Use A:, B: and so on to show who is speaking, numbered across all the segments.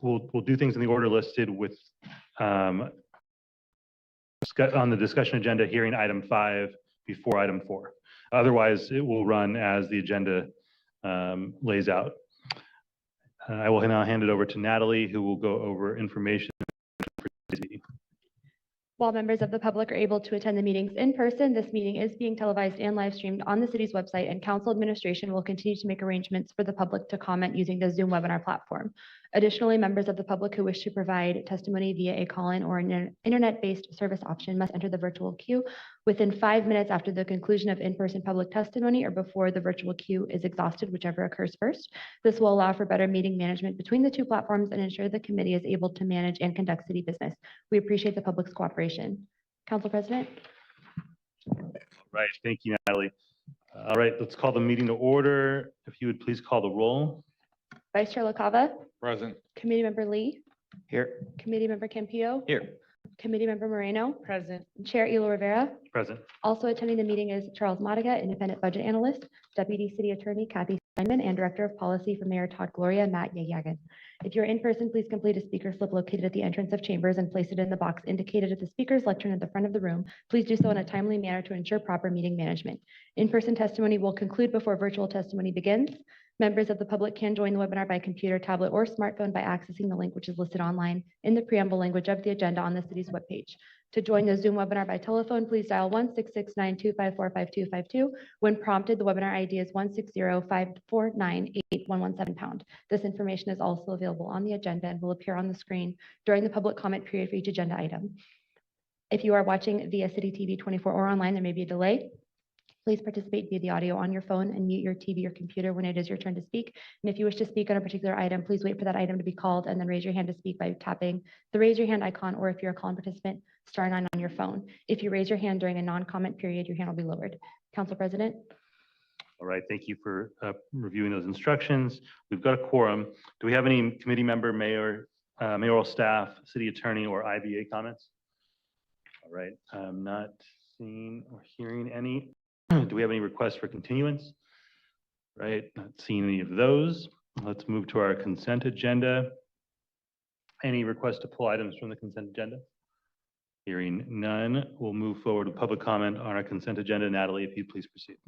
A: we'll do things in the order listed with on the discussion agenda, hearing item 5 before item 4. Otherwise, it will run as the agenda lays out. I will now hand it over to Natalie, who will go over information for today's meeting.
B: While members of the public are able to attend the meetings in person, this meeting is being televised and live streamed on the city's website, and council administration will continue to make arrangements for the public to comment using the Zoom webinar platform. Additionally, members of the public who wish to provide testimony via a call-in or an internet-based service option must enter the virtual queue within 5 minutes after the conclusion of in-person public testimony or before the virtual queue is exhausted, whichever occurs first. This will allow for better meeting management between the two platforms and ensure the committee is able to manage and conduct city business. We appreciate the public's cooperation. Council President.
A: All right, thank you, Natalie. All right, let's call the meeting to order. If you would please call the roll.
B: Vice Chair LaCava.
C: Present.
B: Committee Member Lee.
C: Here.
B: Committee Member Campillo.
C: Here.
B: Committee Member Moreno.
D: Present.
B: Chair Elo Rivera.
A: Present.
B: Also attending the meeting is Charles Modiga, Independent Budget Analyst, Deputy City Attorney Kathy Steinman, and Director of Policy for Mayor Todd Gloria, Matt Yayagan. If you're in person, please complete a speaker slip located at the entrance of chambers and place it in the box indicated at the speaker's lectern at the front of the room. Please do so in a timely manner to ensure proper meeting management. In-person testimony will conclude before virtual testimony begins. Members of the public can join the webinar by computer, tablet, or smartphone by accessing the link which is listed online in the preamble language of the agenda on the city's webpage. To join the Zoom webinar by telephone, please dial 1-669-254-5252. When prompted, the webinar ID is 160-549-8117#. This information is also available on the agenda and will appear on the screen during the public comment period for each agenda item. If you are watching via City TV 24 or online, there may be a delay. Please participate via the audio on your phone and mute your TV or computer when it is your turn to speak. And if you wish to speak on a particular item, please wait for that item to be called and then raise your hand to speak by tapping the raise your hand icon, or if you're a call-in participant, star 9 on your phone. If you raise your hand during a non-comment period, your hand will be lowered. Council President.
A: All right, thank you for reviewing those instructions. We've got a quorum. Do we have any committee member, mayor, mayoral staff, city attorney, or IBA comments? All right, I'm not seeing or hearing any. Do we have any requests for continuance? Right, not seeing any of those. Let's move to our consent agenda. Any requests to pull items from the consent agenda? Hearing none, we'll move forward with public comment on our consent agenda. Natalie, if you'd please proceed.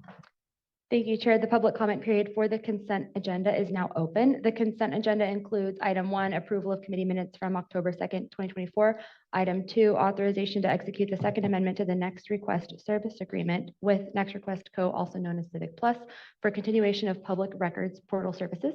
B: Thank you, Chair. The public comment period for the consent agenda is now open. The consent agenda includes item 1, approval of committee minutes from October 2nd, 2024. Item 2, authorization to execute the second amendment to the Next Request Service Agreement with Next Request Co., also known as Civic Plus, for continuation of public records portal services.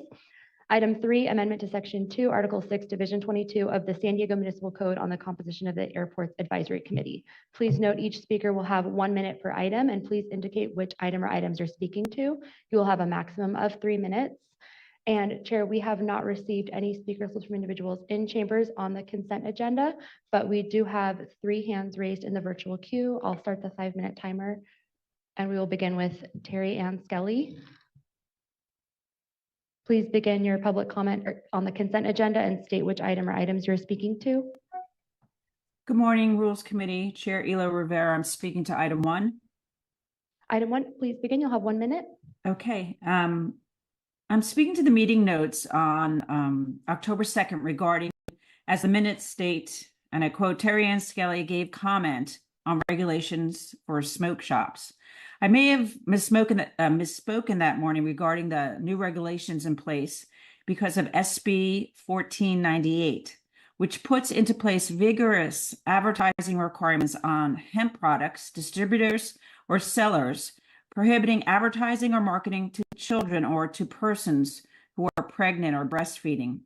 B: Item 3, amendment to Section 2, Article 6, Division 22 of the San Diego Municipal Code on the composition of the Airports Advisory Committee. Please note each speaker will have 1 minute per item, and please indicate which item or items you're speaking to. You will have a maximum of 3 minutes. And Chair, we have not received any speaker slips from individuals in chambers on the consent agenda, but we do have 3 hands raised in the virtual queue. I'll start the 5-minute timer, and we will begin with Terry Ann Skelly. Please begin your public comment on the consent agenda and state which item or items you're speaking to.
D: Good morning, Rules Committee. Chair Elo Rivera. I'm speaking to item 1.
B: Item 1, please begin. You'll have 1 minute.
D: Okay. I'm speaking to the meeting notes on October 2nd regarding, as the minutes state, and I quote, Terry Ann Skelly gave comment on regulations for smoke shops. I may have misspoken that morning regarding the new regulations in place because of SB 1498, which puts into place vigorous advertising requirements on hemp products, distributors, or sellers, prohibiting advertising or marketing to children or to persons who are pregnant or breastfeeding.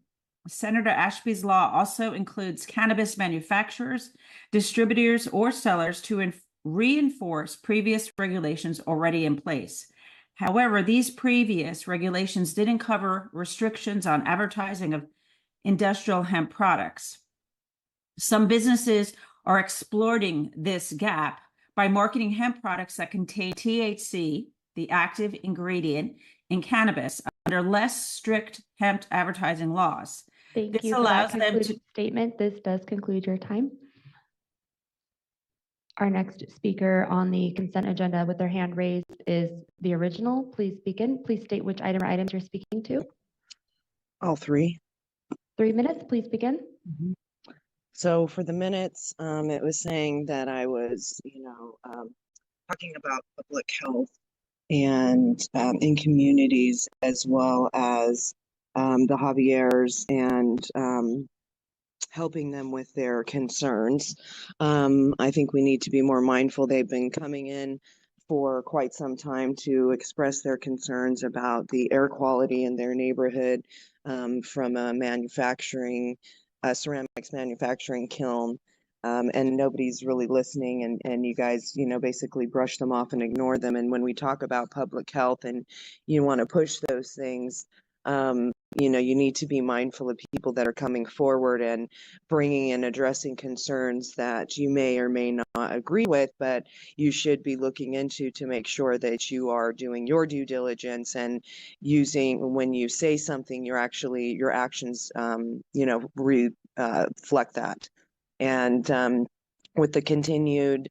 D: Senator Ashby's law also includes cannabis manufacturers, distributors, or sellers to reinforce previous regulations already in place. However, these previous regulations didn't cover restrictions on advertising of industrial hemp products. Some businesses are exploiting this gap by marketing hemp products that contain THC, the active ingredient in cannabis, under less strict hemp advertising laws.
B: Thank you for that concluding statement. This does conclude your time. Our next speaker on the consent agenda with their hand raised is the original. Please begin. Please state which item or items you're speaking to.
E: All 3.
B: 3 minutes, please begin.
C: So for the minutes, it was saying that I was, talking about public health and in communities as well as the Javieres and helping them with their concerns. I think we need to be more mindful. They've been coming in for quite some time to express their concerns about the air quality in their neighborhood from a ceramics manufacturing kiln. And nobody's really listening, and you guys, basically brush them off and ignore them. And when we talk about public health and you want to push those things, you need to be mindful of people that are coming forward and bringing and addressing concerns that you may or may not agree with, but you should be looking into to make sure that you are doing your due diligence and using, when you say something, your actions, reflect that. And with the continued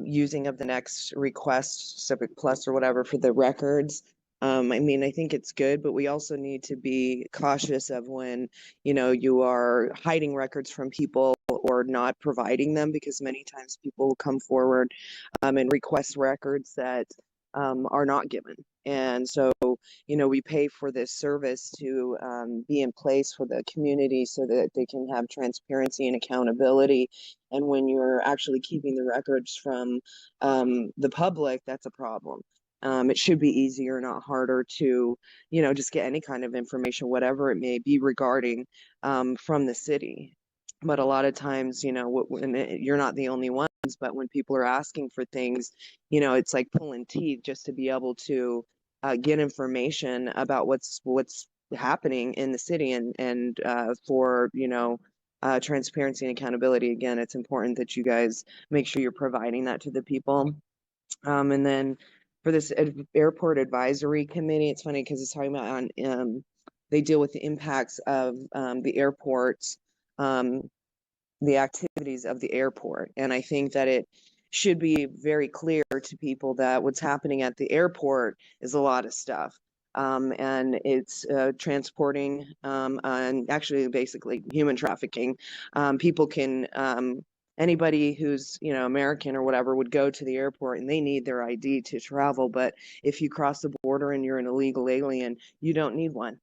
C: using of the next request, Civic Plus or whatever, for the records, I think it's good, but we also need to be cautious of when, you are hiding records from people or not providing them, because many times people will come forward and request records that are not given. And so, we pay for this service to be in place for the community so that they can have transparency and accountability. And when you're actually keeping the records from the public, that's a problem. It should be easier, not harder, to, just get any kind of information, whatever it may be regarding from the city. But a lot of times, you're not the only ones, but when people are asking for things, it's like pulling teeth just to be able to get information about what's happening in the city, and for, transparency and accountability. Again, it's important that you guys make sure you're providing that to the people. And then for this airport advisory committee, it's funny because it's talking about they deal with the impacts of the airports, the activities of the airport. And I think that it should be very clear to people that what's happening at the airport is a lot of stuff. And it's transporting and actually basically human trafficking. People can anybody who's, American or whatever would go to the airport and they need their ID to travel. But if you cross the border and you're an illegal alien, you don't need one.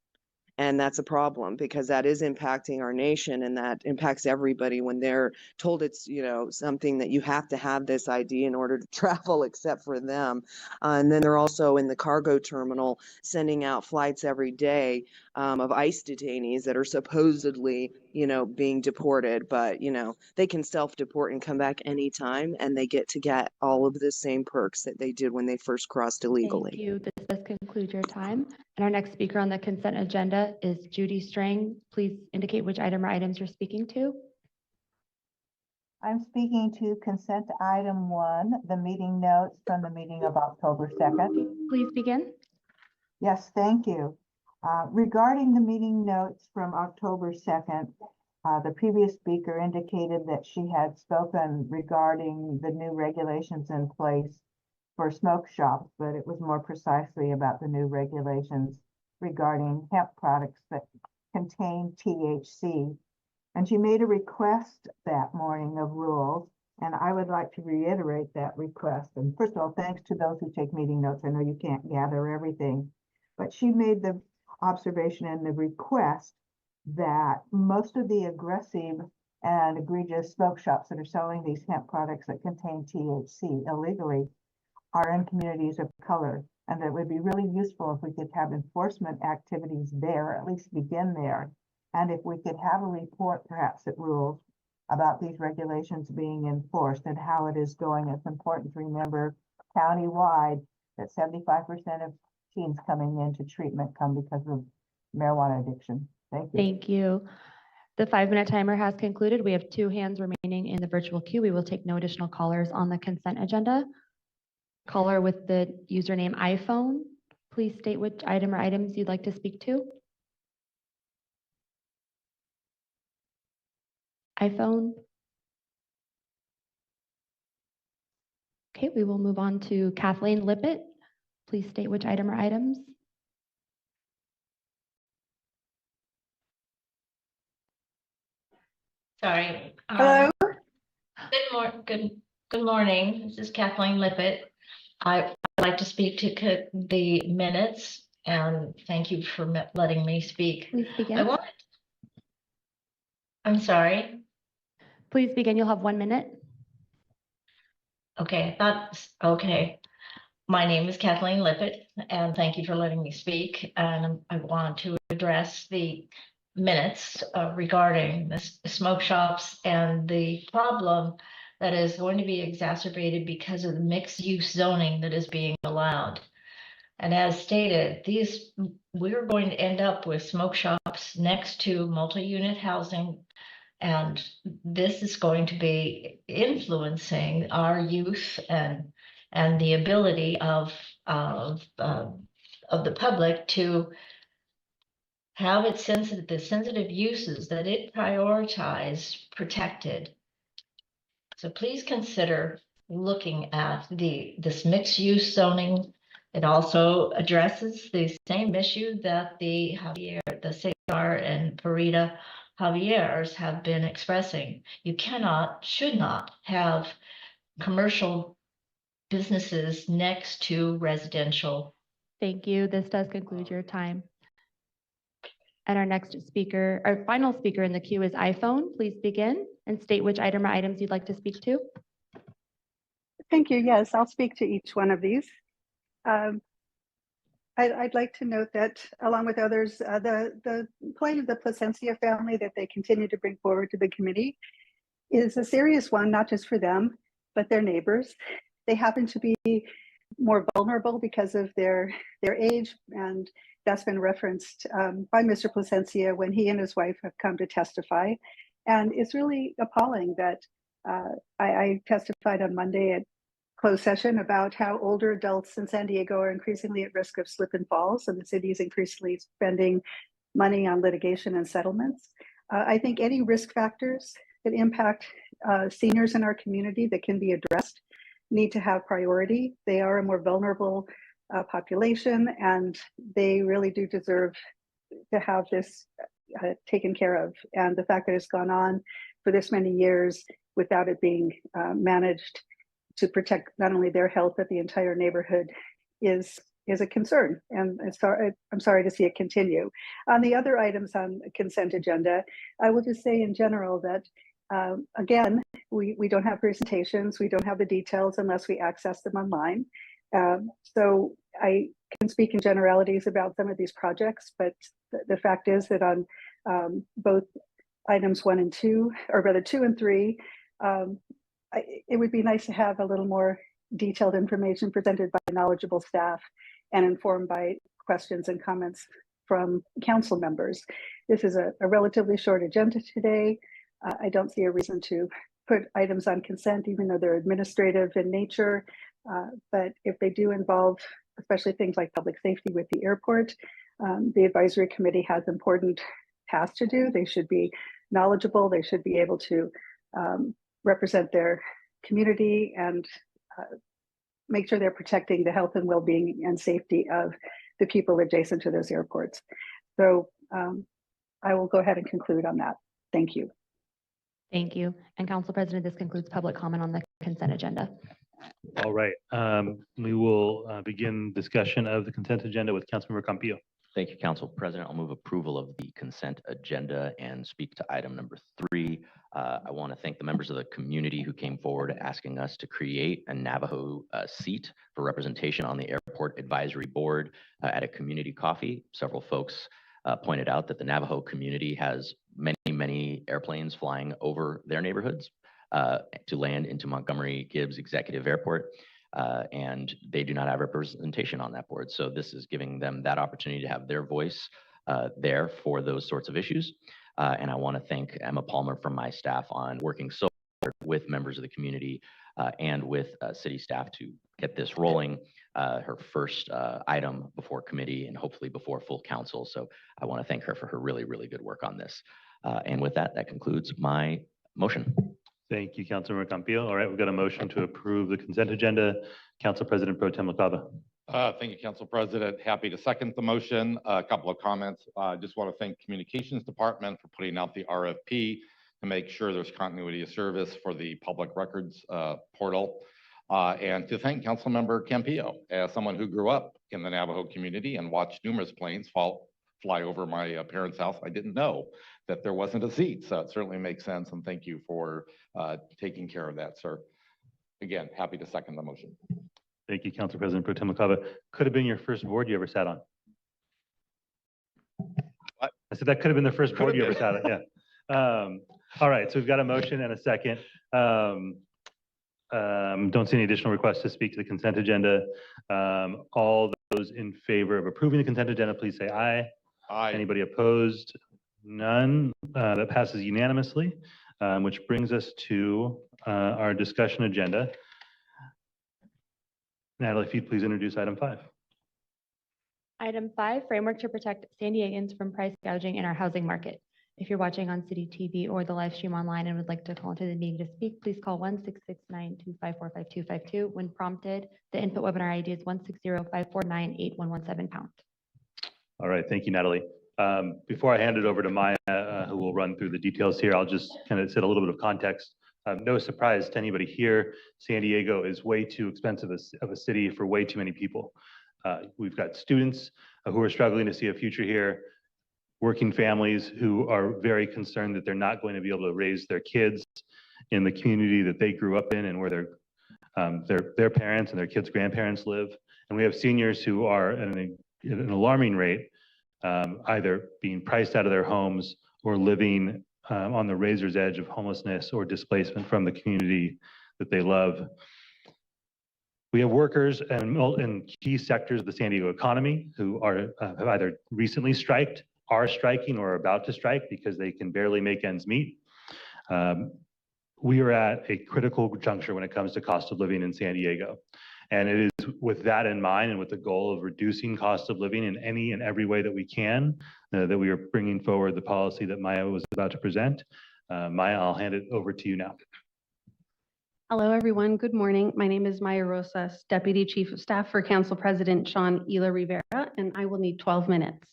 C: And that's a problem, because that is impacting our nation, and that impacts everybody when they're told it's, something that you have to have this ID in order to travel, except for them. And then they're also in the cargo terminal sending out flights every day of ICE detainees that are supposedly, being deported, but, they can self-deport and come back anytime, and they get all of the same perks that they did when they first crossed illegally.
B: Thank you. This does conclude your time. And our next speaker on the consent agenda is Judy Strang. Please indicate which item or items you're speaking to.
E: I'm speaking to consent item 1, the meeting notes from the meeting of October 2nd.
B: Please begin.
E: Yes, thank you. Regarding the meeting notes from October 2nd, the previous speaker indicated that she had spoken regarding the new regulations in place for smoke shops, but it was more precisely about the new regulations regarding hemp products that contain THC. And she made a request that morning of rules, and I would like to reiterate that request. And first of all, thanks to those who take meeting notes. I know you can't gather everything, but she made the observation in the request that most of the aggressive and egregious smoke shops that are selling these hemp products that contain THC illegally are in communities of color, and that it would be really useful if we could have enforcement activities there, at least begin there. And if we could have a report, perhaps at rules, about these regulations being enforced and how it is going. It's important to remember countywide that 75% of teens coming into treatment come because of marijuana addiction. Thank you.
B: Thank you. The 5-minute timer has concluded. We have 2 hands remaining in the virtual queue. We will take no additional callers on the consent agenda. Caller with the username iPhone, please state which item or items you'd like to speak to. iPhone. Okay, we will move on to Kathleen Lippett. Please state which item or items.
F: Sorry.
G: Hello?
F: Good morning. This is Kathleen Lippett. I would like to speak to the minutes and thank you for letting me speak.
B: Please
F: I
B: begin.
F: want, I'm sorry.
B: Please begin. You'll have 1 minute.
F: Okay, okay. My name is Kathleen Lippett and thank you for letting me speak. And I want to address the minutes regarding the smoke shops and the problem that is going to be exacerbated because of the mixed use zoning that is being allowed. And as stated, we're going to end up with smoke shops next to multi-unit housing. And this is going to be influencing our youth and the ability of the public to have the sensitive uses that it prioritize protected. So please consider looking at this mixed use zoning. It also addresses the same issue that the Cesar and Parita Javier's have been expressing. You should not have commercial businesses next to residential.
B: Thank you. This does conclude your time. And our next speaker, our final speaker in the queue is iPhone. Please begin and state which item or items you'd like to speak to.
G: Thank you. Yes, I'll speak to each one of these. I'd like to note that along with others, the plight of the Placencia family that they continue to bring forward to the committee is a serious one, not just for them, but their neighbors. They happen to be more vulnerable because of their age, and that's been referenced by Mr. Placencia when he and his wife have come to testify. And it's really appalling that I testified on Monday at closed session about how older adults in San Diego are increasingly at risk of slip and falls, and the city is increasingly spending money on litigation and settlements. I think any risk factors that impact seniors in our community that can be addressed need to have priority. They are a more vulnerable population, and they really do deserve to have this taken care of. And the fact that it's gone on for this many years without it being managed to protect not only their health, but the entire neighborhood is a concern. And I'm sorry to see it continue. On the other items on the consent agenda, I will just say in general that, again, we don't have presentations, we don't have the details unless we access them online. So I can speak in generalities about some of these projects, but the fact is that on both items 1 and 2, or rather 2 and 3, it would be nice to have a little more detailed information presented by knowledgeable staff and informed by questions and comments from council members. This is a relatively short agenda today. I don't see a reason to put items on consent, even though they're administrative in nature. But if they do involve, especially things like public safety with the airport, the advisory committee has important tasks to do. They should be knowledgeable. They should be able to represent their community and make sure they're protecting the health and well-being and safety of the people adjacent to those airports. So I will go ahead and conclude on that. Thank you.
B: Thank you. And Council President, this concludes public comment on the consent agenda.
A: All right. We will begin discussion of the consent agenda with Councilmember Campillo.
H: Thank you, Council President. I'll move approval of the consent agenda and speak to item number 3. I want to thank the members of the community who came forward asking us to create a Navajo seat for representation on the Airport Advisory Board at a community coffee. Several folks pointed out that the Navajo community has many airplanes flying over their neighborhoods to land into Montgomery Gibbs Executive Airport. And they do not have representation on that board. So this is giving them that opportunity to have their voice there for those sorts of issues. And I want to thank Emma Palmer from my staff on working so hard with members of the community and with city staff to get this rolling, her first item before committee and hopefully before full council. So I want to thank her for her really good work on this. And with that, that concludes my motion.
A: Thank you, Councilmember Campillo. All right, we've got a motion to approve the consent agenda. Council President Pro Tem LaCava.
I: Thank you, Council President. Happy to second the motion. A couple of comments. Just want to thank Communications Department for putting out the RFP to make sure there's continuity of service for the public records portal. And to thank Councilmember Campillo, as someone who grew up in the Navajo community and watched numerous planes fly over my parents' house. I didn't know that there wasn't a seat, so it certainly makes sense. And thank you for taking care of that, sir. Again, happy to second the motion.
A: Thank you, Council President Pro Tem LaCava. Could have been your first board you ever sat on.
I: What?
A: I said that could have been the first board
I: Could
A: you
I: have
A: ever sat on, yeah. All right, so we've got a motion and a second. Don't see any additional requests to speak to the consent agenda. All those in favor of approving the consent agenda, please say aye.
I: Aye.
A: Anybody opposed? None. That passes unanimously, which brings us to our discussion agenda. Natalie, if you'd please introduce item 5.
B: Item 5, framework to protect San Diegans from price gouging in our housing market. If you're watching on City TV or the live stream online and would like to call into the meeting to speak, please call 1-669-254-5252. When prompted, the input webinar ID is 160-549-8117 #.
A: All right, thank you, Natalie. Before I hand it over to Maya, who will run through the details here, I'll just kind of set a little bit of context. No surprise to anybody here, San Diego is way too expensive of a city for way too many people. We've got students who are struggling to see a future here, working families who are very concerned that they're not going to be able to raise their kids in the community that they grew up in and where their parents and their kids' grandparents live. And we have seniors who are at an alarming rate, either being priced out of their homes or living on the razor's edge of homelessness or displacement from the community that they love. We have workers in key sectors of the San Diego economy who have either recently striked, are striking, or are about to strike because they can barely make ends meet. We are at a critical juncture when it comes to cost of living in San Diego. And it is with that in mind and with the goal of reducing cost of living in any and every way that we can, that we are bringing forward the policy that Maya was about to present. Maya, I'll hand it over to you now.
J: Hello, everyone. Good morning. My name is Maya Rosas, Deputy Chief of Staff for Council President Sean Ela Rivera, and I will need 12 minutes.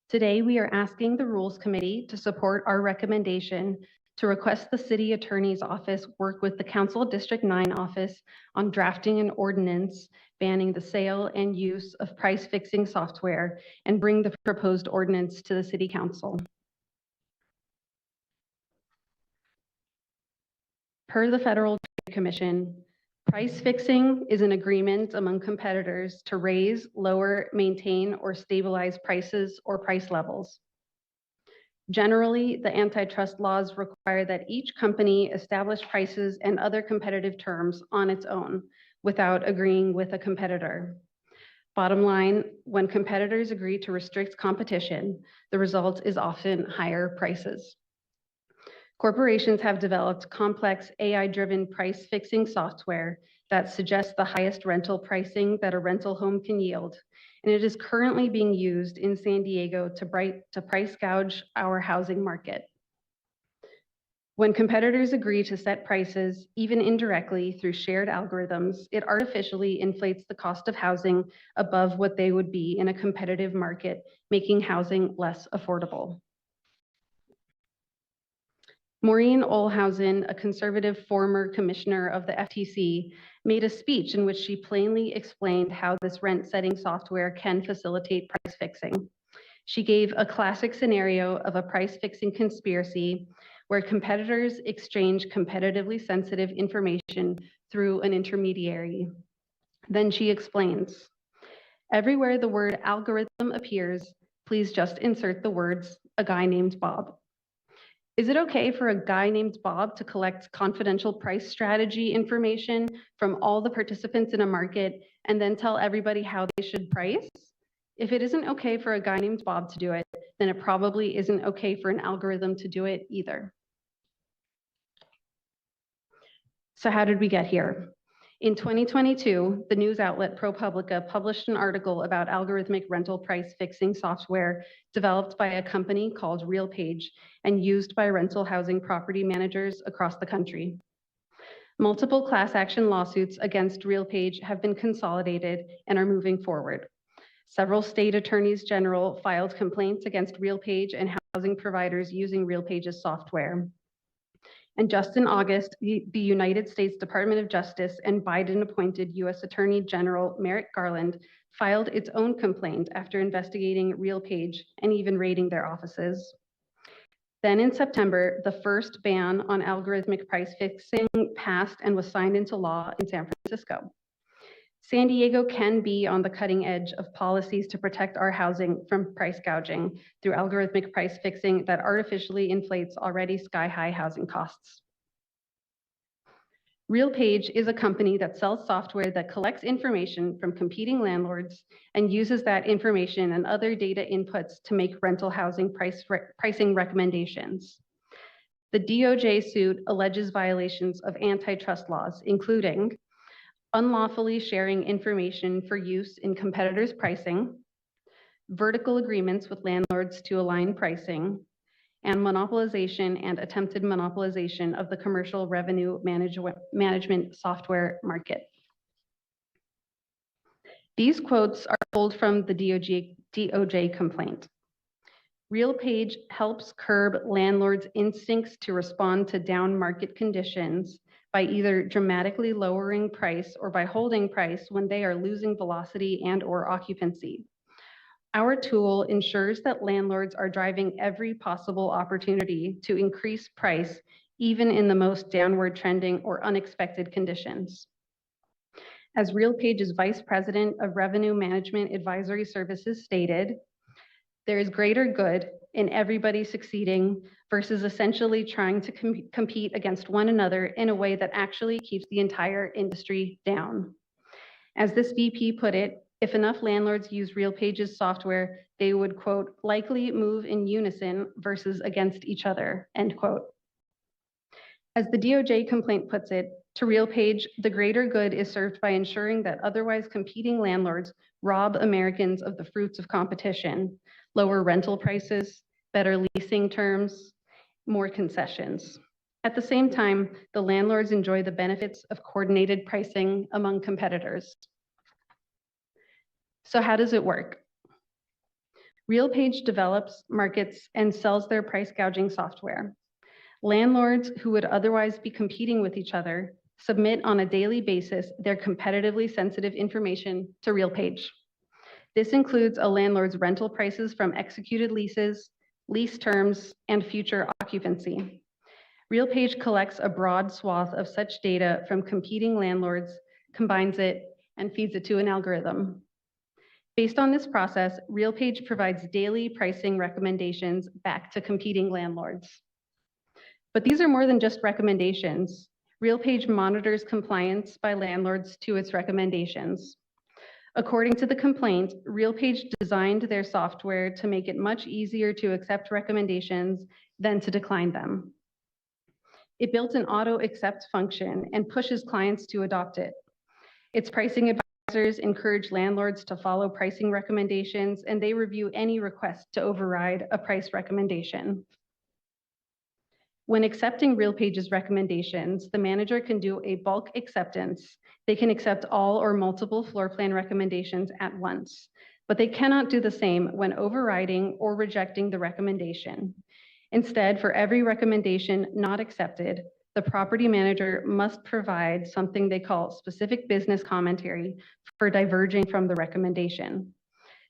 J: Today, we are asking the Rules Committee to support our recommendation to request the City Attorney's Office work with the Council District 9 office on drafting an ordinance banning the sale and use of price-fixing software and bring the proposed ordinance to the City Council. Per the Federal Trade Commission, price fixing is an agreement among competitors to raise, lower, maintain, or stabilize prices or price levels. Generally, the antitrust laws require that each company establish prices and other competitive terms on its own without agreeing with a competitor. Bottom line, when competitors agree to restrict competition, the result is often higher prices. Corporations have developed complex AI-driven price-fixing software that suggests the highest rental pricing that a rental home can yield, and it is currently being used in San Diego to price gouge our housing market. When competitors agree to set prices, even indirectly through shared algorithms, it artificially inflates the cost of housing above what they would be in a competitive market, making housing less affordable. Maureen Olhausen, a conservative former commissioner of the FTC, made a speech in which she plainly explained how this rent-setting software can facilitate price fixing. She gave a classic scenario of a price-fixing conspiracy where competitors exchange competitively sensitive information through an intermediary. Then she explains, everywhere the word algorithm appears, please just insert the words, a guy named Bob. Is it okay for a guy named Bob to collect confidential price strategy information from all the participants in a market and then tell everybody how they should price? If it isn't okay for a guy named Bob to do it, then it probably isn't okay for an algorithm to do it either. So how did we get here? In 2022, the news outlet ProPublica published an article about algorithmic rental price fixing software developed by a company called RealPage and used by rental housing property managers across the country. Multiple class action lawsuits against RealPage have been consolidated and are moving forward. Several state attorneys general filed complaints against RealPage and housing providers using RealPage's software. And just in August, the United States Department of Justice and Biden-appointed U.S. Attorney General Merrick Garland filed its own complaint after investigating RealPage and even raiding their offices. Then in September, the first ban on algorithmic price fixing passed and was signed into law in San Francisco. San Diego can be on the cutting edge of policies to protect our housing from price gouging through algorithmic price fixing that artificially inflates already sky-high housing costs. RealPage is a company that sells software that collects information from competing landlords and uses that information and other data inputs to make rental housing pricing recommendations. The DOJ suit alleges violations of antitrust laws, including unlawfully sharing information for use in competitors' pricing, vertical agreements with landlords to align pricing, and monopolization and attempted monopolization of the commercial revenue management software market. These quotes are pulled from the DOJ complaint. RealPage helps curb landlords' instincts to respond to down market conditions by either dramatically lowering price or by holding price when they are losing velocity and/or occupancy. Our tool ensures that landlords are driving every possible opportunity to increase price, even in the most downward trending or unexpected conditions. As RealPage's Vice President of Revenue Management Advisory Services stated, there is greater good in everybody succeeding versus essentially trying to compete against one another in a way that actually keeps the entire industry down. As this VP put it, if enough landlords use RealPage's software, they would, quote, likely move in unison versus against each other, end quote. As the DOJ complaint puts it, to RealPage, the greater good is served by ensuring that otherwise competing landlords rob Americans of the fruits of competition, lower rental prices, better leasing terms, more concessions. At the same time, the landlords enjoy the benefits of coordinated pricing among competitors. So how does it work? RealPage develops, markets, and sells their price gouging software. Landlords who would otherwise be competing with each other submit on a daily basis their competitively sensitive information to RealPage. This includes a landlord's rental prices from executed leases, lease terms, and future occupancy. RealPage collects a broad swath of such data from competing landlords, combines it, and feeds it to an algorithm. Based on this process, RealPage provides daily pricing recommendations back to competing landlords. But these are more than just recommendations. RealPage monitors compliance by landlords to its recommendations. According to the complaint, RealPage designed their software to make it much easier to accept recommendations than to decline them. It built an auto accept function and pushes clients to adopt it. Its pricing advisors encourage landlords to follow pricing recommendations, and they review any request to override a price recommendation. When accepting RealPage's recommendations, the manager can do a bulk acceptance. They can accept all or multiple floor plan recommendations at once, but they cannot do the same when overriding or rejecting the recommendation. Instead, for every recommendation not accepted, the property manager must provide something they call specific business commentary for diverging from the recommendation.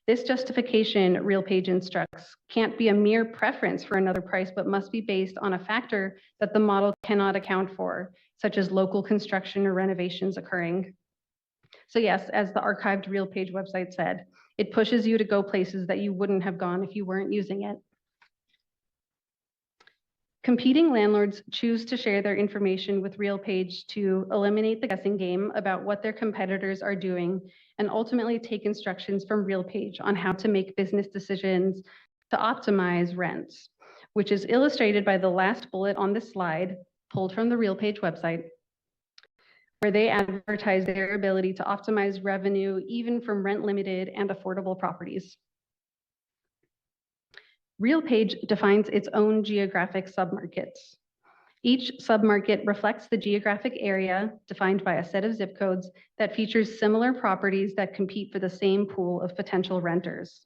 J: This justification, RealPage instructs, can't be a mere preference for another price, but must be based on a factor that the model cannot account for, such as local construction or renovations occurring. So yes, as the archived RealPage website said, it pushes you to go places that you wouldn't have gone if you weren't using it. Competing landlords choose to share their information with RealPage to eliminate the guessing game about what their competitors are doing and ultimately take instructions from RealPage on how to make business decisions to optimize rents, which is illustrated by the last bullet on this slide, pulled from the RealPage website, where they advertise their ability to optimize revenue even from rent-limited and affordable properties. RealPage defines its own geographic submarkets. Each submarket reflects the geographic area defined by a set of zip codes that features similar properties that compete for the same pool of potential renters.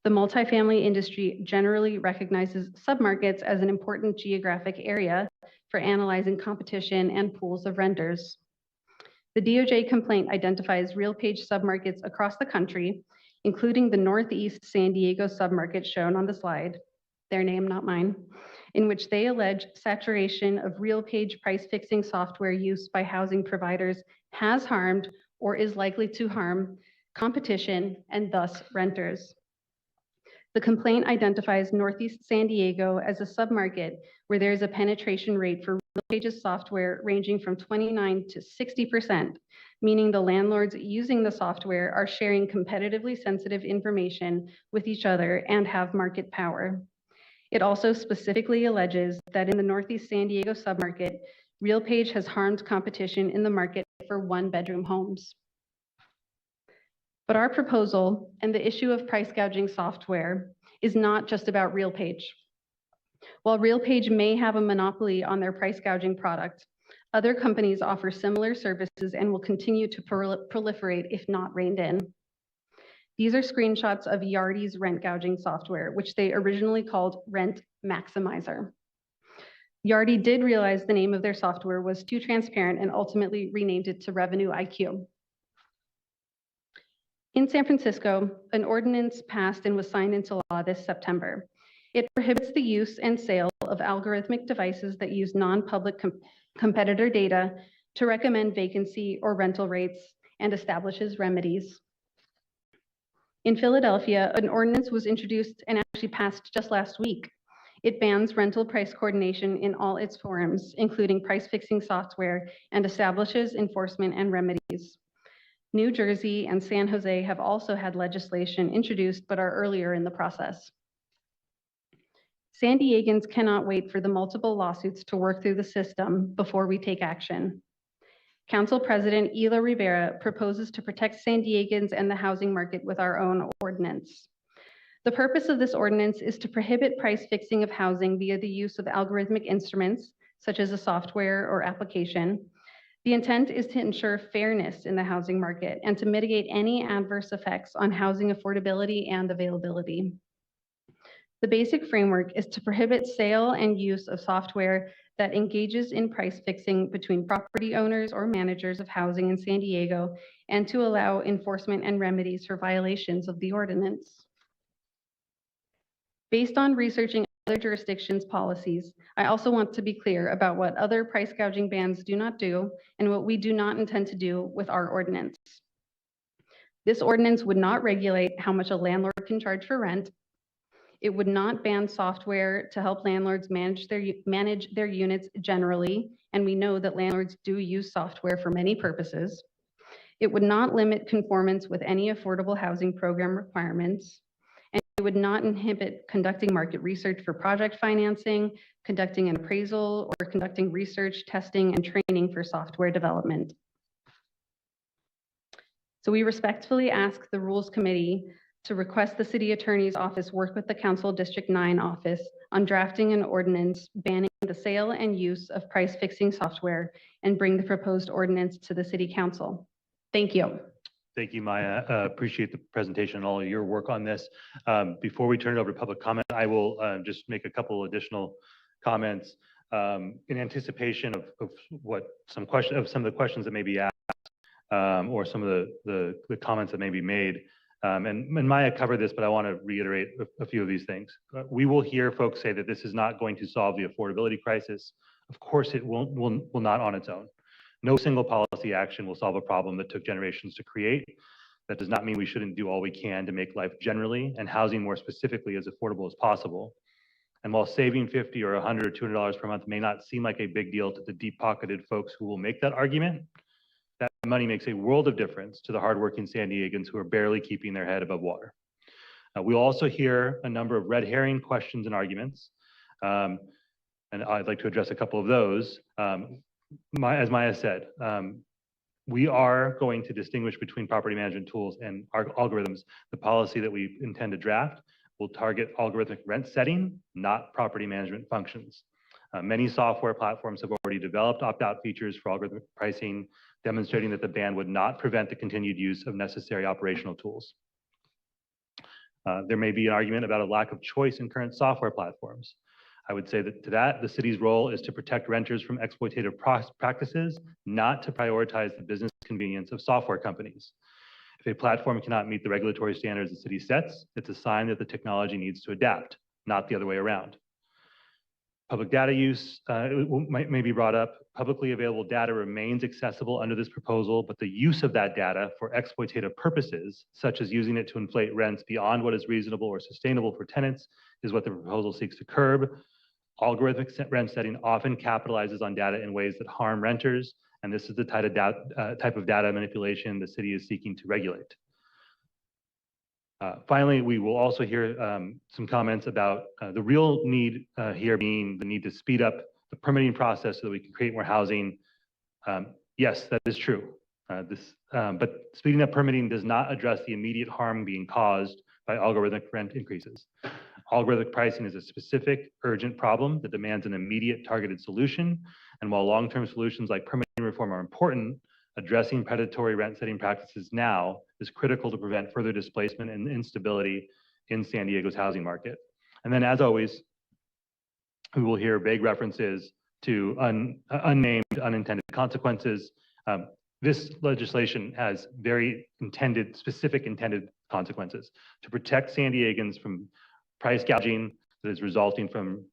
J: The multifamily industry generally recognizes submarkets as an important geographic area for analyzing competition and pools of renters. The DOJ complaint identifies RealPage submarkets across the country, including the Northeast San Diego submarket shown on the slide, their name, not mine, in which they allege saturation of RealPage price fixing software use by housing providers has harmed or is likely to harm competition and thus renters. The complaint identifies Northeast San Diego as a submarket where there is a penetration rate for RealPage's software ranging from 29 to 60%, meaning the landlords using the software are sharing competitively sensitive information with each other and have market power. It also specifically alleges that in the Northeast San Diego submarket, RealPage has harmed competition in the market for one-bedroom homes. But our proposal and the issue of price gouging software is not just about RealPage. While RealPage may have a monopoly on their price gouging product, other companies offer similar services and will continue to proliferate if not reined in. These are screenshots of Yardi's rent gouging software, which they originally called Rent Maximizer. Yardi did realize the name of their software was too transparent and ultimately renamed it to Revenue IQ. In San Francisco, an ordinance passed and was signed into law this September. It prohibits the use and sale of algorithmic devices that use non-public competitor data to recommend vacancy or rental rates and establishes remedies. In Philadelphia, an ordinance was introduced and actually passed just last week. It bans rental price coordination in all its forms, including price fixing software, and establishes enforcement and remedies. New Jersey and San Jose have also had legislation introduced but are earlier in the process. San Diegans cannot wait for the multiple lawsuits to work through the system before we take action. Council President Ela Rivera proposes to protect San Diegans and the housing market with our own ordinance. The purpose of this ordinance is to prohibit price fixing of housing via the use of algorithmic instruments, such as a software or application. The intent is to ensure fairness in the housing market and to mitigate any adverse effects on housing affordability and availability. The basic framework is to prohibit sale and use of software that engages in price fixing between property owners or managers of housing in San Diego, and to allow enforcement and remedies for violations of the ordinance. Based on researching other jurisdictions' policies, I also want to be clear about what other price gouging bans do not do and what we do not intend to do with our ordinance. This ordinance would not regulate how much a landlord can charge for rent. It would not ban software to help landlords manage their units generally, and we know that landlords do use software for many purposes. It would not limit conformance with any affordable housing program requirements, and it would not inhibit conducting market research for project financing, conducting an appraisal, or conducting research, testing, and training for software development. So we respectfully ask the Rules Committee to request the City Attorney's Office work with the Council District 9 office on drafting an ordinance banning the sale and use of price fixing software and bring the proposed ordinance to the City Council. Thank you.
A: Thank you, Maya. Appreciate the presentation and all of your work on this. Before we turn it over to public comment, I will just make a couple additional comments in anticipation of some of the questions that may be asked or some of the comments that may be made. And Maya covered this, but I want to reiterate a few of these things. We will hear folks say that this is not going to solve the affordability crisis. Of course, it will not on its own. No single policy action will solve a problem that took generations to create. That does not mean we shouldn't do all we can to make life generally and housing more specifically as affordable as possible. And while saving $50 or $100 or $200 per month may not seem like a big deal to the deep-pocketed folks who will make that argument, that money makes a world of difference to the hardworking San Diegans who are barely keeping their head above water. We'll also hear a number of red herring questions and arguments, and I'd like to address a couple of those. As Maya said, we are going to distinguish between property management tools and our algorithms. The policy that we intend to draft will target algorithmic rent setting, not property management functions. Many software platforms have already developed opt-out features for algorithmic pricing, demonstrating that the ban would not prevent the continued use of necessary operational tools. There may be an argument about a lack of choice in current software platforms. I would say that the city's role is to protect renters from exploitative practices, not to prioritize the business convenience of software companies. If a platform cannot meet the regulatory standards the city sets, it's a sign that the technology needs to adapt, not the other way around. Public data use may be brought up. Publicly available data remains accessible under this proposal, but the use of that data for exploitative purposes, such as using it to inflate rents beyond what is reasonable or sustainable for tenants, is what the proposal seeks to curb. Algorithmic rent setting often capitalizes on data in ways that harm renters, and this is the type of data manipulation the city is seeking to regulate. Finally, we will also hear some comments about the real need here being the need to speed up the permitting process so that we can create more housing. Yes, that is true. But speeding up permitting does not address the immediate harm being caused by algorithmic rent increases. Algorithmic pricing is a specific, urgent problem that demands an immediate targeted solution. And while long-term solutions like permitting reform are important, addressing predatory rent setting practices now is critical to prevent further displacement and instability in San Diego's housing market. And then, as always, we will hear vague references to unnamed, unintended consequences. This legislation has very specific intended consequences to protect San Diegans from price gouging that is resulting from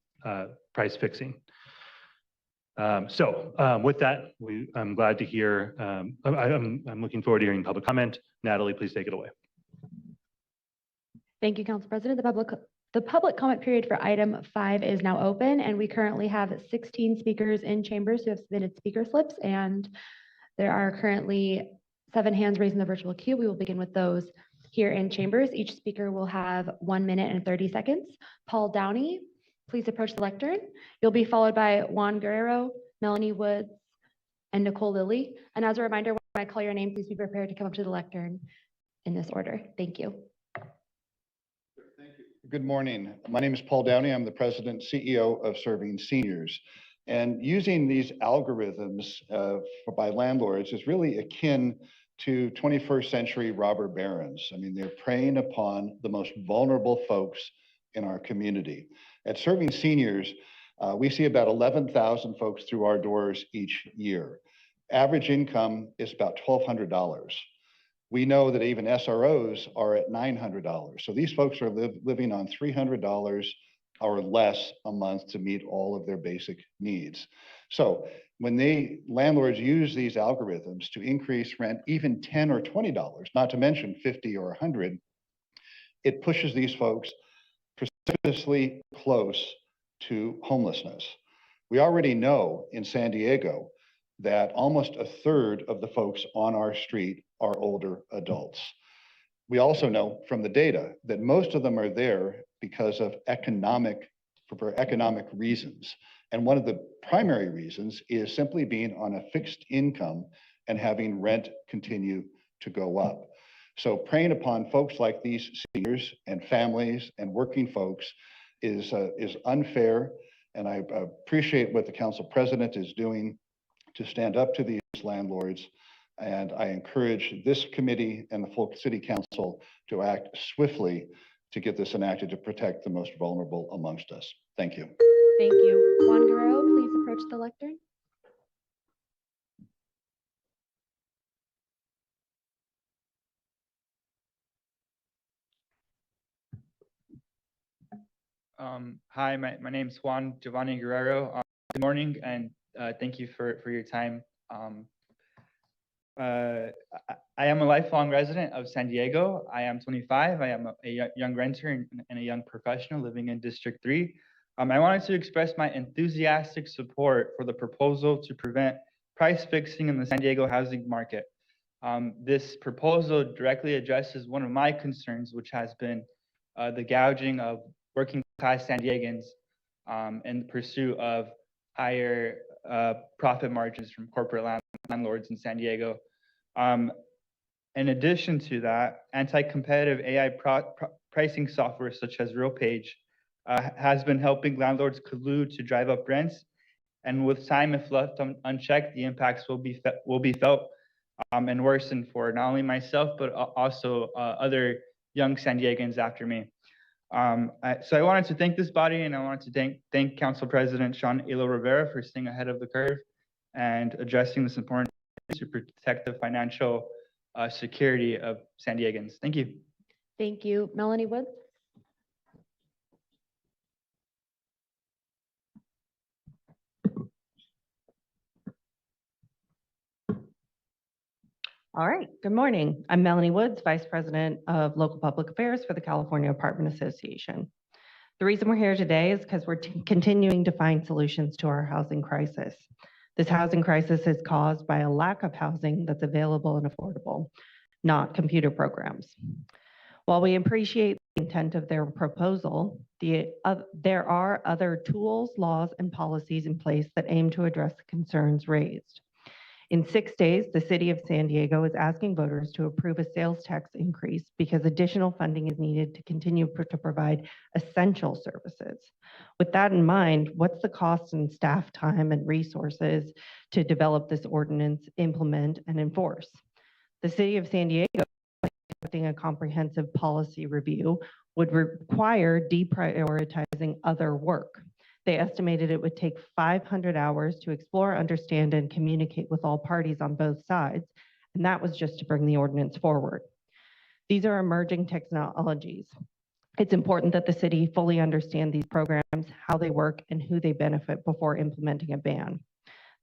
A: price fixing. With that, I'm glad to hear, I'm looking forward to hearing public comment. Natalie, please take it away.
B: Thank you, Council President. The public comment period for item 5 is now open, and we currently have 16 speakers in chambers who have submitted speaker slips, and there are currently 7 hands raised in the virtual queue. We will begin with those here in chambers. Each speaker will have 1 minute and 30 seconds. Paul Downey, please approach the lectern. You'll be followed by Juan Guerrero, Melanie Woods, and Nicole Lilly. And as a reminder, when I call your name, please be prepared to come up to the lectern in this order. Thank you.
K: Thank you. Good morning. My name is Paul Downey. I'm the president CEO of Serving Seniors. And using these algorithms by landlords is really akin to 21st century robber barons. I mean, they're preying upon the most vulnerable folks in our community. At Serving Seniors, we see about 11,000 folks through our doors each year. Average income is about $1,200. We know that even SROs are at $900. So these folks are living on $300 or less a month to meet all of their basic needs. So when landlords use these algorithms to increase rent even $10 or $20, not to mention 50 or 100, it pushes these folks precipitously close to homelessness. We already know in San Diego that almost a third of the folks on our street are older adults. We also know from the data that most of them are there because of economic reasons. And one of the primary reasons is simply being on a fixed income and having rent continue to go up. So preying upon folks like these seniors and families and working folks is unfair. And I appreciate what the council president is doing to stand up to these landlords. And I encourage this committee and the full city council to act swiftly to get this enacted to protect the most vulnerable amongst us. Thank you.
B: Thank you. Juan Guerrero, please approach the lectern.
L: Hi, my name is Juan Giovanni Guerrero. Good morning, and thank you for your time. I am a lifelong resident of San Diego. I am 25. I am a young renter and a young professional living in District 3. I wanted to express my enthusiastic support for the proposal to prevent price fixing in the San Diego housing market. This proposal directly addresses one of my concerns, which has been the gouging of working class San Diegans in the pursuit of higher profit margins from corporate landlords in San Diego. In addition to that, anti-competitive AI pricing software such as RealPage has been helping landlords collude to drive up rents And with time, if left unchecked, the impacts will be felt and worsened for not only myself, but also other young San Diegans after me. So I wanted to thank this body, and I wanted to thank Council President Sean Elo Rivera for staying ahead of the curve and addressing this important issue to protect the financial security of San Diegans. Thank you.
B: Thank you. Melanie Woods?
M: All right, good morning. I'm Melanie Woods, Vice President of Local Public Affairs for the California Apartment Association. The reason we're here today is because we're continuing to find solutions to our housing crisis. This housing crisis is caused by a lack of housing that's available and affordable, not computer programs. While we appreciate the intent of their proposal, there are other tools, laws, and policies in place that aim to address the concerns raised. In 6 days, the City of San Diego is asking voters to approve a sales tax increase because additional funding is needed to continue to provide essential services. With that in mind, what's the cost in staff time and resources to develop this ordinance, implement, and enforce? The City of San Diego, conducting a comprehensive policy review, would require deprioritizing other work. They estimated it would take 500 hours to explore, understand, and communicate with all parties on both sides, and that was just to bring the ordinance forward. These are emerging technologies. It's important that the city fully understand these programs, how they work, and who they benefit before implementing a ban.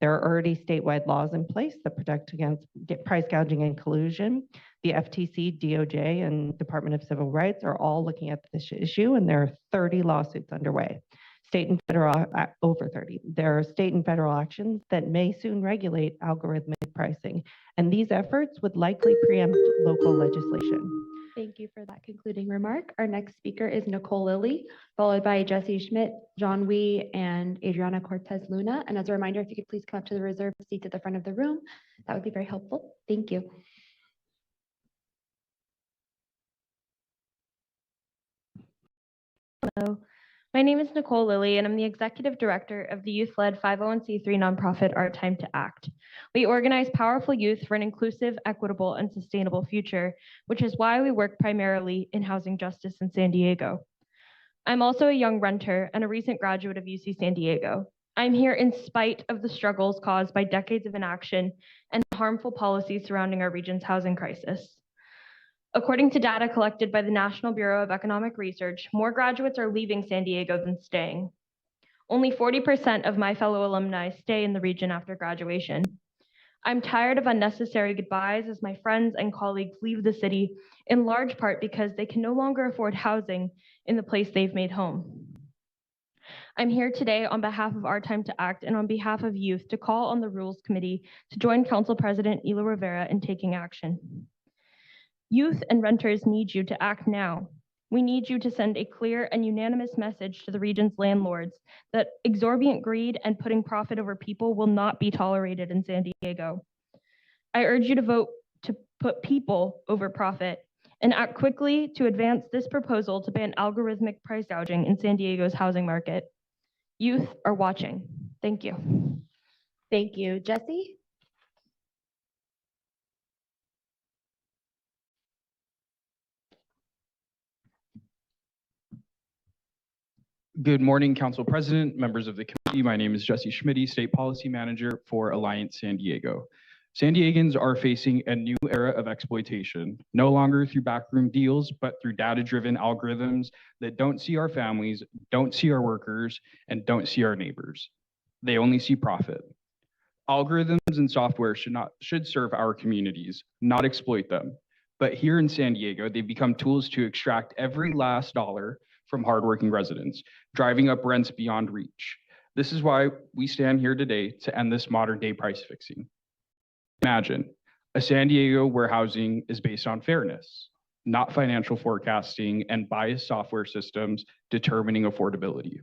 M: There are already statewide laws in place that protect against price gouging and collusion. The FTC, DOJ, and Department of Civil Rights are all looking at this issue, and there are 30 lawsuits underway. State and federal, over 30. There are state and federal actions that may soon regulate algorithmic pricing, and these efforts would likely preempt local legislation.
B: Thank you for that concluding remark. Our next speaker is Nicole Lilly, followed by Jesse Schmidt, John Wee, and Adriana Cortez Luna. And as a reminder, if you could please come up to the reserved seats at the front of the room, that would be very helpful. Thank you.
N: Hello. My name is Nicole Lilly, and I'm the Executive Director of the youth-led 501c3 nonprofit Our Time to Act. We organize powerful youth for an inclusive, equitable, and sustainable future, which is why we work primarily in housing justice in San Diego. I'm also a young renter and a recent graduate of UC San Diego. I'm here in spite of the struggles caused by decades of inaction and harmful policies surrounding our region's housing crisis. According to data collected by the National Bureau of Economic Research, more graduates are leaving San Diego than staying. Only 40% of my fellow alumni stay in the region after graduation. I'm tired of unnecessary goodbyes as my friends and colleagues leave the city, in large part because they can no longer afford housing in the place they've made home. I'm here today on behalf of Our Time to Act and on behalf of youth to call on the Rules Committee to join Council President Elo Rivera in taking action. Youth and renters need you to act now. We need you to send a clear and unanimous message to the region's landlords that exorbitant greed and putting profit over people will not be tolerated in San Diego. I urge you to vote to put people over profit and act quickly to advance this proposal to ban algorithmic price gouging in San Diego's housing market. Youth are watching. Thank you.
B: Thank you. Jesse?
O: Good morning, Council President, members of the committee. My name is Jesse Schmidt, State Policy Manager for Alliance San Diego. San Diegans are facing a new era of exploitation, no longer through backroom deals, but through data-driven algorithms that don't see our families, don't see our workers, and don't see our neighbors. They only see profit. Algorithms and software should serve our communities, not exploit them. But here in San Diego, they've become tools to extract every last dollar from hardworking residents, driving up rents beyond reach. This is why we stand here today to end this modern day price fixing. Imagine a San Diego where housing is based on fairness, not financial forecasting and biased software systems determining affordability,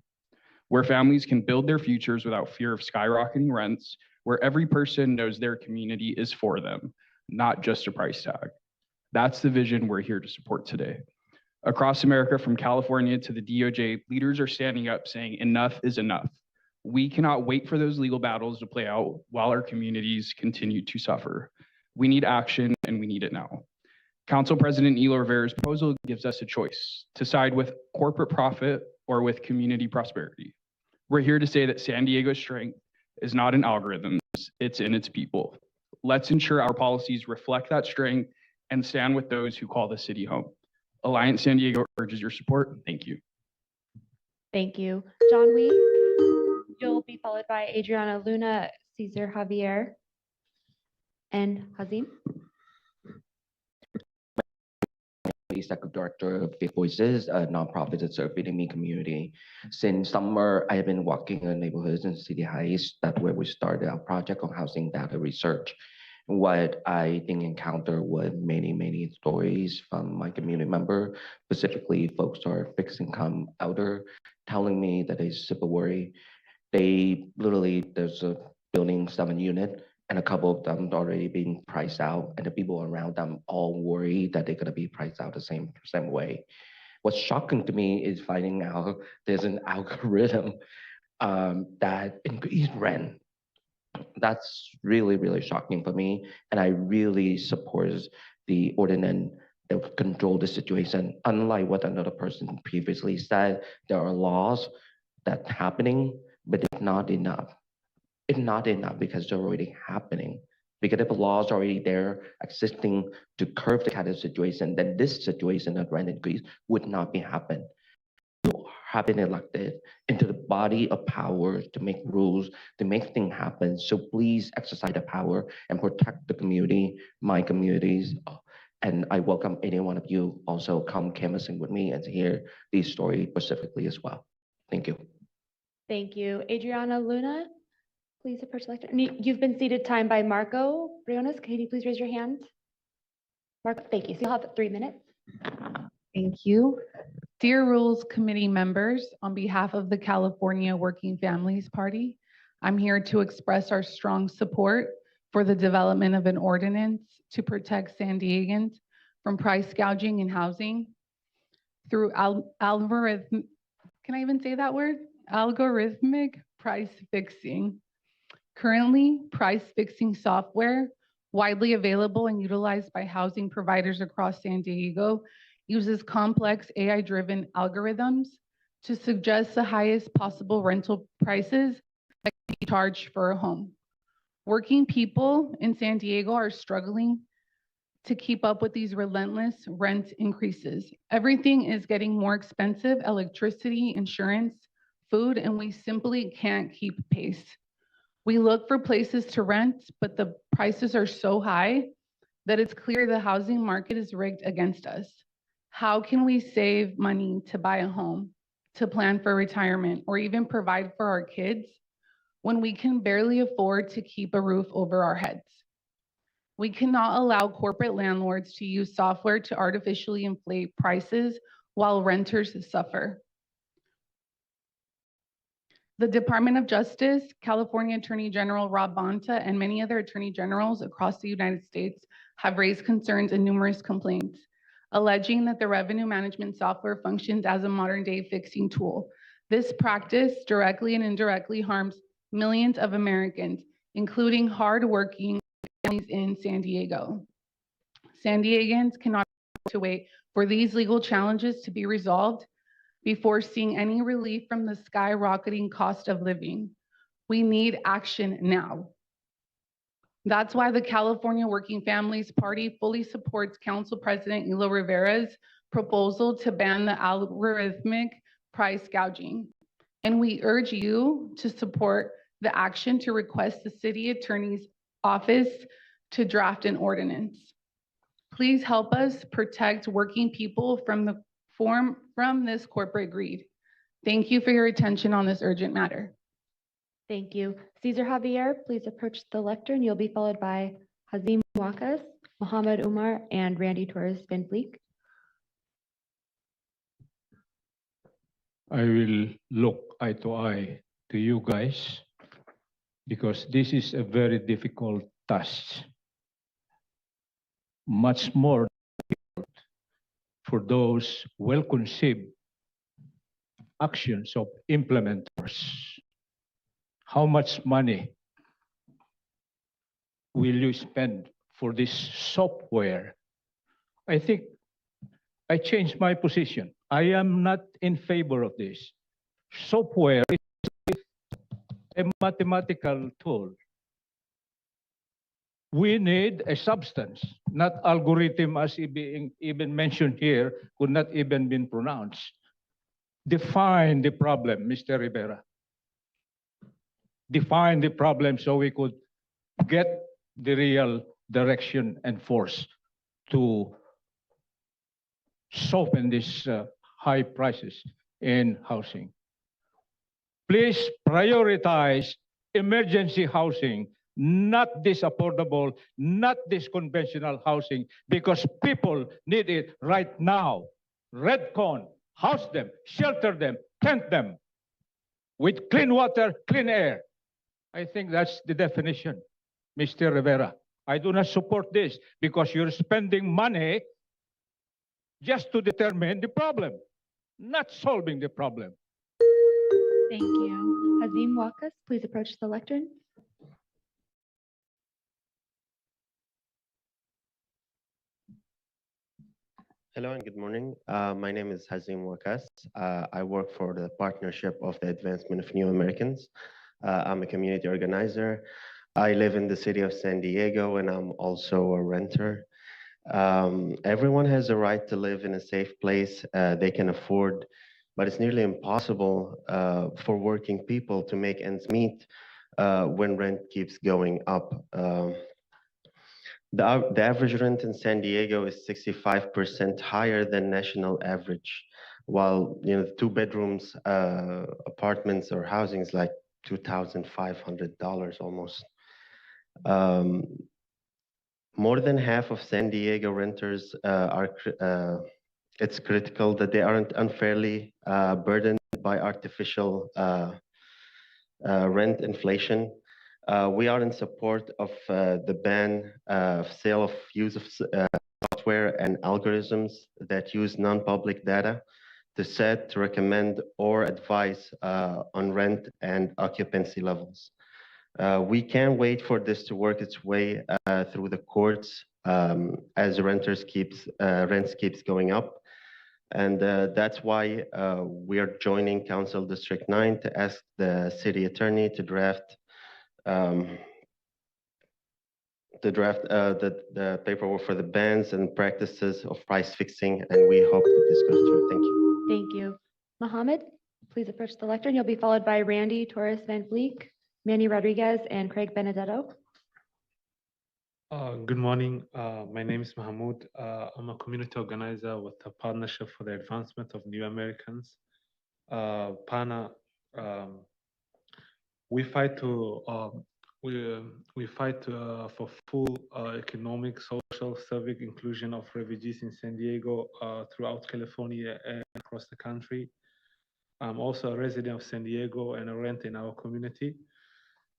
O: where families can build their futures without fear of skyrocketing rents, where every person knows their community is for them, not just a price tag. That's the vision we're here to support today. Across America, from California to the DOJ, leaders are standing up saying enough is enough. We cannot wait for those legal battles to play out while our communities continue to suffer. We need action, and we need it now. Council President Elo Rivera's proposal gives us a choice to side with corporate profit or with community prosperity. We're here to say that San Diego's strength is not in algorithms, it's in its people. Let's ensure our policies reflect that strength and stand with those who call the city home. Alliance San Diego urges your support. Thank you.
B: Thank you. John Wee, you'll be followed by Adriana Luna, Cesar Javier, and Hazim.
P: Executive Director of Fifth Voices, a nonprofit that serves the Vietnamese community. Since summer, I have been walking in neighborhoods in City Heights. That's where we started our project on housing data research. What I think encountered was many stories from my community member, specifically folks who are fixed income elder, telling me that they're super worried. They literally, there's a building 7-unit, and a couple of them already being priced out, and the people around them all worry that they're gonna be priced out the same way. What's shocking to me is finding out there's an algorithm that increased rent. That's really shocking for me, and I really support the ordinance that control the situation. Unlike what another person previously said, there are laws that's happening, but it's not enough. It's not enough because they're already happening. Because if the laws are already there existing to curb the kind of situation, then this situation of rent increase would not be happen. You have been elected into the body of power to make rules, to make things happen. So please exercise the power and protect the community, my communities. And I welcome any one of you also come canvassing with me and hear these stories specifically as well. Thank you.
B: Thank you. Adriana Luna, please approach the lectern. You've been seated time by Marco Briones. Can you please raise your hand? Marco, thank you. So you'll have 3 minutes.
Q: Thank you. Dear Rules Committee members, on behalf of the California Working Families Party, I'm here to express our strong support for the development of an ordinance to protect San Diegans from price gouging in housing through algorithmic, can I even say that word? Algorithmic price fixing. Currently, price fixing software, widely available and utilized by housing providers across San Diego, uses complex AI-driven algorithms to suggest the highest possible rental prices that can be charged for a home. Working people in San Diego are struggling to keep up with these relentless rent increases. Everything is getting more expensive: electricity, insurance, food, and we simply can't keep pace. We look for places to rent, but the prices are so high that it's clear the housing market is rigged against us. How can we save money to buy a home, to plan for retirement, or even provide for our kids when we can barely afford to keep a roof over our heads? We cannot allow corporate landlords to use software to artificially inflate prices while renters suffer. The Department of Justice, California Attorney General Rob Bonta, and many other attorney generals across the United States have raised concerns and numerous complaints, alleging that the revenue management software functions as a modern-day fixing tool. This practice directly and indirectly harms millions of Americans, including hardworking families in San Diego. San Diegans cannot afford to wait for these legal challenges to be resolved before seeing any relief from the skyrocketing cost of living. We need action now. That's why the California Working Families Party fully supports Council President Elo Rivera's proposal to ban the algorithmic price gouging. And we urge you to support the action to request the city attorney's office to draft an ordinance. Please help us protect working people from this corporate greed. Thank you for your attention on this urgent matter.
B: Thank you. Cesar Javier, please approach the lectern. You'll be followed by Hazim Wakas, Muhammad Umar, and Randy Torres Van Vliet.
R: I will look eye to eye to you guys because this is a very difficult task. Much more difficult for those well-conceived actions of implementers. how much money will you spend for this software? I think I changed my position. I am not in favor of this. Software is a mathematical tool. We need a substance, not algorithm as being even mentioned here, could not even been pronounced. Define the problem, Mr. Rivera. Define the problem so we could get the real direction and force to soften these high prices in housing. Please prioritize emergency housing, not this affordable, not this conventional housing, because people need it right now. Redcon, house them, shelter them, tent them with clean water, clean air. I think that's the definition, Mr. Rivera. I do not support this because you're spending money just to determine the problem, not solving the problem.
B: Thank you. Hazim Wakas, please approach the lectern.
S: Hello and good morning. My name is Hazim Wakas. I work for the Partnership of the Advancement of New Americans. I'm a community organizer. I live in the city of San Diego and I'm also a renter. Everyone has a right to live in a safe place they can afford, but it's nearly impossible for working people to make ends meet when rent keeps going up. The average rent in San Diego is 65% higher than national average, while two bedrooms apartments or housing is like $2,500 almost. More than half of San Diego renters it's critical that they aren't unfairly burdened by artificial rent inflation. We are in support of the ban of sale of use of software and algorithms that use non-public data to set, to recommend, or advise on rent and occupancy levels. We can't wait for this to work its way through the courts as rents keeps going up. And that's why we are joining Council District 9 to ask the city attorney to draft the paperwork for the bans and practices of price fixing, and we hope that this goes through. Thank you.
B: Thank you. Mohammed, please approach the lectern. You'll be followed by Randy Torres Van Vliet, Manny Rodriguez, and Craig Benedetto.
T: Good morning. My name is Mahmoud. I'm a community organizer with the Partnership for the Advancement of New Americans. PANA, we fight to we fight for full economic, social, civic inclusion of refugees in San Diego, throughout California and across the country. I'm also a resident of San Diego and a renter in our community.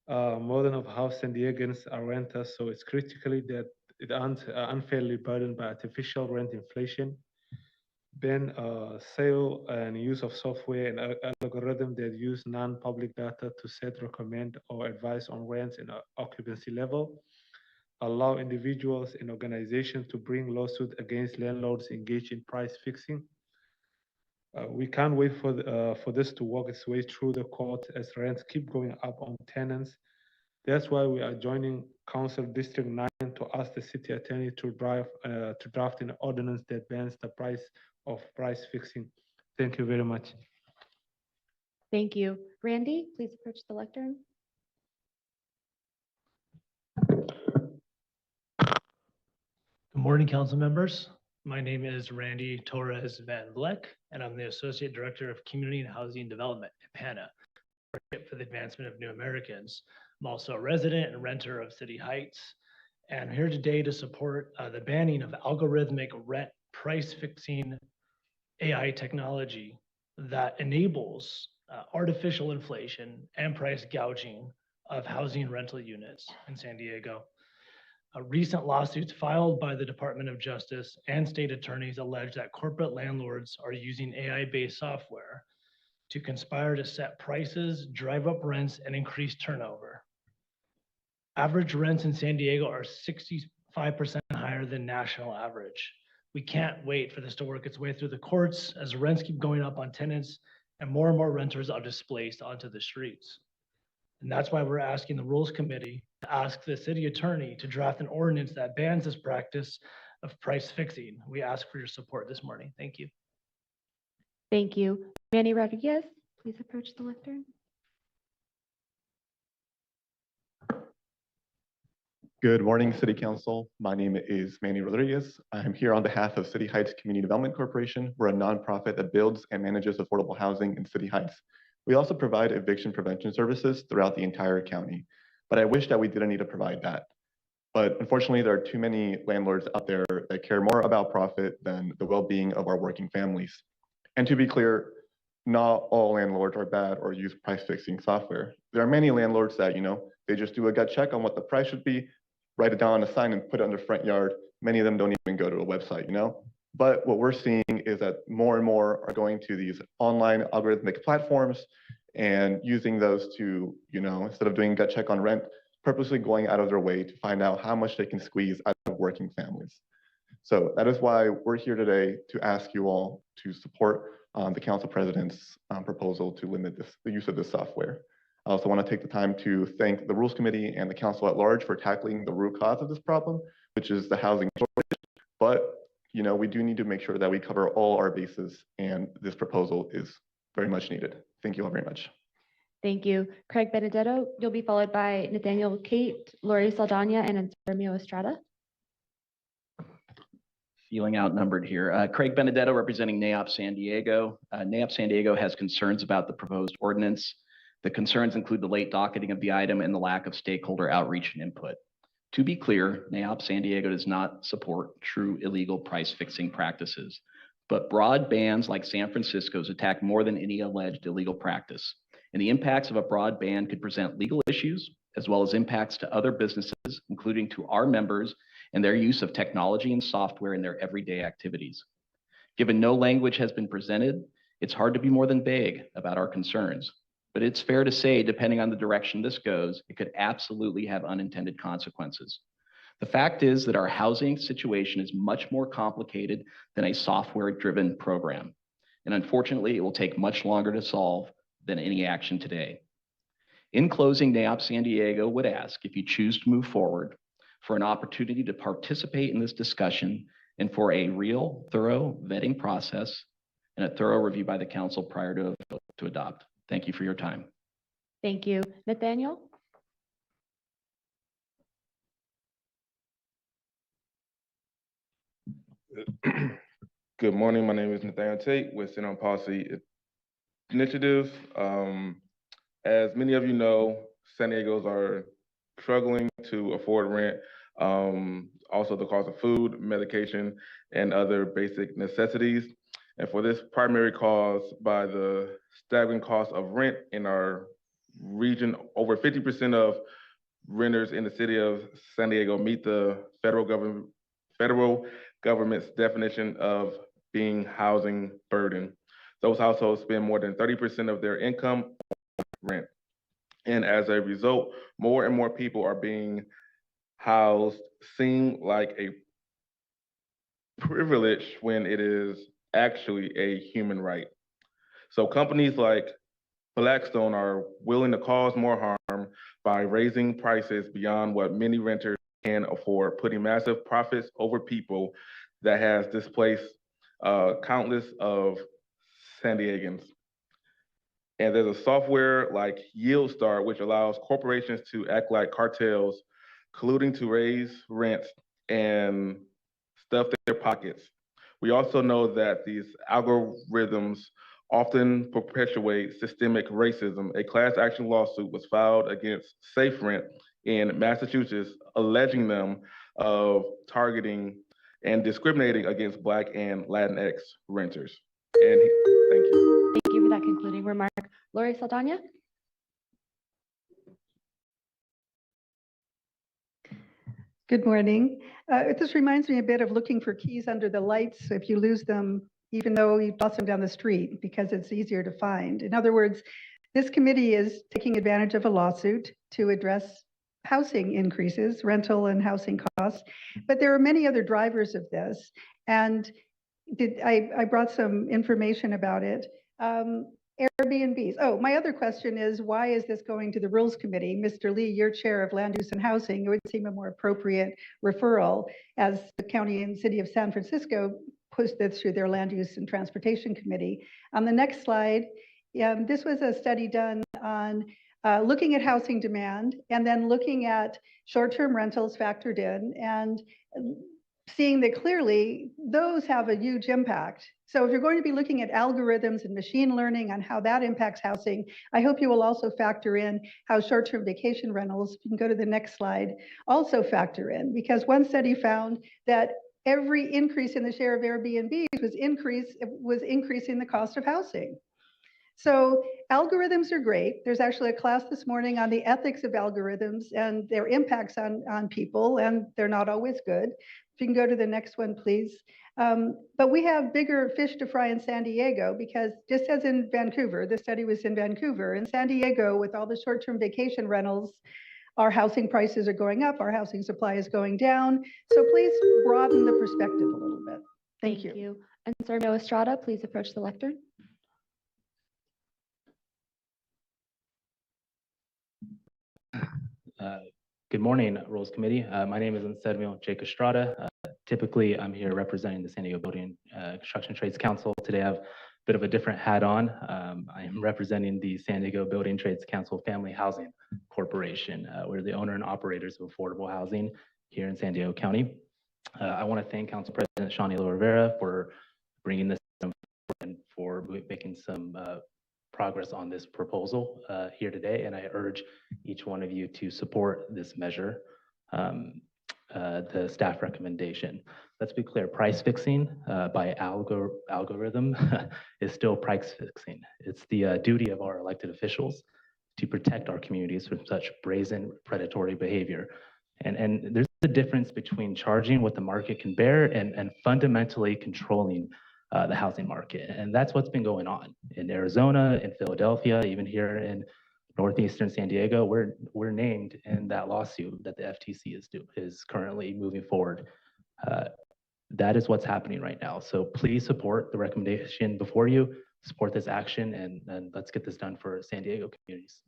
T: More than half San Diegans are renters, so it's critically that it aren't unfairly burdened by artificial rent inflation. Ban sale and use of software and algorithm that use non-public data to set, recommend, or advise on rents and occupancy level. Allow individuals and organizations to bring lawsuits against landlords engaged in price fixing. We can't wait for this to work its way through the court as rents keep going up on tenants. That's why we are joining Council District 9 to ask the city attorney to draft an ordinance that bans the price fixing. Thank you very much.
B: Thank you. Randy, please approach the lectern.
U: Good morning, council members. My name is Randy Torres Van Vleck, and I'm the Associate Director of Community and Housing Development at PANA, for the Advancement of New Americans. I'm also a resident and renter of City Heights, and I'm here today to support the banning of algorithmic rent price fixing AI technology that enables artificial inflation and price gouging of housing rental units in San Diego. Recent lawsuits filed by the Department of Justice and state attorneys allege that corporate landlords are using AI-based software to conspire to set prices, drive up rents, and increase turnover. Average rents in San Diego are 65% higher than national average. We can't wait for this to work its way through the courts as rents keep going up on tenants and more renters are displaced onto the streets. And that's why we're asking the Rules Committee to ask the city attorney to draft an ordinance that bans this practice of price fixing. We ask for your support this morning. Thank you.
B: Thank you. Manny Rodriguez, please approach the lectern.
D: Good morning, City Council. My name is Manny Rodriguez. I'm here on behalf of City Heights Community Development Corporation. We're a nonprofit that builds and manages affordable housing in City Heights. We also provide eviction prevention services throughout the entire county, but I wish that we didn't need to provide that. But unfortunately, there are too many landlords out there that care more about profit than the well-being of our working families. And to be clear, not all landlords are bad or use price fixing software. There are many landlords that, they just do a gut check on what the price should be, write it down on a sign and put it on their front yard. Many of them don't even go to a website, But what we're seeing is that more and more are going to these online algorithmic platforms and using those to, instead of doing gut check on rent, purposely going out of their way to find out how much they can squeeze out of working families. So that is why we're here today to ask you all to support the council president's proposal to limit the use of this software. I also want to take the time to thank the Rules Committee and the council at large for tackling the root cause of this problem, which is the housing shortage. But we do need to make sure that we cover all our bases, and this proposal is very much needed. Thank you all very much.
B: Thank you. Craig Benedetto, you'll be followed by Nathaniel Kate, Lori Saldana, and Antonio Estrada.
V: Feeling outnumbered here. Craig Benedetto representing NAIOP San Diego. NAIOP San Diego has concerns about the proposed ordinance. The concerns include the late docketing of the item and the lack of stakeholder outreach and input. To be clear, NAIOP San Diego does not support true illegal price fixing practices, but broad bans like San Francisco's attack more than any alleged illegal practice. And the impacts of a broad ban could present legal issues as well as impacts to other businesses, including to our members and their use of technology and software in their everyday activities. Given no language has been presented, it's hard to be more than vague about our concerns. But it's fair to say, depending on the direction this goes, it could absolutely have unintended consequences. The fact is that our housing situation is much more complicated than a software-driven program. And unfortunately, it will take much longer to solve than any action today. In closing, NAIOP San Diego would ask, if you choose to move forward, for an opportunity to participate in this discussion and for a real, thorough vetting process and a thorough review by the council prior to adopt. Thank you for your time.
B: Thank you. Nathaniel?
W: Good morning. My name is Nathaniel Tate with Center on Policy Initiatives. As many of you know, San Diego's are struggling to afford rent. Also the cost of food, medication, and other basic necessities. And for this primary cause, by the staggering cost of rent in our region, over 50% of renters in the city of San Diego meet the federal government's definition of being housing burden. Those households spend more than 30% of their income on rent. And as a result, more and more people are being housed, seem like a privilege when it is actually a human right. So companies like Blackstone are willing to cause more harm by raising prices beyond what many renters can afford, putting massive profits over people that has displaced countless of San Diegans. And there's a software like YieldStar, which allows corporations to act like cartels, colluding to raise rents and stuff their pockets. We also know that these algorithms often perpetuate systemic racism. A class action lawsuit was filed against SafeRent in Massachusetts, alleging them of targeting and discriminating against Black and Latinx renters. And thank you.
B: Thank you for that concluding remark. Lori Saldana?
G: Good morning. This reminds me a bit of looking for keys under the lights. If you lose them, even though you toss them down the street because it's easier to find. In other words, this committee is taking advantage of a lawsuit to address housing increases, rental and housing costs. But there are many other drivers of this. And I brought some information about it. Airbnbs. Oh, my other question is, why is this going to the Rules Committee? Mr. Lee, you're chair of Land Use and Housing. It would seem a more appropriate referral, as the county and city of San Francisco pushed this through their Land Use and Transportation Committee. On the next slide, this was a study done on looking at housing demand and then looking at short-term rentals factored in and seeing that clearly those have a huge impact. So if you're going to be looking at algorithms and machine learning on how that impacts housing, I hope you will also factor in how short-term vacation rentals, if you can go to the next slide, also factor in, because one study found that every increase in the share of Airbnb was increasing the cost of housing. So algorithms are great. There's actually a class this morning on the ethics of algorithms and their impacts on people, and they're not always good. If you can go to the next one, please. But we have bigger fish to fry in San Diego, because just as in Vancouver, the study was in Vancouver, in San Diego, with all the short-term vacation rentals, our housing prices are going up, our housing supply is going down. So please broaden the perspective a little bit. Thank you.
B: And Sir Noah Estrada, please approach the lectern.
C: Good morning, Rules Committee. My name is Anselmo Jake Estrada. Typically, I'm here representing the San Diego Building Construction Trades Council. Today, I have a bit of a different hat on. I am representing the San Diego Building Trades Council Family Housing Corporation. We're the owner and operators of affordable housing here in San Diego County. I want to thank Council President Shawnee Rivera for bringing this and for making some progress on this proposal here today, and I urge each one of you to support this measure, the staff recommendation. Let's be clear, price fixing by algorithm is still price fixing. It's the duty of our elected officials to protect our communities from such brazen predatory behavior. And there's a difference between charging what the market can bear and fundamentally controlling the housing market. And that's what's been going on in Arizona, in Philadelphia, even here in northeastern San Diego. We're named in that lawsuit that the FTC is currently moving forward. That is what's happening right now. So please support the recommendation before you, support this action, and let's get this done for San Diego communities.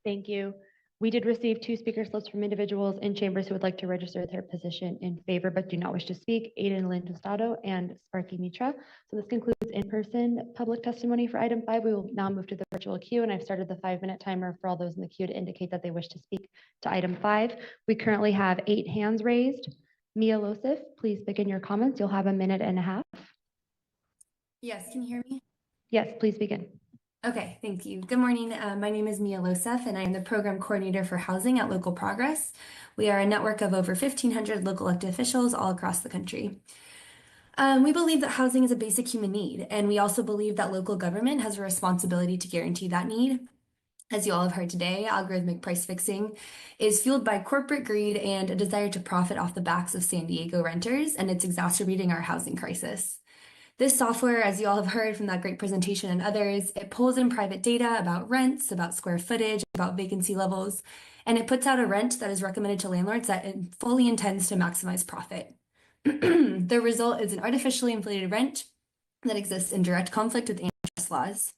B: Thank you. We did receive 2 speaker slips from individuals in chambers who would like to register their position in favor but do not wish to speak, Aiden Lynn Tostado and Sparky Mitra. So this concludes in-person public testimony for item 5. We will now move to the virtual queue, and I've started the 5-minute timer for all those in the queue to indicate that they wish to speak to item 5. We currently have 8 hands raised. Mia Losif, please begin your comments. You'll have 1.5 minutes.
E: Yes, can you hear me?
B: Yes, please begin.
E: Okay, thank you. Good morning. My name is Mia Losef, and I am the program coordinator for housing at Local Progress. We are a network of over 1,500 local elected officials all across the country. We believe that housing is a basic human need, and we also believe that local government has a responsibility to guarantee that need. As you all have heard today, algorithmic price fixing is fueled by corporate greed and a desire to profit off the backs of San Diego renters, and it's exacerbating our housing crisis. This software, as you all have heard from that great presentation and others, it pulls in private data about rents, about square footage, about vacancy levels, and it puts out a rent that is recommended to landlords that it fully intends to maximize profit. The result is an artificially inflated rent that exists in direct conflict with antitrust laws.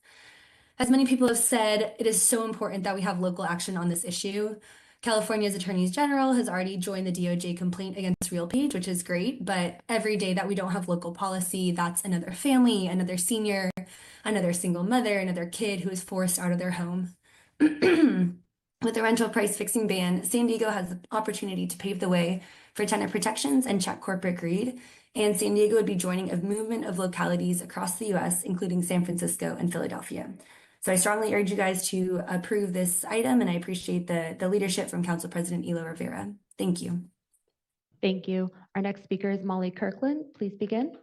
E: As many people have said, it is so important that we have local action on this issue. California's Attorney General has already joined the DOJ complaint against RealPage, which is great, but every day that we don't have local policy, that's another family, another senior, another single mother, another kid who is forced out of their home. With the rental price fixing ban, San Diego has the opportunity to pave the way for tenant protections and check corporate greed, and San Diego would be joining a movement of localities across the US, including San Francisco and Philadelphia. So I strongly urge you guys to approve this item, and I appreciate the leadership from Council President Elo Rivera. Thank you.
B: Thank you. Our next speaker is Molly Kirkland. Please begin.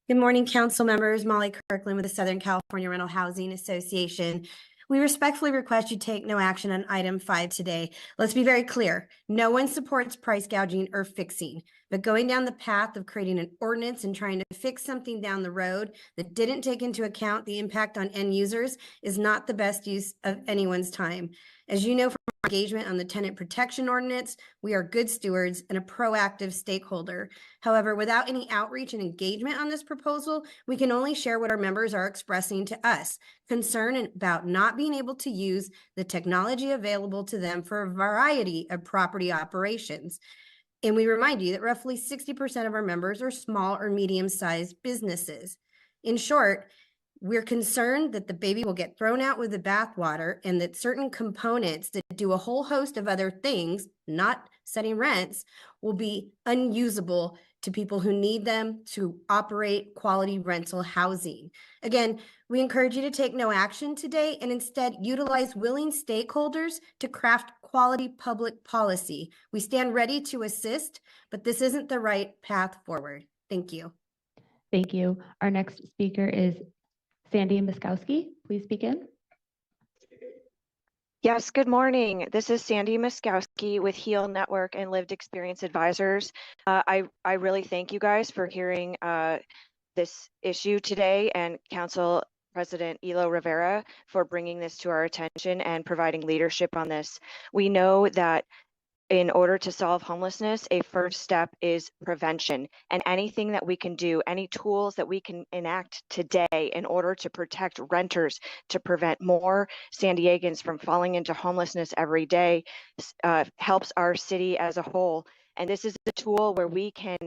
F: Good morning, council members. Molly Kirkland with the Southern California Rental Housing Association. We respectfully request you take no action on item 5 today. Let's be very clear. No one supports price gouging or fixing, but going down the path of creating an ordinance and trying to fix something down the road that didn't take into account the impact on end users is not the best use of anyone's time. As you know from our engagement on the tenant protection ordinance, we are good stewards and a proactive stakeholder. However, without any outreach and engagement on this proposal, we can only share what our members are expressing to us. Concern about not being able to use the technology available to them for a variety of property operations. And we remind you that roughly 60% of our members are small or medium-sized businesses. In short, we're concerned that the baby will get thrown out with the bathwater and that certain components that do a whole host of other things, not setting rents, will be unusable to people who need them to operate quality rental housing. Again, we encourage you to take no action today and instead utilize willing stakeholders to craft quality public policy. We stand ready to assist, but this isn't the right path forward. Thank you.
B: Thank you. Our next speaker is Sandy Miskowski. Please begin.
H: Yes, good morning. This is Sandy Miskowski with HEAL Network and Lived Experience Advisors. I really thank you guys for hearing this issue today, and Council President Elo Rivera for bringing this to our attention and providing leadership on this. We know that in order to solve homelessness, a first step is prevention, and anything that we can do, any tools that we can enact today in order to protect renters, to prevent more San Diegans from falling into homelessness every day, helps our city as a whole. And this is a tool where we can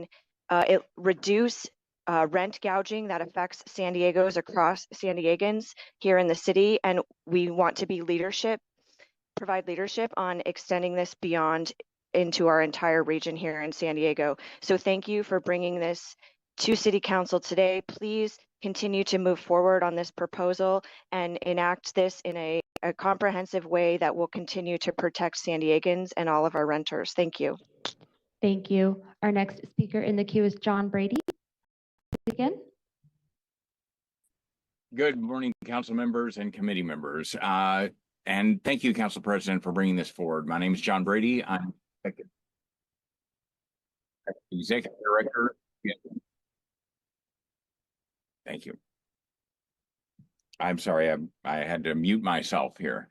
H: reduce rent gouging that affects San Diegans here in the city, and we want to be provide leadership on extending this beyond into our entire region here in San Diego. So thank you for bringing this to City Council today. Please continue to move forward on this proposal and enact this in a comprehensive way that will continue to protect San Diegans and all of our renters. Thank you.
B: Thank you. Our next speaker in the queue is John Brady. Again.
I: Good morning, council members and committee members. And thank you, Council President, for bringing this forward. My name is John Brady. I'm Executive Director. Thank you. I'm sorry, I had to mute myself here.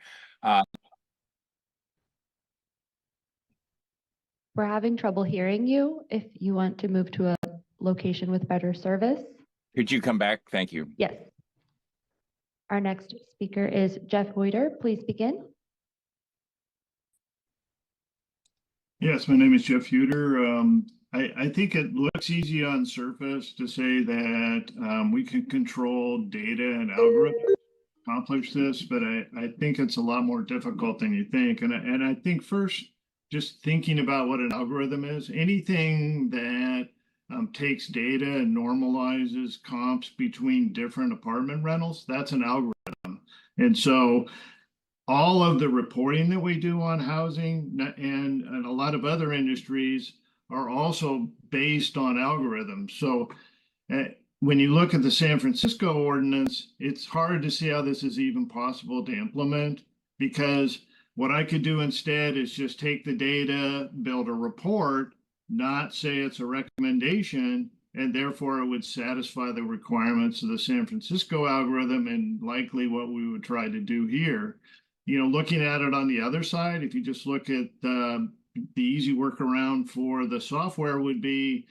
B: We're having trouble hearing you. If you want to move to a location with better service.
I: Could you come back? Thank you.
B: Yes. Our next speaker is Jeff Hoyter. Please begin.
X: Yes, my name is Jeff Huter. I think it looks easy on surface to say that we can control data and algorithms to accomplish this, but I think it's a lot more difficult than you think. And I think first, just thinking about what an algorithm is, anything that takes data and normalizes comps between different apartment rentals, that's an algorithm. And so all of the reporting that we do on housing and a lot of other industries are also based on algorithms. So when you look at the San Francisco ordinance, it's hard to see how this is even possible to implement, because what I could do instead is just take the data, build a report, not say it's a recommendation, and therefore it would satisfy the requirements of the San Francisco algorithm and likely what we would try to do here. You know, looking at it on the other side, if you just look at the easy workaround for the software would be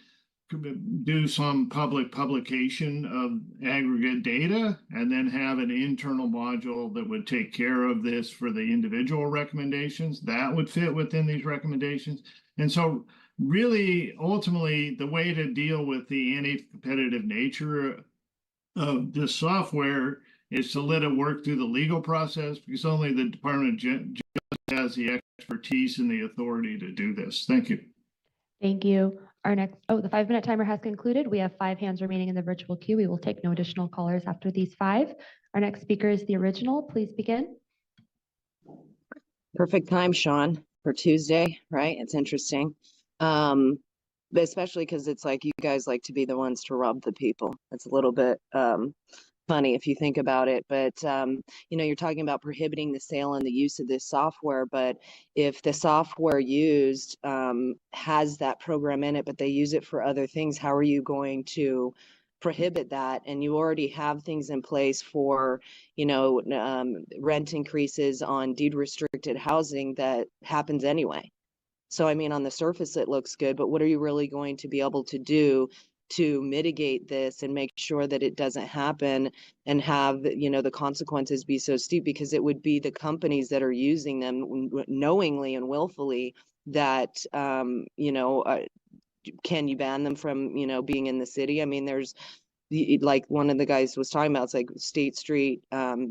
X: do some public publication of aggregate data and then have an internal module that would take care of this for the individual recommendations. That would fit within these recommendations. And so really, ultimately, the way to deal with the anti-competitive nature of this software is to let it work through the legal process, because only the Department of Justice has the expertise and the authority to do this. Thank you.
B: Thank you. Our next, the 5-minute timer has concluded. We have 5 hands remaining in the virtual queue. We will take no additional callers after these 5. Our next speaker is the original. Please begin.
Y: Perfect time, Sean, for Tuesday, right? It's interesting. Especially because it's like you guys like to be the ones to rob the people. It's a little bit funny if you think about it, but you know, you're talking about prohibiting the sale and the use of this software, but if the software used has that program in it, but they use it for other things, how are you going to prohibit that? And you already have things in place for, you know, rent increases on deed restricted housing that happens anyway. So, I mean, on the surface, it looks good, but what are you really going to be able to do to mitigate this and make sure that it doesn't happen and have, you know, the consequences be so steep? Because it would be the companies that are using them knowingly and willfully that, you know, can you ban them from, you know, being in the city? I mean, there's like one of the guys was talking about, it's like State Street,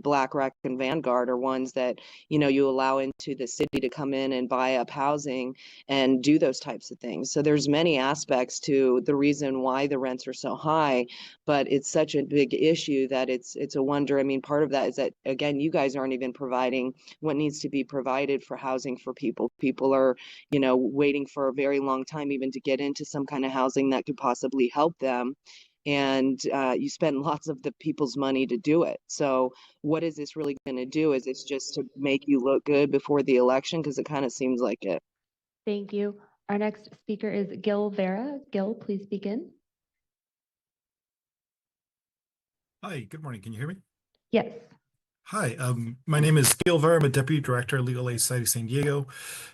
Y: Black Rock and Vanguard are ones that, you know, you allow into the city to come in and buy up housing and do those types of things. So there's many aspects to the reason why the rents are so high, but it's such a big issue that it's a wonder. I mean, part of that is that, again, you guys aren't even providing what needs to be provided for housing for people. People are, you know, waiting for a very long time even to get into some kind of housing that could possibly help them. And you spend lots of the people's money to do it. So what is this really going to do? Is this just to make you look good before the election? Because it kind of seems like it.
B: Thank you. Our next speaker is Gil Vera. Gil, please begin.
A: Hi, good morning. Can you hear me?
B: Yes.
A: Hi, my name is Gil Vera. I'm a Deputy Director of Legal Aid Society of San Diego.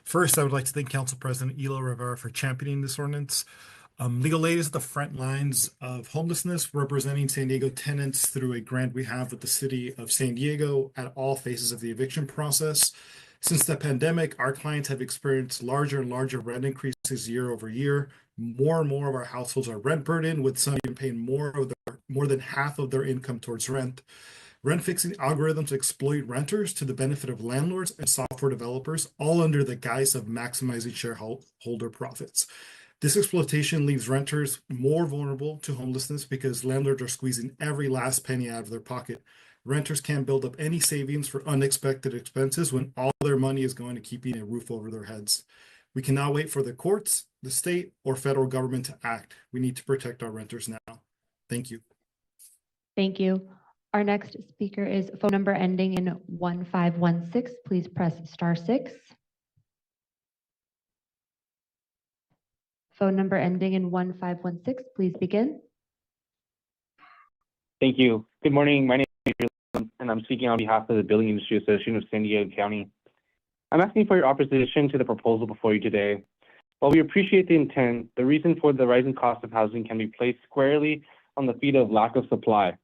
A: First, I would like to thank Council President Elo Rivera for championing this ordinance. Legal Aid is at the front lines of homelessness, representing San Diego tenants through a grant we have with the City of San Diego at all phases of the eviction process. Since the pandemic, our clients have experienced larger and larger rent increases year over year. More and more of our households are rent burdened, with some even paying more than half of their income towards rent. Rent fixing algorithms exploit renters to the benefit of landlords and software developers, all under the guise of maximizing shareholder profits. This exploitation leaves renters more vulnerable to homelessness because landlords are squeezing every last penny out of their pocket. Renters can't build up any savings for unexpected expenses when all their money is going to keeping a roof over their heads. We cannot wait for the courts, the state, or federal government to act. We need to protect our renters now. Thank you.
B: Thank you. Our next speaker is phone number ending in 1516. Please press *6. Phone number ending in 1516. Please begin.
J: Thank you. Good morning. My name is Adrian, and I'm speaking on behalf of the Building Industry Association of San Diego County. I'm asking for your opposition to the proposal before you today. While we appreciate the intent, the reason for the rising cost of housing can be placed squarely on the feet of lack of supply.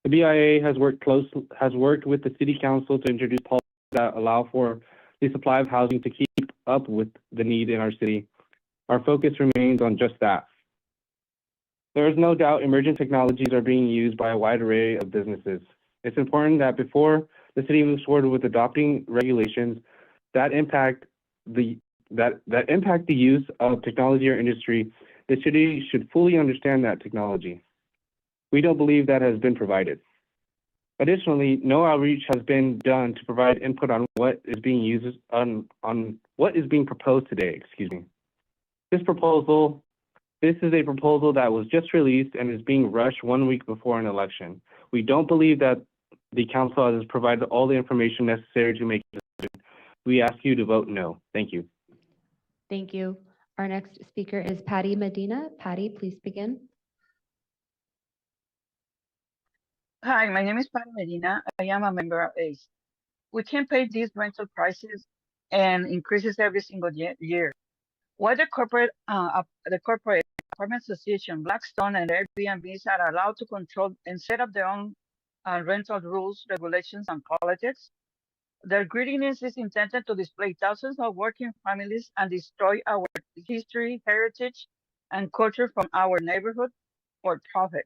J: The BIA has worked with the City Council to introduce policies that allow for the supply of housing to keep up with the need in our city. Our focus remains on just that. There is no doubt emerging technologies are being used by a wide array of businesses. It's important that before the city moves forward with adopting regulations that impact the use of technology or industry, the city should fully understand that technology. We don't believe that has been provided. Additionally, no outreach has been done to provide input on what is being used on what is being proposed today. Excuse me. This is a proposal that was just released and is being rushed 1 week before an election. We don't believe that the council has provided all the information necessary to make a decision. We ask you to vote no. Thank you.
B: Thank you. Our next speaker is Patty Medina. Patty, please begin.
K: Hi, my name is Patty Medina. I am a member of ACE. We can't pay these rental prices and increases every single year. Why the corporate apartment association, Blackstone, and Airbnbs are allowed to control and set up their own rental rules, regulations, and politics? Their greediness is intended to displace thousands of working families and destroy our history, heritage, and culture from our neighborhood for profit.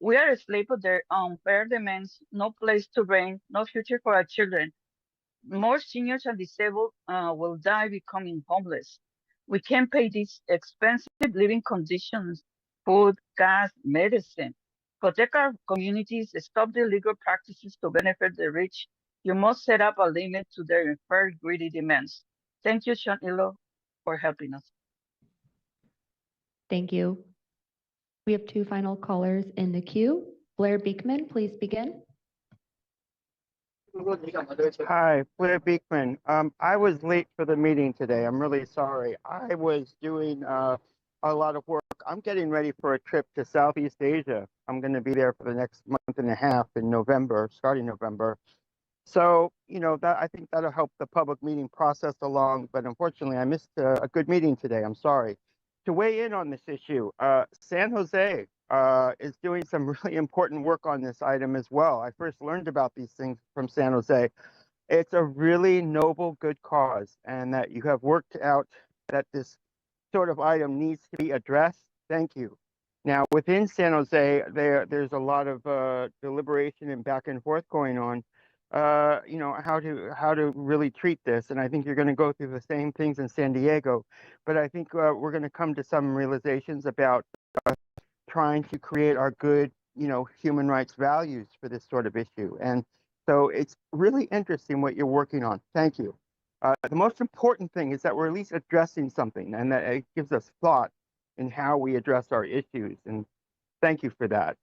K: We are a slave of their unfair demands, no place to rent, no future for our children. More seniors and disabled will die becoming homeless. We can't pay these expensive living conditions, food, gas, medicine. Protect our communities, stop the illegal practices to benefit the rich. You must set up a limit to their unfair, greedy demands. Thank you, Sean Ilo, for helping us.
B: Thank you. We have two final callers in the queue. Blair Beekman, please begin.
L: Hi, Blair Beekman. I was late for the meeting today. I'm really sorry. I was doing a lot of work. I'm getting ready for a trip to Southeast Asia. I'm going to be there for the next month and a half in November, starting November. So, you know, that I think that'll help the public meeting process along. But unfortunately, I missed a good meeting today. I'm sorry. To weigh in on this issue, San Jose is doing some really important work on this item as well. I first learned about these things from San Jose. It's a really noble, good cause, and that you have worked out that this sort of item needs to be addressed. Thank you. Now, within San Jose, there's a lot of deliberation and back and forth going on. You know, how to really treat this, and I think you're going to go through the same things in San Diego. But I think we're going to come to some realizations about trying to create our good, you know, human rights values for this sort of issue. And so it's really interesting what you're working on. Thank you. The most important thing is that we're at least addressing something, and that it gives us thought in how we address our issues. And thank you for that.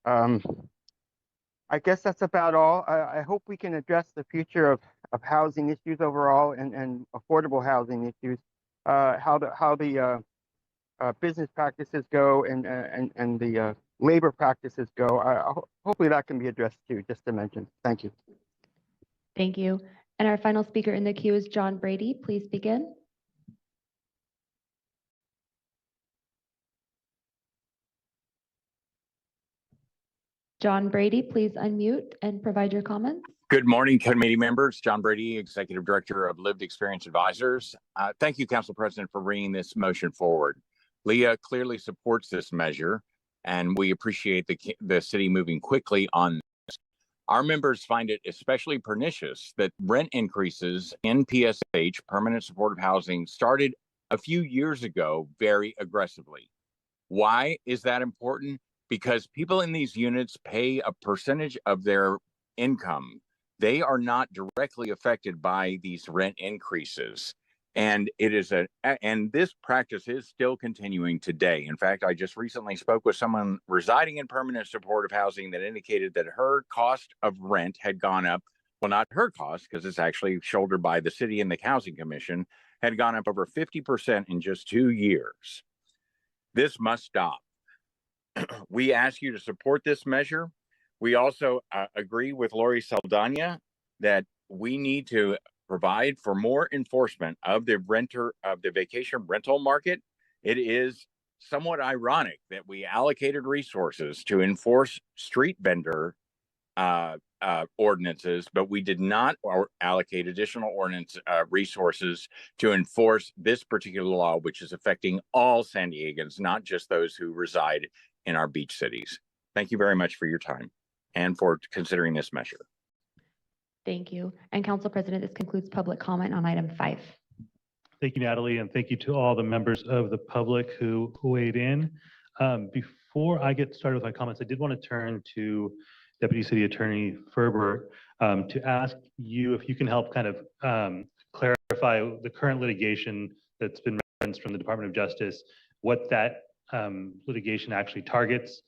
L: I guess that's about all. I hope we can address the future of housing issues overall and affordable housing issues, how the business practices go and the labor practices go. Hopefully that can be addressed too, just to mention. Thank you.
B: Thank you. And our final speaker in the queue is John Brady. Please begin. John Brady, please unmute and provide your comments.
I: Good morning, committee members. John Brady, Executive Director of Lived Experience Advisors. Thank you, Council President, for bringing this motion forward. Leah clearly supports this measure, and we appreciate the city moving quickly on this. Our members find it especially pernicious that rent increases in PSH, permanent supportive housing, started a few years ago very aggressively. Why is that important? Because people in these units pay a percentage of their income. They are not directly affected by these rent increases. And this practice is still continuing today. In fact, I just recently spoke with someone residing in permanent supportive housing that indicated that her cost of rent had gone up. Well, not her cost, because it's actually shouldered by the city and the Housing Commission, had gone up over 50% in just 2 years. This must stop. We ask you to support this measure. We also agree with Lori Saldana that we need to provide for more enforcement of the vacation rental market. It is somewhat ironic that we allocated resources to enforce street vendor ordinances, but we did not allocate additional ordinance resources to enforce this particular law, which is affecting all San Diegans, not just those who reside in our beach cities. Thank you very much for your time and for considering this measure.
B: Thank you. And Council President, this concludes public comment on item 5.
M: Thank you, Natalie, and thank you to all the members of the public who weighed in. Before I get started with my comments, I did want to turn to Deputy City Attorney Ferbert to ask you if you can help kind of clarify the current litigation that's been referenced from the Department of Justice, what that litigation actually targets,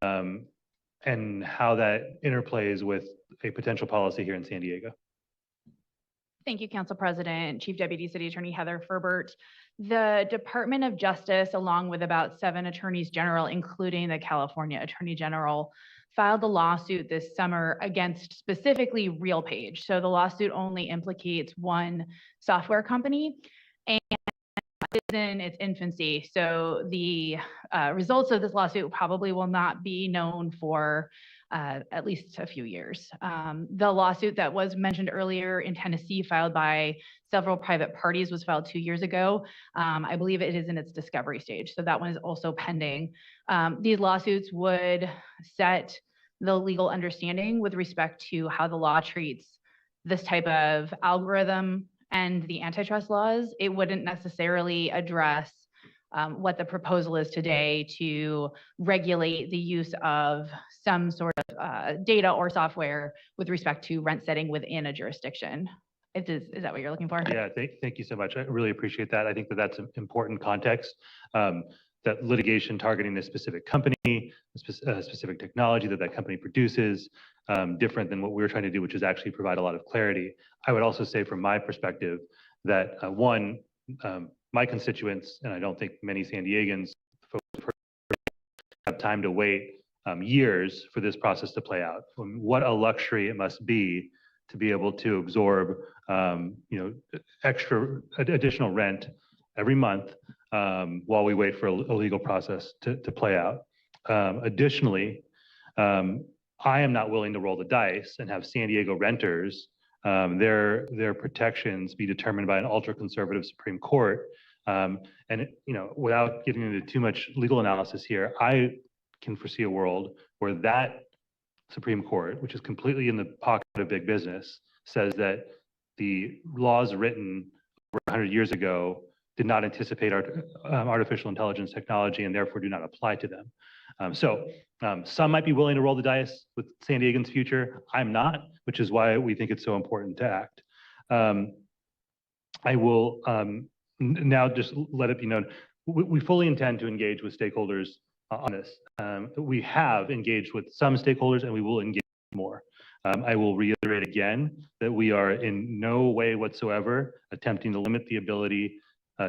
M: and how that interplays with a potential policy here in San Diego.
N: Thank you, Council President, Chief Deputy City Attorney Heather Ferbert. The Department of Justice, along with about 7 attorneys general, including the California Attorney General, filed a lawsuit this summer against specifically RealPage. So the lawsuit only implicates one software company, and it's in its infancy. So the results of this lawsuit probably will not be known for at least a few years. The lawsuit that was mentioned earlier in Tennessee, filed by several private parties, was filed 2 years ago. I believe it is in its discovery stage, so that one is also pending. These lawsuits would set the legal understanding with respect to how the law treats this type of algorithm and the antitrust laws. It wouldn't necessarily address what the proposal is today to regulate the use of some sort of data or software with respect to rent setting within a jurisdiction. Is that what you're looking for?
M: Yeah, thank you so much. I really appreciate that. I think that that's an important context. that litigation targeting this specific company, specific technology that company produces, different than what we're trying to do, which is actually provide a lot of clarity. I would also say from my perspective that one, my constituents, and I don't think many San Diegans have time to wait years for this process to play out. What a luxury it must be to be able to absorb, additional rent every month while we wait for a legal process to play out. Additionally, I am not willing to roll the dice and have San Diego renters, their protections be determined by an ultra-conservative Supreme Court. Without getting into too much legal analysis here, I can foresee a world where that Supreme Court, which is completely in the pocket of big business, says that the laws written over 100 years ago did not anticipate artificial intelligence technology and therefore do not apply to them. Some might be willing to roll the dice with San Diegan's future. I'm not, which is why we think it's so important to act. I will now just let it be known, we fully intend to engage with stakeholders on this. We have engaged with some stakeholders and we will engage more. I will reiterate again that we are in no way whatsoever attempting to limit the ability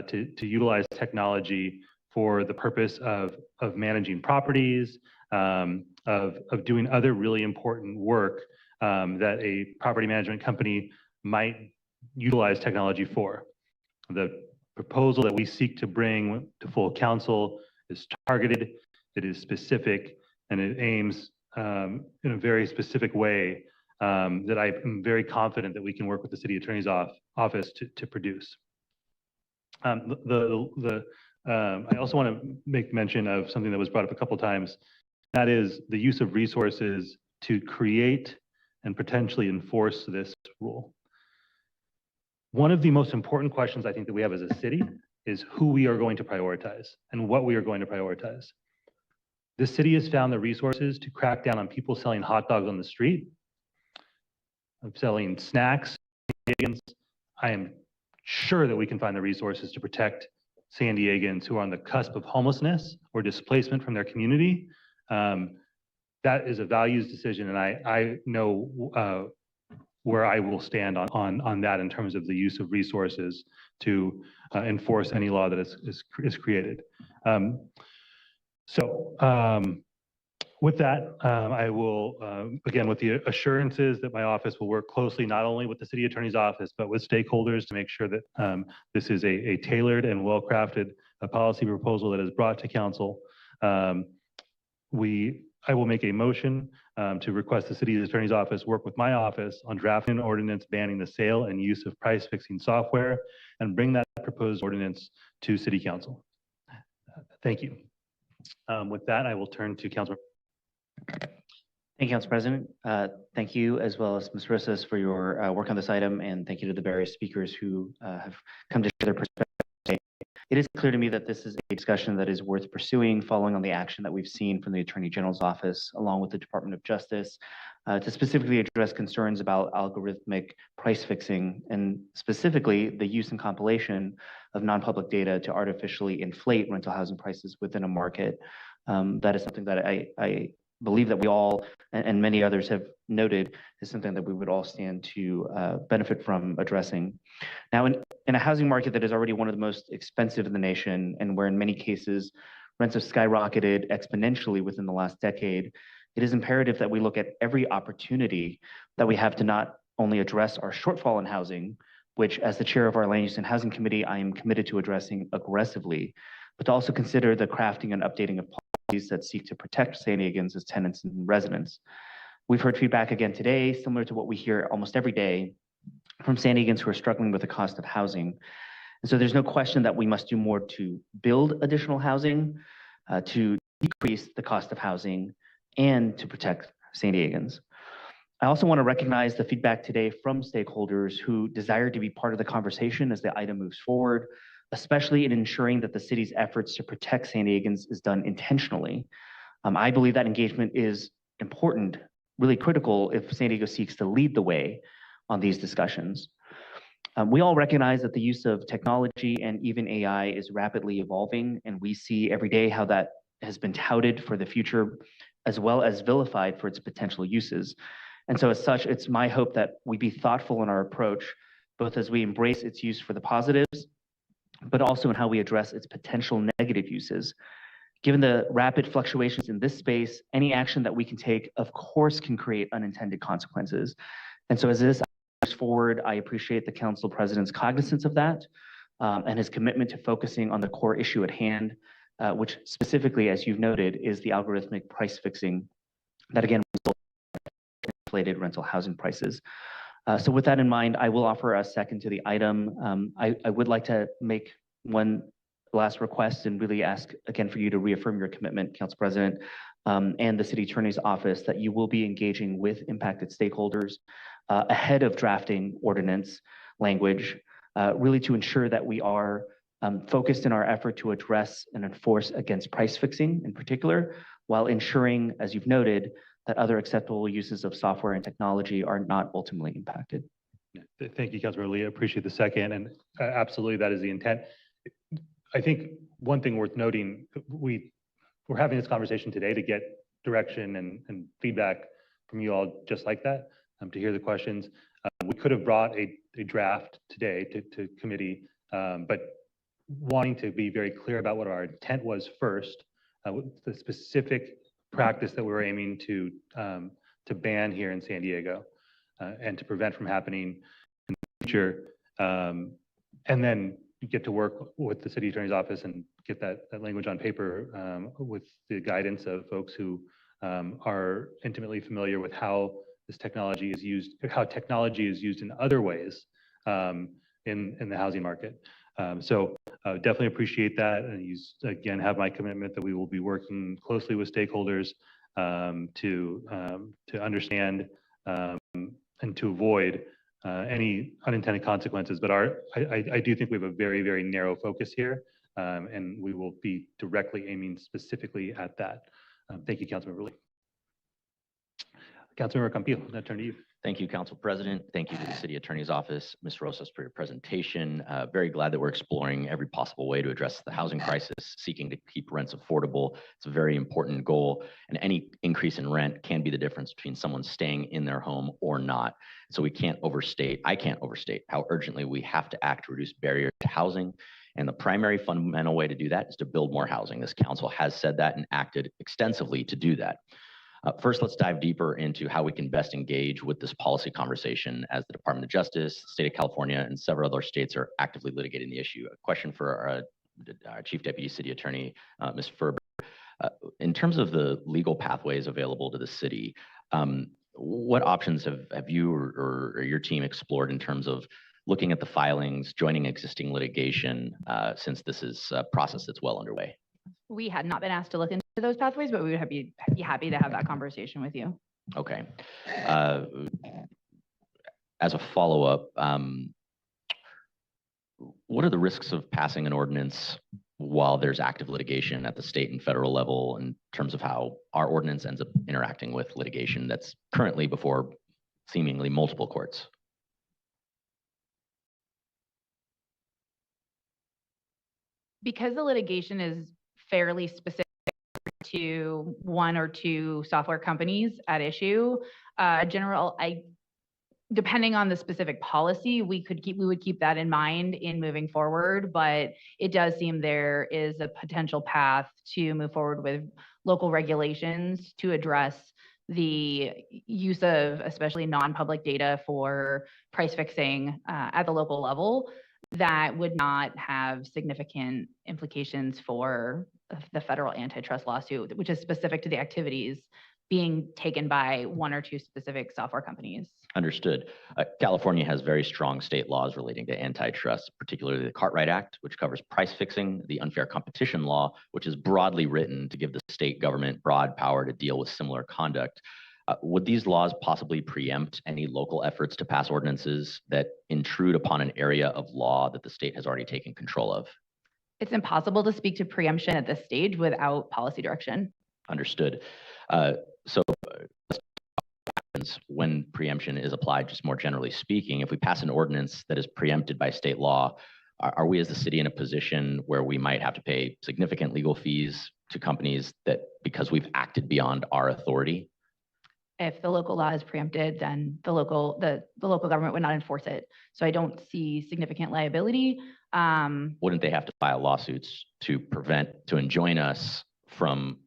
M: to utilize technology for the purpose of managing properties, of doing other really important work that a property management company might utilize technology for. The proposal that we seek to bring to full council is targeted, it is specific, and it aims in a very specific way that I am very confident that we can work with the city attorney's office to produce. I also want to make mention of something that was brought up a couple of times. That is the use of resources to create and potentially enforce this rule. One of the most important questions I think that we have as a city is who we are going to prioritize and what we are going to prioritize. The city has found the resources to crack down on people selling hot dogs on the street, of selling snacks. I am sure that we can find the resources to protect San Diegans who are on the cusp of homelessness or displacement from their community. That is a values decision, and I know where I will stand on that in terms of the use of resources to enforce any law that is created. With that, I will, again, with the assurances that my office will work closely not only with the city attorney's office, but with stakeholders to make sure that this is a tailored and well-crafted policy proposal that is brought to council. I will make a motion to request the city attorney's office work with my office on drafting an ordinance banning the sale and use of price fixing software and bring that proposed ordinance to city council. Thank you. With that, I will turn to Councilor.
O: Thank you, Council President. Thank you, as well as Ms. Rosas, for your work on this item, and thank you to the various speakers who have come to share their perspectives today. It is clear to me that this is a discussion that is worth pursuing, following on the action that we've seen from the Attorney General's office, along with the Department of Justice, to specifically address concerns about algorithmic price fixing, and specifically the use and compilation of non-public data to artificially inflate rental housing prices within a market. That is something that I believe that we all, and many others have noted, is something that we would all stand to benefit from addressing. Now, in a housing market that is already one of the most expensive in the nation, and where in many cases rents have skyrocketed exponentially within the last decade, it is imperative that we look at every opportunity that we have to not only address our shortfall in housing, which as the chair of our Land Use and Housing Committee, I am committed to addressing aggressively, but to also consider the crafting and updating of policies that seek to protect San Diegans as tenants and residents. We've heard feedback again today, similar to what we hear almost every day from San Diegans who are struggling with the cost of housing. And so there's no question that we must do more to build additional housing, to decrease the cost of housing, and to protect San Diegans. I also want to recognize the feedback today from stakeholders who desire to be part of the conversation as the item moves forward, especially in ensuring that the city's efforts to protect San Diegans is done intentionally. I believe that engagement is important, really critical if San Diego seeks to lead the way on these discussions. We all recognize that the use of technology and even AI is rapidly evolving, and we see every day how that has been touted for the future, as well as vilified for its potential uses. And so as such, it's my hope that we be thoughtful in our approach, both as we embrace its use for the positives, but also in how we address its potential negative uses. Given the rapid fluctuations in this space, any action that we can take, of course, can create unintended consequences. And so as this moves forward, I appreciate the Council President's cognizance of that and his commitment to focusing on the core issue at hand, which specifically, as you've noted, is the algorithmic price fixing that again results in inflated rental housing prices. So with that in mind, I will offer a second to the item. I would like to make one last request and really ask again for you to reaffirm your commitment, Council President, and the City Attorney's Office that you will be engaging with impacted stakeholders ahead of drafting ordinance language, really to ensure that we are focused in our effort to address and enforce against price fixing in particular, while ensuring, as you've noted, that other acceptable uses of software and technology are not ultimately impacted.
M: Thank you, Councilmember Lee. I appreciate the second, and absolutely that is the intent. I think one thing worth noting, we're having this conversation today to get direction and feedback from you all just like that, to hear the questions. We could have brought a draft today to committee, but wanting to be very clear about what our intent was first, the specific practice that we're aiming to ban here in San Diego and to prevent from happening in the future. And then you get to work with the City Attorney's Office and get that language on paper with the guidance of folks who are intimately familiar with how this technology is used, how technology is used in other ways in the housing market. So definitely appreciate that. And you again have my commitment that we will be working closely with stakeholders to understand and to avoid any unintended consequences. But I do think we have a very, very narrow focus here, and we will be directly aiming specifically at that. Thank you, Councilmember Lee. Councilmember Campillo, I turn to you.
P: Thank you, Council President. Thank you to the City Attorney's Office, Ms. Rosas, for your presentation. Very glad that we're exploring every possible way to address the housing crisis, seeking to keep rents affordable. It's a very important goal, and any increase in rent can be the difference between someone staying in their home or not. So we can't overstate, I can't overstate how urgently we have to act to reduce barriers to housing. And the primary fundamental way to do that is to build more housing. This council has said that and acted extensively to do that. First, let's dive deeper into how we can best engage with this policy conversation as the Department of Justice, the state of California, and several other states are actively litigating the issue. A question for our Chief Deputy City Attorney, Ms. Ferber. In terms of the legal pathways available to the city, what options have you or your team explored in terms of looking at the filings, joining existing litigation, since this is a process that's well underway?
N: We had not been asked to look into those pathways, but we would be happy to have that conversation with you.
P: Okay. As a follow-up, what are the risks of passing an ordinance while there's active litigation at the state and federal level in terms of how our ordinance ends up interacting with litigation that's currently before seemingly multiple courts?
N: Because the litigation is fairly specific to one or two software companies at issue, depending on the specific policy, we would keep that in mind in moving forward, but it does seem there is a potential path to move forward with local regulations to address the use of especially non-public data for price fixing at the local level that would not have significant implications for the federal antitrust lawsuit, which is specific to the activities being taken by one or two specific software companies.
P: Understood. California has very strong state laws relating to antitrust, particularly the Cartwright Act, which covers price fixing, the unfair competition law, which is broadly written to give the state government broad power to deal with similar conduct. Would these laws possibly preempt any local efforts to pass ordinances that intrude upon an area of law that the state has already taken control of?
N: It's impossible to speak to preemption at this stage without policy direction.
P: Understood. So happens when preemption is applied, just more generally speaking. If we pass an ordinance that is preempted by state law, are we as the city in a position where we might have to pay significant legal fees to companies that because we've acted beyond our authority?
N: If the local law is preempted, then the local government would not enforce it. So I don't see significant liability.
P: Wouldn't they have to file lawsuits to enjoin us from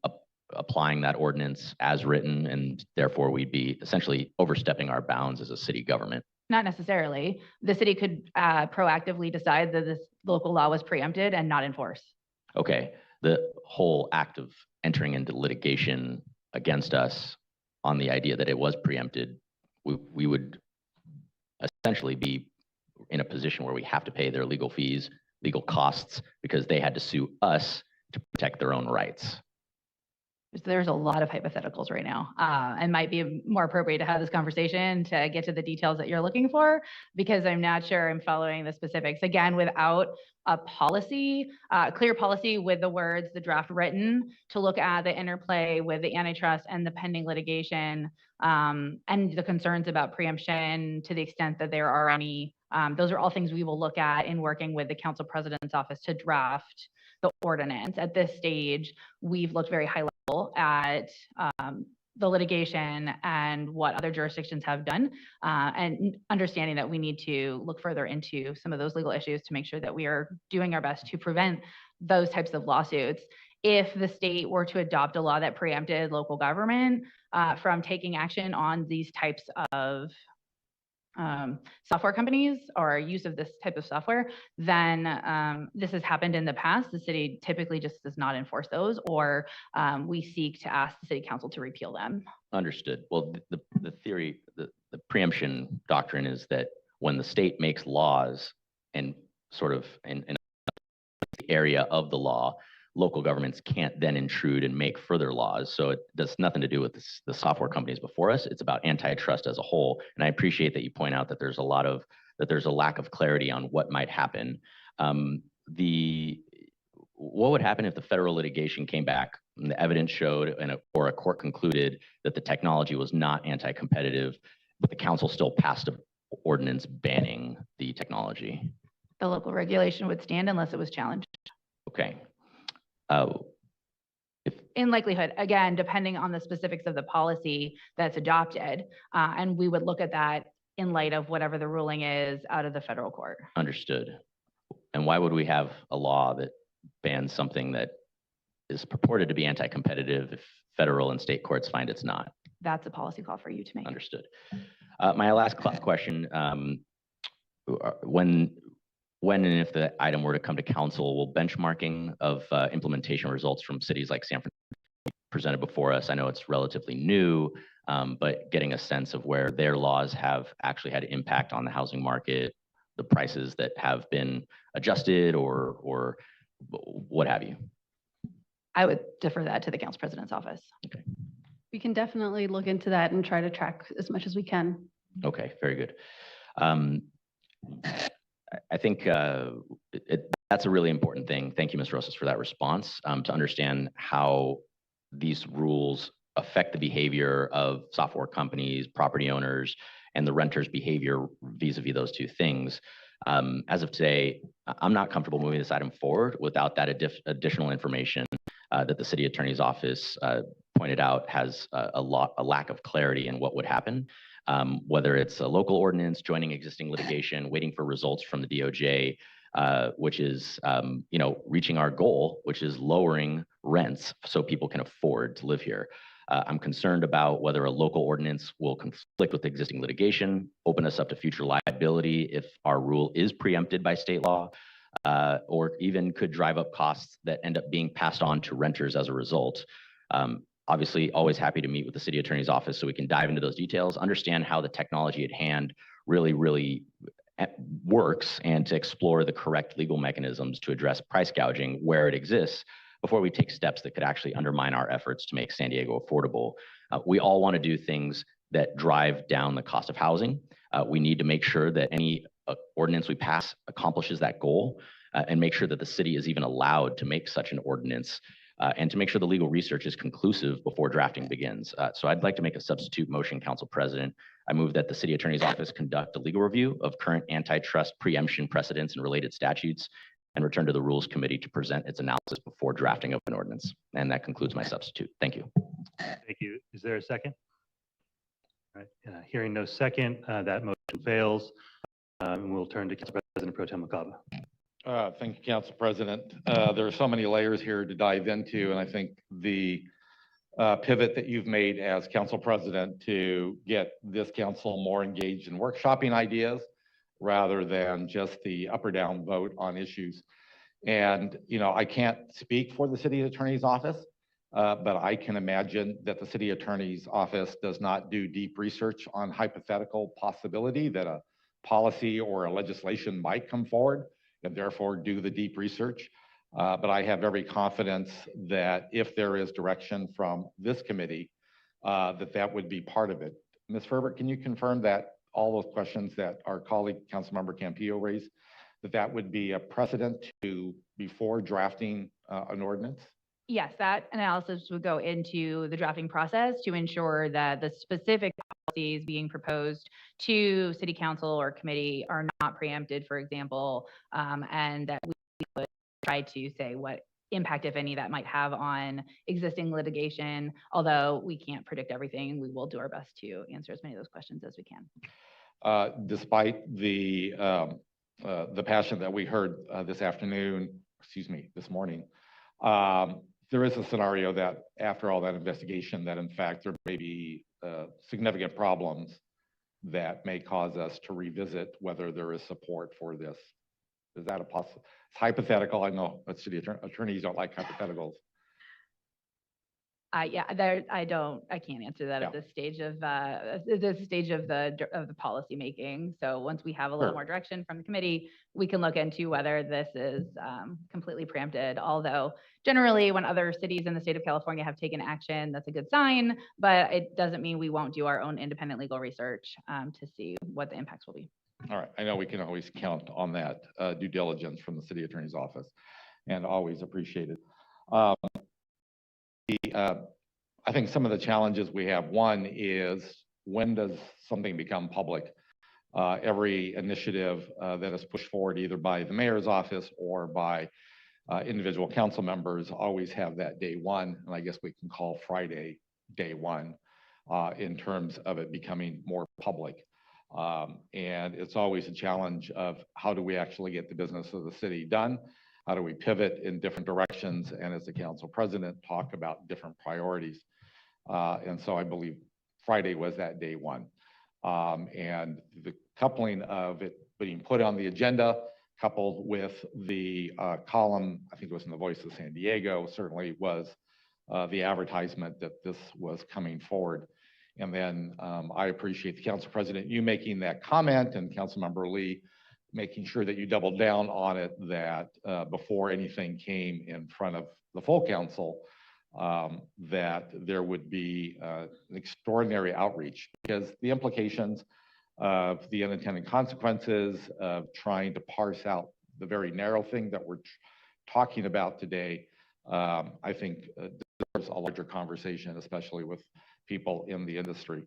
P: applying that ordinance as written, and therefore we'd be essentially overstepping our bounds as a city government?
N: Not necessarily. The city could proactively decide that this local law was preempted and not enforce.
P: Okay, the whole act of entering into litigation against us on the idea that it was preempted, we would essentially be in a position where we have to pay their legal fees, legal costs, because they had to sue us to protect their own rights.
N: There's a lot of hypotheticals right now, and might be more appropriate to have this conversation to get to the details that you're looking for, because I'm not sure I'm following the specifics. Again, without a policy, clear policy with the words, the draft written, to look at the interplay with the antitrust and the pending litigation, and the concerns about preemption to the extent that there are any, those are all things we will look at in working with the council president's office to draft the ordinance. At this stage, we've looked very high level at the litigation and what other jurisdictions have done, and understanding that we need to look further into some of those legal issues to make sure that we are doing our best to prevent those types of lawsuits. If the state were to adopt a law that preempted local government from taking action on these types of software companies or use of this type of software, then this has happened in the past. The city typically just does not enforce those, or we seek to ask the city council to repeal them.
P: Understood. Well, the theory, the preemption doctrine is that when the state makes laws and sort of in the area of the law, local governments can't then intrude and make further laws. So it does nothing to do with the software companies before us. It's about antitrust as a whole. And I appreciate that you point out that there's a lack of clarity on what might happen. What would happen if the federal litigation came back and the evidence showed or a court concluded that the technology was not anti-competitive, but the council still passed an ordinance banning the technology?
N: The local regulation would stand unless it was challenged.
P: Okay.
N: In likelihood, again, depending on the specifics of the policy that's adopted, and we would look at that in light of whatever the ruling is out of the federal court.
P: Understood. And why would we have a law that bans something that is purported to be anti-competitive if federal and state courts find it's not?
N: That's a policy call for you to make.
P: Understood. My last question, when and if the item were to come to council, will benchmarking of implementation results from cities like San Francisco be presented before us? I know it's relatively new, but getting a sense of where their laws have actually had impact on the housing market, the prices that have been adjusted or what have you.
N: I would defer that to the council president's office.
P: Okay.
Q: We can definitely look into that and try to track as much as we can.
P: Okay, very good. I think that's a really important thing. Thank you, Ms. Rosas, for that response, to understand how these rules affect the behavior of software companies, property owners, and the renters' behavior vis-a-vis those two things. As of today, I'm not comfortable moving this item forward without that additional information that the city attorney's office pointed out has a lack of clarity in what would happen. Whether it's a local ordinance, joining existing litigation, waiting for results from the DOJ, which is, reaching our goal, which is lowering rents so people can afford to live here. I'm concerned about whether a local ordinance will conflict with existing litigation, open us up to future liability if our rule is preempted by state law, or even could drive up costs that end up being passed on to renters as a result. Obviously, always happy to meet with the city attorney's office so we can dive into those details, understand how the technology at hand really works, and to explore the correct legal mechanisms to address price gouging where it exists before we take steps that could actually undermine our efforts to make San Diego affordable. We all want to do things that drive down the cost of housing. We need to make sure that any ordinance we pass accomplishes that goal, and make sure that the city is even allowed to make such an ordinance and to make sure the legal research is conclusive before drafting begins. So I'd like to make a substitute motion, Council President. I move that the City Attorney's Office conduct a legal review of current antitrust preemption precedents and related statutes and return to the Rules Committee to present its analysis before drafting of an ordinance. And that concludes my substitute. Thank you.
M: Thank you. Is there a second? All right. Hearing no second, that motion fails. We'll turn to Council President Pro Tem LaCava.
D: Thank you, Council President. There are so many layers here to dive into, and I think the pivot that you've made as Council President to get this council more engaged in workshopping ideas rather than just the up or down vote on issues. And, you know, I can't speak for the City Attorney's Office, but I can imagine that the City Attorney's Office does not do deep research on hypothetical possibility that a policy or a legislation might come forward, and therefore do the deep research. But I have every confidence that if there is direction from this committee, that would be part of it. Ms. Herbert, can you confirm that all those questions that our colleague, Councilmember Campillo raised, that would be a precedent to before drafting an ordinance?
N: Yes, that analysis would go into the drafting process to ensure that the specific policies being proposed to city council or committee are not preempted, for example, and that we would try to say what impact, if any, that might have on existing litigation. Although we can't predict everything, we will do our best to answer as many of those questions as we can.
D: Despite the passion that we heard this morning, there is a scenario that after all that investigation, that in fact there may be significant problems that may cause us to revisit whether there is support for this. Is that a possible? It's hypothetical. I know, but city attorneys don't like hypotheticals.
N: Yeah, I can't answer that at this stage of the policy making. So once we have a little more direction from the committee, we can look into whether this is completely preempted. Although generally, when other cities in the state of California have taken action, that's a good sign. But it doesn't mean we won't do our own independent legal research to see what the impacts will be.
D: All right, I know we can always count on that due diligence from the city attorney's office, and always appreciate it. I think some of the challenges we have, one is when does something become public? Every initiative that is pushed forward either by the mayor's office or by individual council members always have that day one, and I guess we can call Friday day one in terms of it becoming more public. And it's always a challenge of how do we actually get the business of the city done? How do we pivot in different directions? And as the council president talk about different priorities. And so I believe Friday was that day one. And the coupling of it being put on the agenda, coupled with the column, I think it was in the Voice of San Diego, certainly was the advertisement that this was coming forward. And then I appreciate the council president, you making that comment, and Councilmember Lee making sure that you doubled down on it, that before anything came in front of the full council, that there would be an extraordinary outreach, because the implications of the unintended consequences of trying to parse out the very narrow thing that we're talking about today, I think deserves a larger conversation, especially with people in the industry.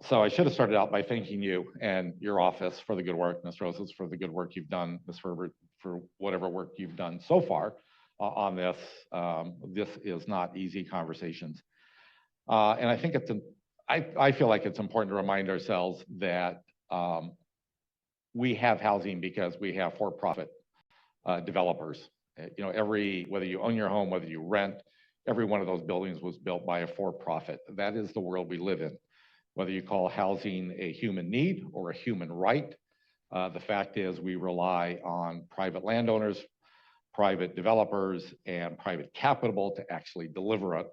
D: So I should have started out by thanking you and your office for the good work, Ms. Rosas, for the good work you've done, Ms. Herbert, for whatever work you've done so far on this. This is not easy conversations. And I think I feel like it's important to remind ourselves that we have housing because we have for-profit developers. You know, whether you own your home, whether you rent, every one of those buildings was built by a for-profit. That is the world we live in. Whether you call housing a human need or a human right, the fact is we rely on private landowners, private developers, and private capital to actually deliver it.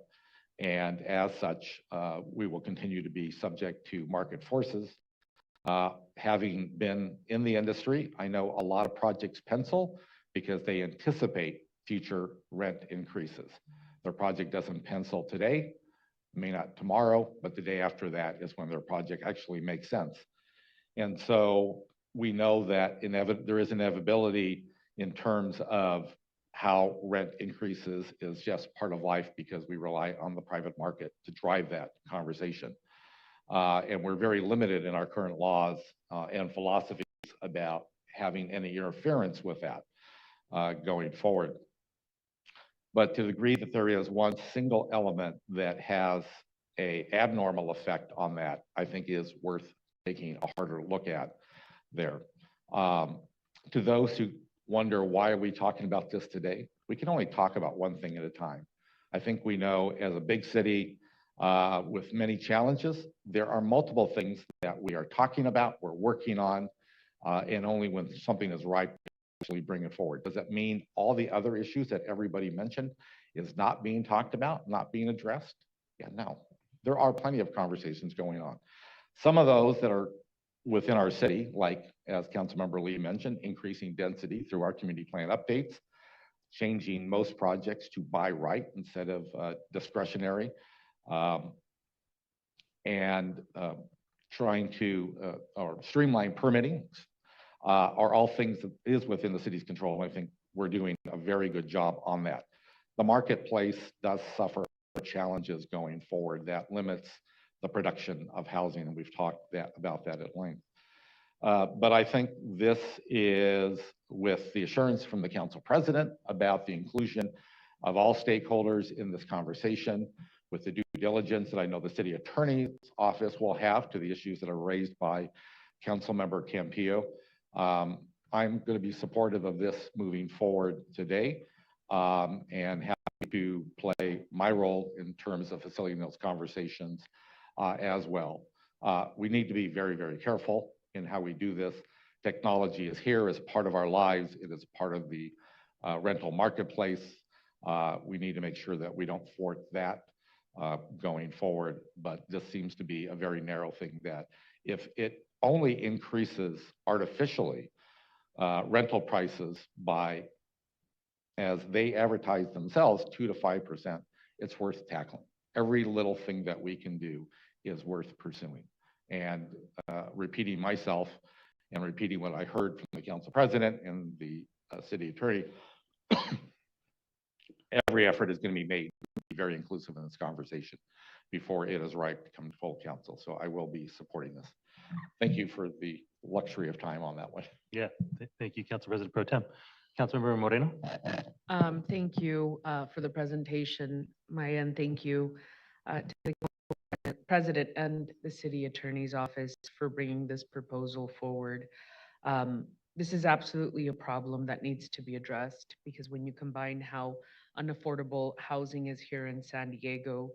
D: And as such, we will continue to be subject to market forces. Having been in the industry, I know a lot of projects pencil because they anticipate future rent increases. Their project doesn't pencil today, may not tomorrow, but the day after that is when their project actually makes sense. And so we know that there is inevitability in terms of how rent increases is just part of life because we rely on the private market to drive that conversation. And we're very limited in our current laws and philosophies about having any interference with that going forward. But to the degree that there is one single element that has an abnormal effect on that, I think is worth taking a harder look at there. To those who wonder why are we talking about this today, we can only talk about one thing at a time. I think we know as a big city with many challenges, there are multiple things that we are talking about, we're working on, and only when something is right, actually bring it forward. Does that mean all the other issues that everybody mentioned is not being talked about, not being addressed? Yeah, no. There are plenty of conversations going on. Some of those that are within our city, like as Councilmember Lee mentioned, increasing density through our community plan updates, changing most projects to by right instead of discretionary, and trying to or streamline permitting are all things that is within the city's control. And I think we're doing a very good job on that. The marketplace does suffer challenges going forward that limits the production of housing, and we've talked about that at length. But I think this is with the assurance from the council president about the inclusion of all stakeholders in this conversation, with the due diligence that I know the city attorney's office will have to the issues that are raised by Councilmember Campillo. I'm going to be supportive of this moving forward today, and happy to play my role in terms of facilitating those conversations as well. We need to be very, very careful in how we do this. Technology is here as part of our lives. It is part of the rental marketplace. We need to make sure that we don't thwart that going forward. But this seems to be a very narrow thing that if it only increases artificially rental prices by, as they advertise themselves, 2 to 5%, it's worth tackling. Every little thing that we can do is worth pursuing. And repeating myself and repeating what I heard from the council president and the city attorney, every effort is going to be made to be very inclusive in this conversation before it is ripe to come to full council. So I will be supporting this. Thank you for the luxury of time on that one.
M: Yeah, thank you, Council President Pro Tem. Councilmember Moreno.
R: Thank you for the presentation, Maya, and thank you to the President and the City Attorney's Office for bringing this proposal forward. This is absolutely a problem that needs to be addressed, because when you combine how unaffordable housing is here in San Diego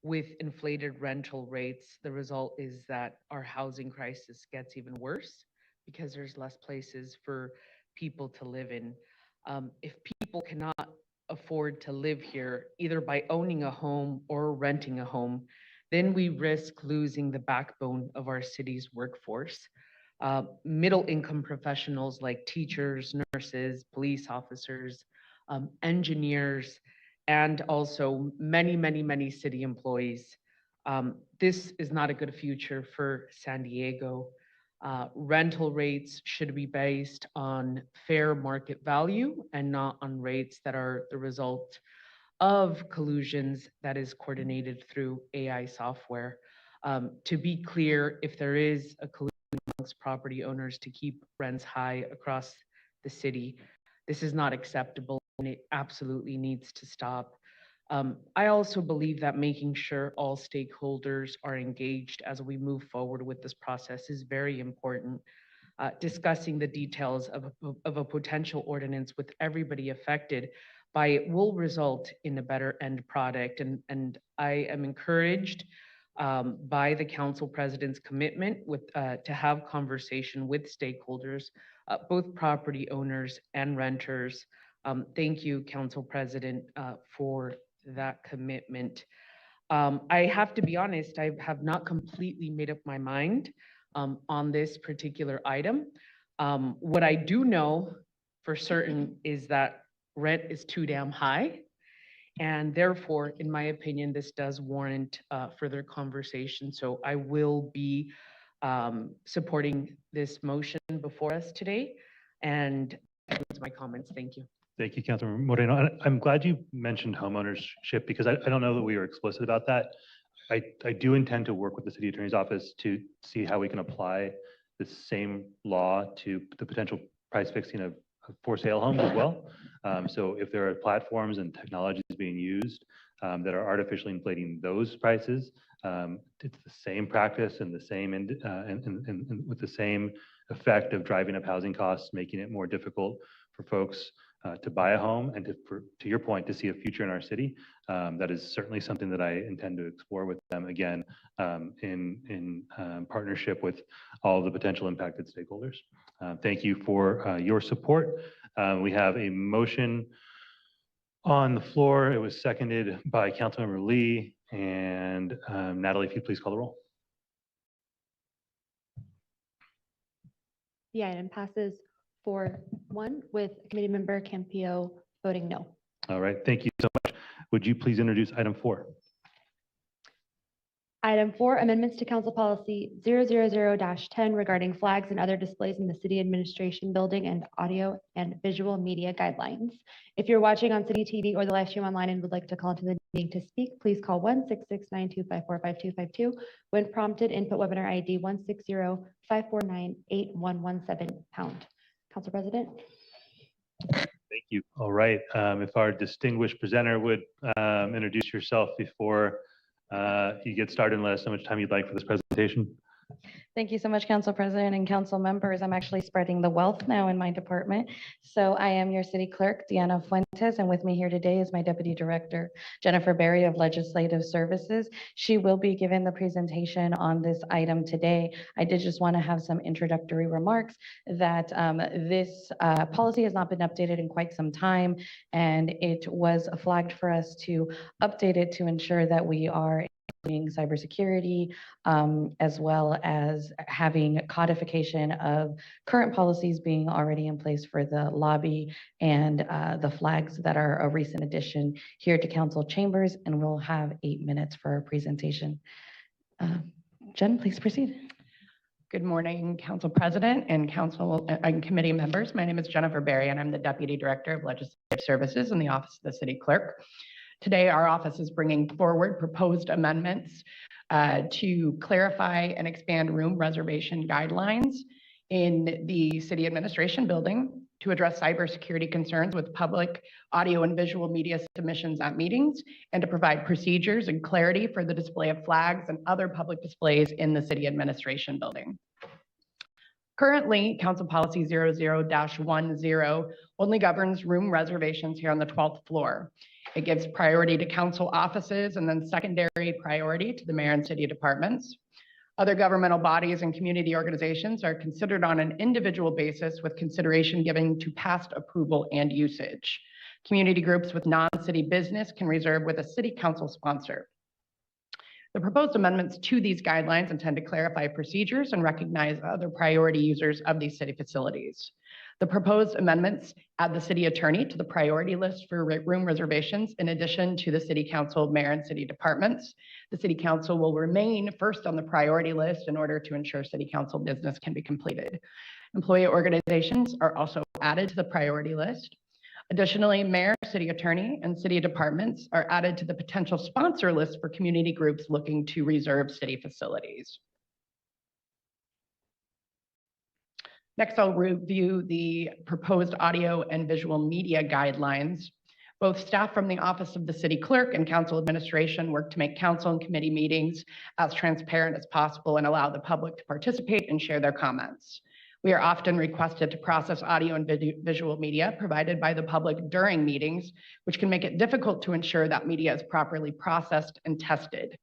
R: with inflated rental rates, the result is that our housing crisis gets even worse because there's less places for people to live in. If people cannot afford to live here, either by owning a home or renting a home, then we risk losing the backbone of our city's workforce. Middle income professionals like teachers, nurses, police officers, engineers, and also many, many, many city employees. This is not a good future for San Diego. Rental rates should be based on fair market value and not on rates that are the result of collusions that is coordinated through AI software. To be clear, if there is a collusion amongst property owners to keep rents high across the city, this is not acceptable and it absolutely needs to stop. I also believe that making sure all stakeholders are engaged as we move forward with this process is very important. Discussing the details of a potential ordinance with everybody affected by it will result in a better end product. And I am encouraged by the council president's commitment to have conversation with stakeholders, both property owners and renters. Thank you, Council President, for that commitment. I have to be honest, I have not completely made up my mind on this particular item. What I do know for certain is that rent is too damn high. And therefore, in my opinion, this does warrant further conversation. So I will be supporting this motion before us today. And that concludes my comments. Thank you.
M: Thank you, Councilmember Moreno. And I'm glad you mentioned homeownership because I don't know that we were explicit about that. I do intend to work with the city attorney's office to see how we can apply the same law to the potential price fixing of for sale homes as well. So if there are platforms and technologies being used that are artificially inflating those prices, it's the same practice and the same and with the same effect of driving up housing costs, making it more difficult for folks to buy a home and to your point, to see a future in our city. That is certainly something that I intend to explore with them again in partnership with all of the potential impacted stakeholders. Thank you for your support. We have a motion on the floor. It was seconded by Councilmember Lee and Natalie, if you please call the roll.
B: The item passes 4-1 with Committee Member Campillo voting no.
M: All right, thank you so much. Would you please introduce item 4?
B: Item 4, amendments to Council Policy 000-10 regarding flags and other displays in the City Administration Building and audio and visual media guidelines. If you're watching on City TV or the live stream online and would like to call into the meeting to speak, please call 1-669-254-5252. When prompted, input webinar ID 160-549-8117#. Council President.
M: Thank you. All right, if our distinguished presenter would introduce yourself before you get started and let us know how much time you'd like for this presentation.
S: Thank you so much, Council President and Council members. I'm actually spreading the wealth now in my department. So I am your City Clerk, Deanna Fuentes, and with me here today is my Deputy Director, Jennifer Berry of Legislative Services. She will be giving the presentation on this item today. I did just want to have some introductory remarks that this policy has not been updated in quite some time, and it was flagged for us to update it to ensure that we are including cybersecurity, as well as having codification of current policies being already in place for the lobby and the flags that are a recent addition here to council chambers. And we'll have 8 minutes for our presentation. Jen, please proceed.
T: Good morning, Council President and Council and committee members. My name is Jennifer Berry, and I'm the Deputy Director of Legislative Services in the Office of the City Clerk. Today, our office is bringing forward proposed amendments to clarify and expand room reservation guidelines in the City Administration Building to address cybersecurity concerns with public audio and visual media submissions at meetings, and to provide procedures and clarity for the display of flags and other public displays in the City Administration Building. Currently, Council Policy 00-10 only governs room reservations here on the 12th floor. It gives priority to council offices and then secondary priority to the mayor and city departments. Other governmental bodies and community organizations are considered on an individual basis with consideration given to past approval and usage. Community groups with non-city business can reserve with a city council sponsor. The proposed amendments to these guidelines intend to clarify procedures and recognize other priority users of these city facilities. The proposed amendments add the city attorney to the priority list for room reservations in addition to the city council, mayor, and city departments. The city council will remain first on the priority list in order to ensure city council business can be completed. Employee organizations are also added to the priority list. Additionally, mayor, city attorney, and city departments are added to the potential sponsor list for community groups looking to reserve city facilities. Next, I'll review the proposed audio and visual media guidelines. Both staff from the Office of the City Clerk and Council Administration work to make council and committee meetings as transparent as possible and allow the public to participate and share their comments. We are often requested to process audio and visual media provided by the public during meetings, which can make it difficult to ensure that media is properly processed and tested.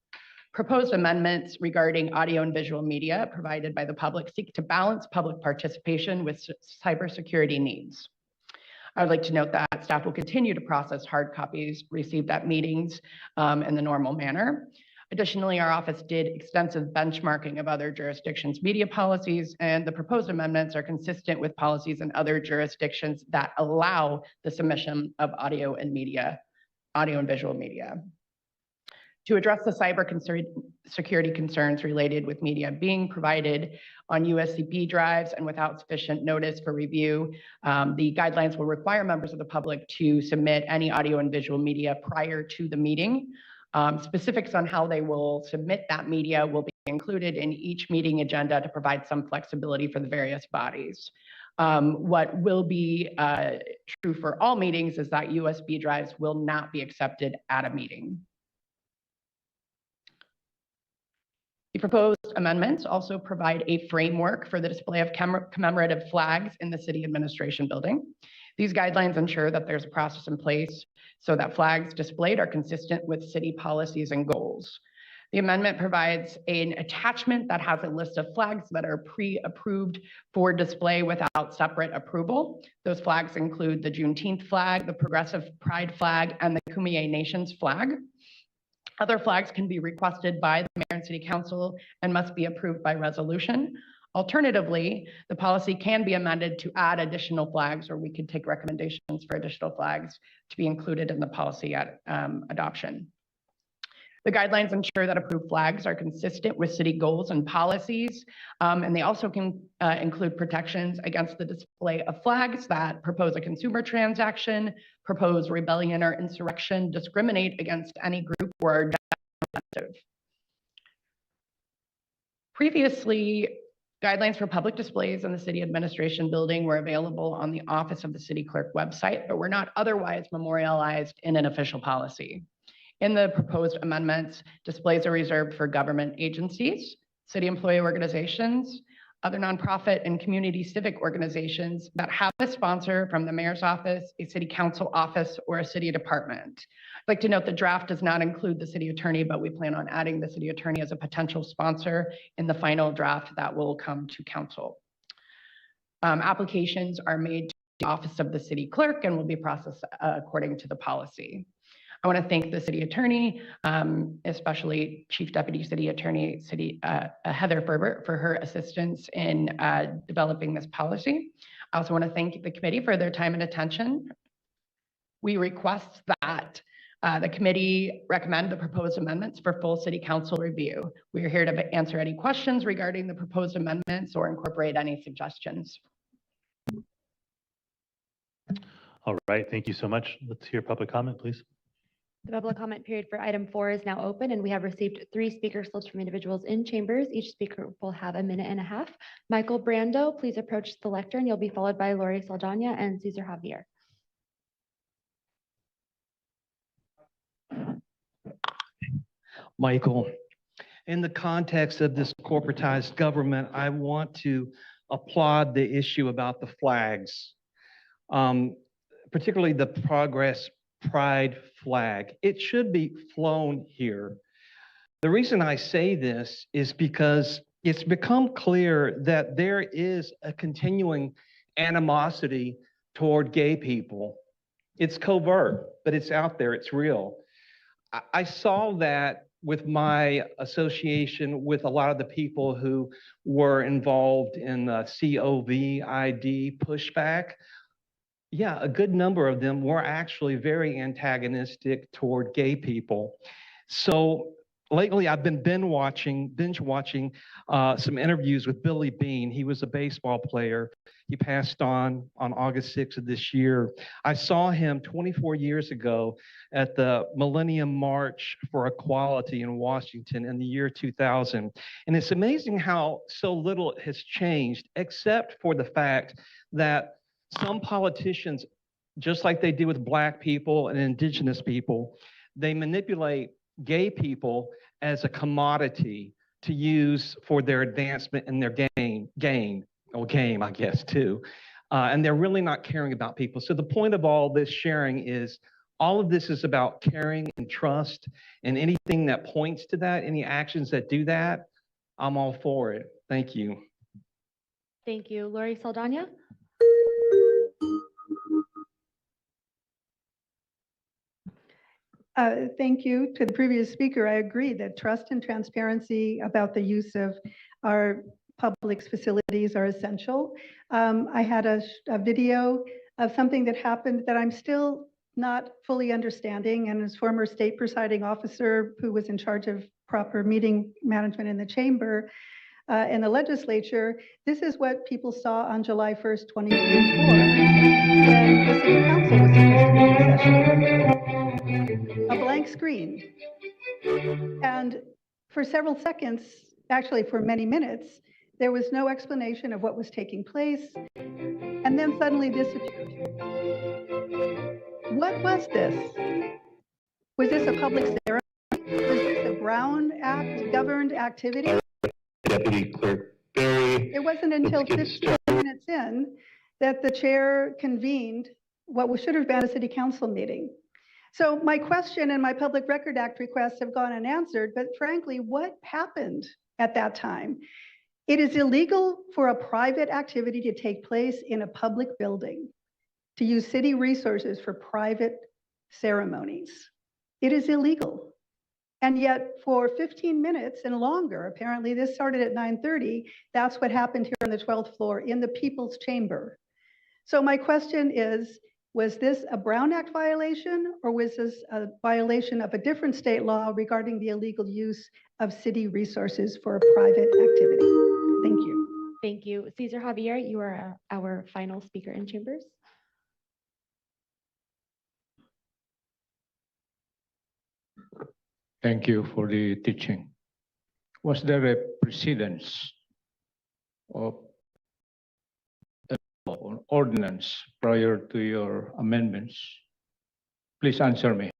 T: Proposed amendments regarding audio and visual media provided by the public seek to balance public participation with cybersecurity needs. I would like to note that staff will continue to process hard copies received at meetings in the normal manner. Additionally, our office did extensive benchmarking of other jurisdictions' media policies, and the proposed amendments are consistent with policies in other jurisdictions that allow the submission of audio and visual media. To address the security concerns related with media being provided on USCP drives and without sufficient notice for review, the guidelines will require members of the public to submit any audio and visual media prior to the meeting. Specifics on how they will submit that media will be included in each meeting agenda to provide some flexibility for the various bodies. What will be true for all meetings is that USB drives will not be accepted at a meeting. The proposed amendments also provide a framework for the display of commemorative flags in the city administration building. These guidelines ensure that there's a process in place so that flags displayed are consistent with city policies and goals. The amendment provides an attachment that has a list of flags that are pre-approved for display without separate approval. Those flags include the Juneteenth flag, the Progressive Pride flag, and the Kumeyaay Nations flag. Other flags can be requested by the mayor and city council and must be approved by resolution. Alternatively, the policy can be amended to add additional flags, or we could take recommendations for additional flags to be included in the policy at adoption. The guidelines ensure that approved flags are consistent with city goals and policies, and they also can include protections against the display of flags that propose a consumer transaction, propose rebellion or insurrection, discriminate against any group, or are offensive. Previously, guidelines for public displays in the city administration building were available on the Office of the City Clerk website, but were not otherwise memorialized in an official policy. In the proposed amendments, displays are reserved for government agencies, city employee organizations, other nonprofit and community civic organizations that have a sponsor from the mayor's office, a city council office, or a city department. I'd like to note the draft does not include the city attorney, but we plan on adding the city attorney as a potential sponsor in the final draft that will come to council. Applications are made to the Office of the City Clerk and will be processed according to the policy. I want to thank the city attorney, especially Chief Deputy City Attorney Heather Ferber, for her assistance in developing this policy. I also want to thank the committee for their time and attention. We request that the committee recommend the proposed amendments for full city council review. We are here to answer any questions regarding the proposed amendments or incorporate any suggestions.
M: All right, thank you so much. Let's hear public comment, please.
B: The public comment period for item 4 is now open, and we have received 3 speaker slips from individuals in chambers. Each speaker will have a minute and a half. Michael Brando, please approach the lectern. You'll be followed by Lori Saldana and Cesar Javier.
C: Michael, in the context of this corporatized government, I want to applaud the issue about the flags, particularly the Progress Pride flag. It should be flown here. The reason I say this is because it's become clear that there is a continuing animosity toward gay people. It's covert, but it's out there, it's real. I saw that with my association with a lot of the people who were involved in the COVID pushback. Yeah, a good number of them were actually very antagonistic toward gay people. So lately I've been binge watching some interviews with Billy Beane. He was a baseball player. He passed on August 6th of this year. I saw him 24 years ago at the Millennium March for Equality in Washington in the year 2000. And it's amazing how so little has changed, except for the fact that some politicians, just like they do with Black people and indigenous people, they manipulate gay people as a commodity to use for their advancement and their game, I guess, too. And they're really not caring about people. So the point of all this sharing is all of this is about caring and trust, and anything that points to that, any actions that do that, I'm all for it. Thank you.
B: Thank you. Lori Saldana.
G: Thank you to the previous speaker. I agree that trust and transparency about the use of our public facilities are essential. I had a video of something that happened that I'm still not fully understanding, and as former state presiding officer who was in charge of proper meeting management in the chamber, in the legislature, this is what people saw on July 1st, 2024, when the city council was supposed to be in session. A blank screen. And for several seconds, actually for many minutes, there was no explanation of what was taking place. And then suddenly this appeared. What was this? Was this a public ceremony? Was this a Brown Act governed activity?
E: Deputy Clerk Barry.
G: It wasn't until 15 minutes in that the chair convened what should have been a city council meeting. So my question and my Public Record Act requests have gone unanswered, but frankly, what happened at that time? It is illegal for a private activity to take place in a public building, to use city resources for private ceremonies. It is illegal. And yet for 15 minutes and longer, apparently this started at 9:30, that's what happened here on the 12th floor in the People's Chamber. So my question is, was this a Brown Act violation, or was this a violation of a different state law regarding the illegal use of city resources for a private activity? Thank you.
B: Thank you. Cesar Javier, you are our final speaker in chambers.
E: Thank you for the teaching. Was there a precedence of an ordinance prior to your amendments? Please answer me.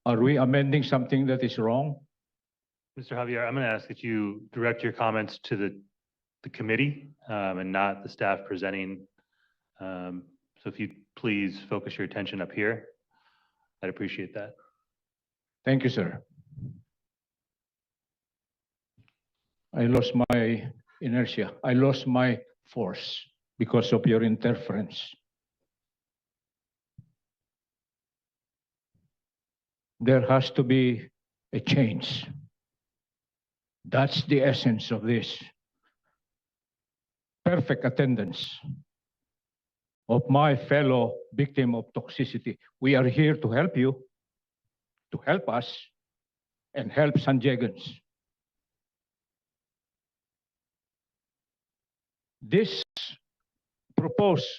E: Are we amending something that is wrong?
M: Mr. Javier, I'm going to ask that you direct your comments to the committee and not the staff presenting. So if you please focus your attention up here, I'd appreciate that.
E: Thank you, sir. I lost my inertia. I lost my force because of your interference. There has to be a change. That's the essence of this. Perfect attendance of my fellow victim of toxicity. We are here to help you, to help us, and help San Diegans. This proposed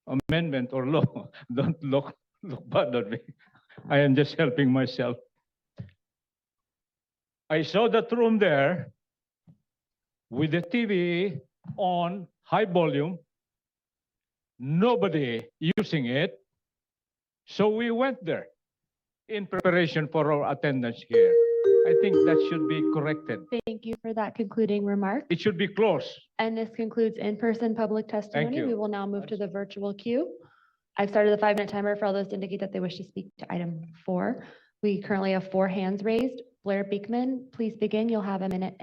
E: amendment or law, don't look bad on me. I am just helping myself. I saw that room there with the TV on high volume, nobody using it. So we went there in preparation for our attendance here. I think that should be corrected.
B: Thank you for that concluding remark.
E: It should be closed.
B: And this concludes in-person public testimony.
E: you.
B: We will now move to the virtual queue. I've started the 5-minute timer for all those to indicate that they wish to speak to item 4. We currently have 4 hands raised. Blair Beekman, please begin. You'll have 1.5 minutes.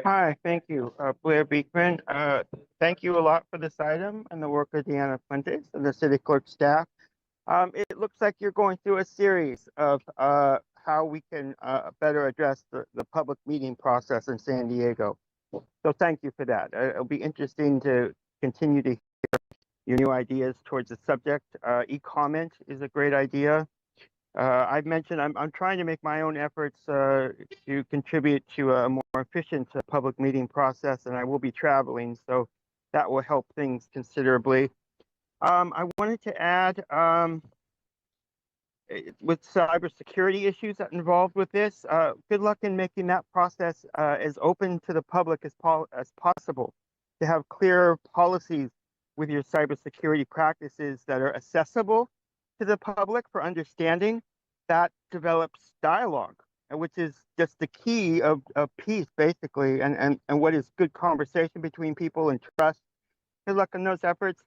L: Hi, thank you, Blair Beekman. Thank you a lot for this item and the work of Deanna Fuentes and the city clerk staff. It looks like you're going through a series of how we can better address the public meeting process in San Diego. So thank you for that. It'll be interesting to continue to hear your new ideas towards the subject. E-comment is a great idea. I've mentioned I'm trying to make my own efforts to contribute to a more efficient public meeting process, and I will be traveling, so that will help things considerably. I wanted to add, with cybersecurity issues that involved with this, good luck in making that process as open to the public as possible, to have clear policies with your cybersecurity practices that are accessible to the public for understanding. That develops dialogue, which is just the key of peace, basically, and what is good conversation between people and trust. Good luck in those efforts.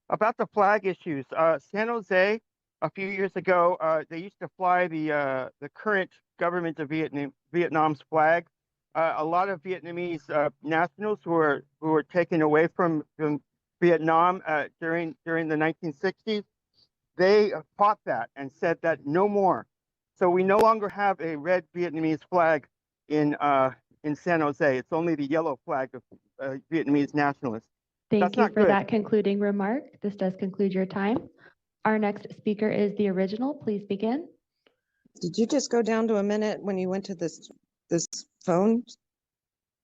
L: About the flag issues, San Jose, a few years ago, they used to fly the current government of Vietnam's flag. A lot of Vietnamese nationals who were taken away from Vietnam during the 1960s, they fought that and said that no more. So we no longer have a red Vietnamese flag in in San Jose. It's only the yellow flag of Vietnamese nationalists.
B: Thank
L: That's
B: you
L: not
B: for
L: good.
B: that concluding remark. This does conclude your time. Our next speaker is the original. Please begin.
Y: Did you just go down to a minute when you went to this phone?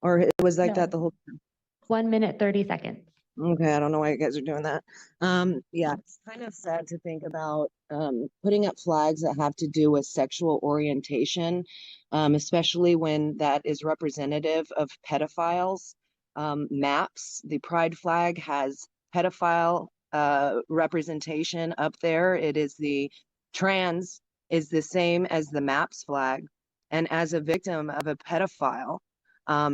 Y: Or it was like
B: No.
Y: that the whole time?
B: 1 minute, 30 seconds.
Y: Okay, I don't know why you guys are doing that. Yeah, it's kind of sad to think about putting up flags that have to do with sexual orientation, especially when that is representative of pedophiles. Maps, the pride flag has pedophile representation up there. It is the trans is the same as the maps flag. And as a victim of a pedophile,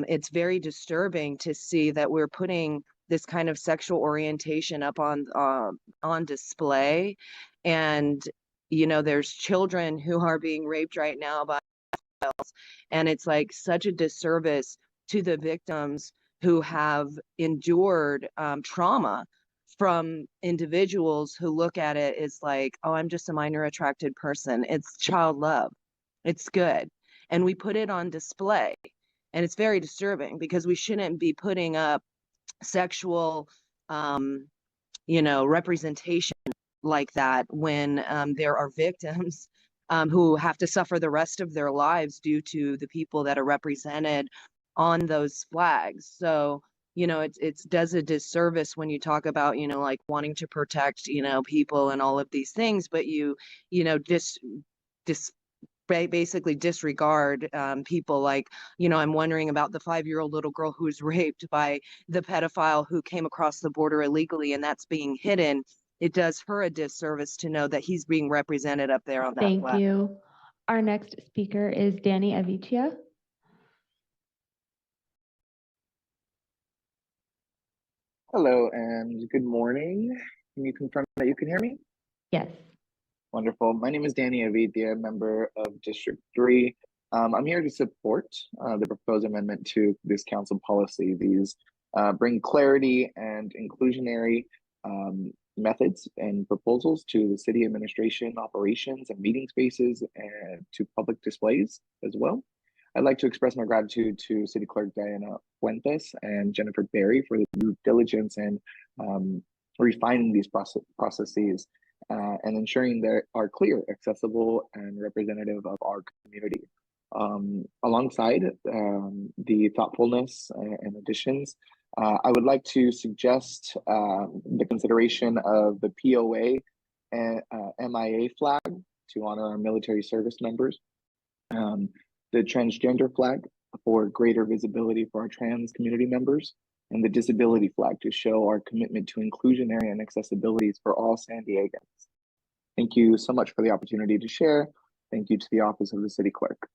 Y: it's very disturbing to see that we're putting this kind of sexual orientation up on display. And, you know, there's children who are being raped right now by pedophiles, and it's like such a disservice to the victims who have endured trauma from individuals who look at it as like, oh, I'm just a minor attracted person. It's child love. It's good. And we put it on display. And it's very disturbing because we shouldn't be putting up sexual, you know, representation like that when there are victims who have to suffer the rest of their lives due to the people that are represented on those flags. So, you know, it does a disservice when you talk about, you know, like wanting to protect, you know, people and all of these things, but you know, basically disregard people like, you know, I'm wondering about the 5-year-old little girl who's raped by the pedophile who came across the border illegally, and that's being hidden. It does her a disservice to know that he's being represented up there on that
B: Thank
Y: flag.
B: you. Our next speaker is Danny Avicia.
F: Hello and good morning. Can you confirm that you can hear me?
B: Yes.
F: Wonderful. My name is Danny Avidia, member of District 3. I'm here to support the proposed amendment to this council policy. These bring clarity and inclusionary methods and proposals to the city administration operations and meeting spaces and to public displays as well. I'd like to express my gratitude to City Clerk Diana Fuentes and Jennifer Berry for the due diligence and refining these processes and ensuring they are clear, accessible, and representative of our community. Alongside the thoughtfulness and additions, I would like to suggest the consideration of the POA and MIA flag to honor our military service members. The transgender flag for greater visibility for our trans community members, and the disability flag to show our commitment to inclusionary and accessibilities for all San Diegans. Thank you so much for the opportunity to share. Thank you to the Office of the City Clerk.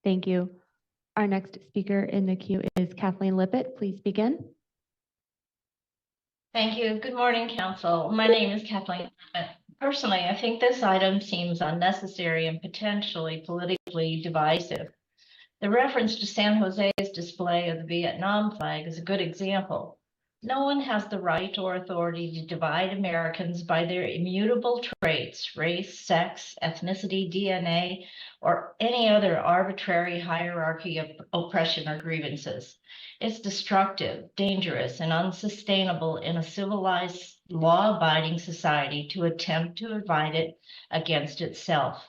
B: Thank you. Our next speaker in the queue is Kathleen Lippett. Please begin.
H: Thank you. Good morning, Council. My name is Kathleen. Personally, I think this item seems unnecessary and potentially politically divisive. The reference to San Jose's display of the Vietnam flag is a good example. No one has the right or authority to divide Americans by their immutable traits, race, sex, ethnicity, DNA, or any other arbitrary hierarchy of oppression or grievances. It's destructive, dangerous, and unsustainable in a civilized, law-abiding society to attempt to divide it against itself.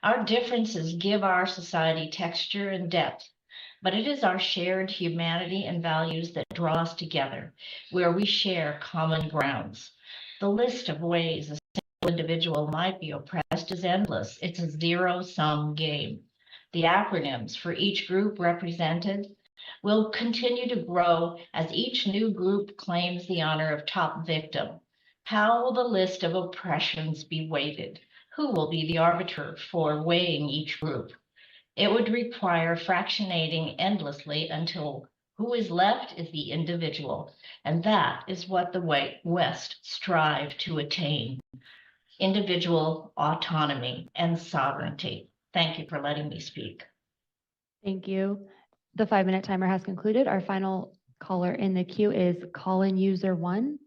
H: Our differences give our society texture and depth, but it is our shared humanity and values that draw us together, where we share common grounds. The list of ways a single individual might be oppressed is endless. It's a zero-sum game. The acronyms for each group represented will continue to grow as each new group claims the honor of top victim. How will the list of oppressions be weighted? Who will be the arbiter for weighing each group? It would require fractionating endlessly until who is left is the individual. And that is what the West strive to attain: individual autonomy and sovereignty. Thank you for letting me speak.
B: Thank you. The 5-minute timer has concluded. Our final caller in the queue is call-in user 1.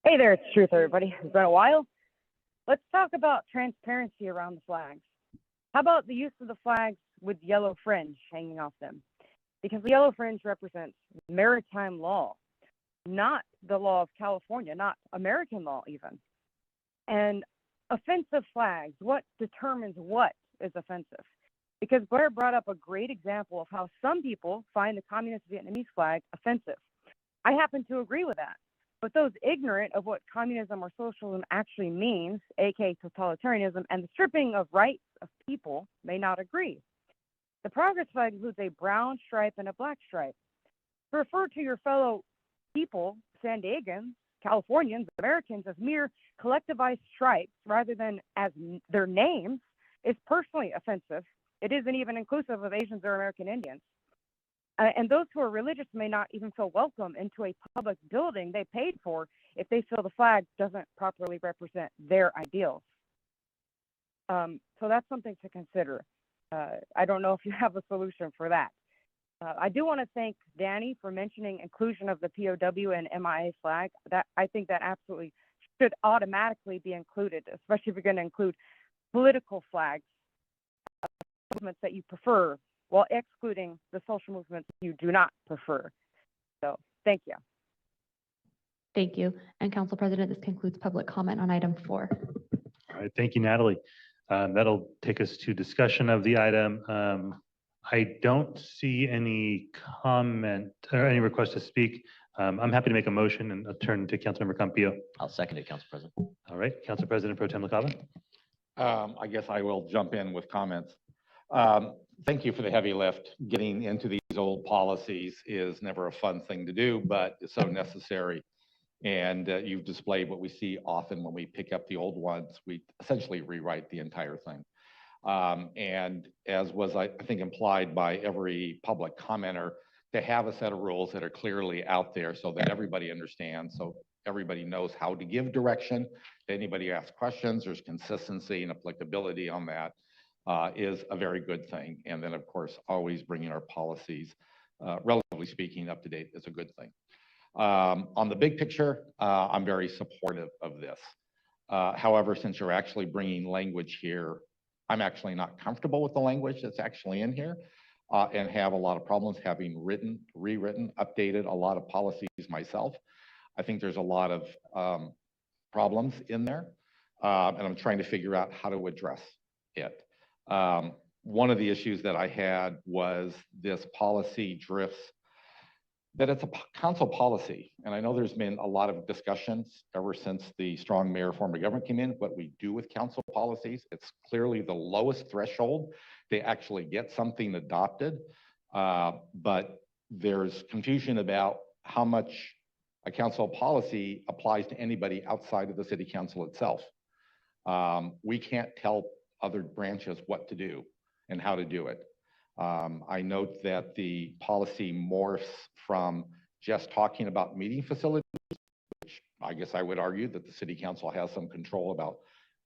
U: Hey there, it's Truth, everybody. It's been a while. Let's talk about transparency around the flags. How about the use of the flags with yellow fringe hanging off them? Because the yellow fringe represents maritime law, not the law of California, not American law even. And offensive flags, what determines what is offensive? Because Blair brought up a great example of how some people find the communist Vietnamese flag offensive. I happen to agree with that. But those ignorant of what communism or socialism actually means, aka totalitarianism, and the stripping of rights of people may not agree. The progress flag includes a brown stripe and a black stripe. To refer to your fellow people, San Diegans, Californians, Americans, as mere collectivized stripes rather than as their names is personally offensive. It isn't even inclusive of Asians or American Indians. And those who are religious may not even feel welcome into a public building they paid for if they feel the flag doesn't properly represent their ideals. So that's something to consider. I don't know if you have a solution for that. I do want to thank Danny for mentioning inclusion of the POW and MIA flag. That I think that absolutely should automatically be included, especially if you're going to include political flags, movements that you prefer, while excluding the social movements you do not prefer. So thank you.
B: Thank you. And Council President, this concludes public comment on item 4.
M: All right, thank you, Natalie. That'll take us to discussion of the item. I don't see any comment or any request to speak. I'm happy to make a motion and I'll turn to Councilmember Campillo.
P: I'll second it, Council President.
M: All right, Council President Pro Tem LaCava.
D: I guess I will jump in with comments. Thank you for the heavy lift. Getting into these old policies is never a fun thing to do, but it's so necessary. And you've displayed what we see often when we pick up the old ones. We essentially rewrite the entire thing. And as was, I think, implied by every public commenter, to have a set of rules that are clearly out there so that everybody understands, so everybody knows how to give direction. If anybody asks questions, there's consistency and applicability on that. Is a very good thing. And then, of course, always bringing our policies, relatively speaking, up to date is a good thing. On the big picture, I'm very supportive of this. However, since you're actually bringing language here, I'm actually not comfortable with the language that's actually in here and have a lot of problems having rewritten, updated a lot of policies myself. I think there's a lot of problems in there, and I'm trying to figure out how to address it. One of the issues that I had was this policy drifts, that it's a council policy. And I know there's been a lot of discussions ever since the strong mayor form of government came in, what we do with council policies. It's clearly the lowest threshold. They actually get something adopted, but there's confusion about how much a council policy applies to anybody outside of the city council itself. We can't tell other branches what to do and how to do it. I note that the policy morphs from just talking about meeting facilities, which I guess I would argue that the city council has some control about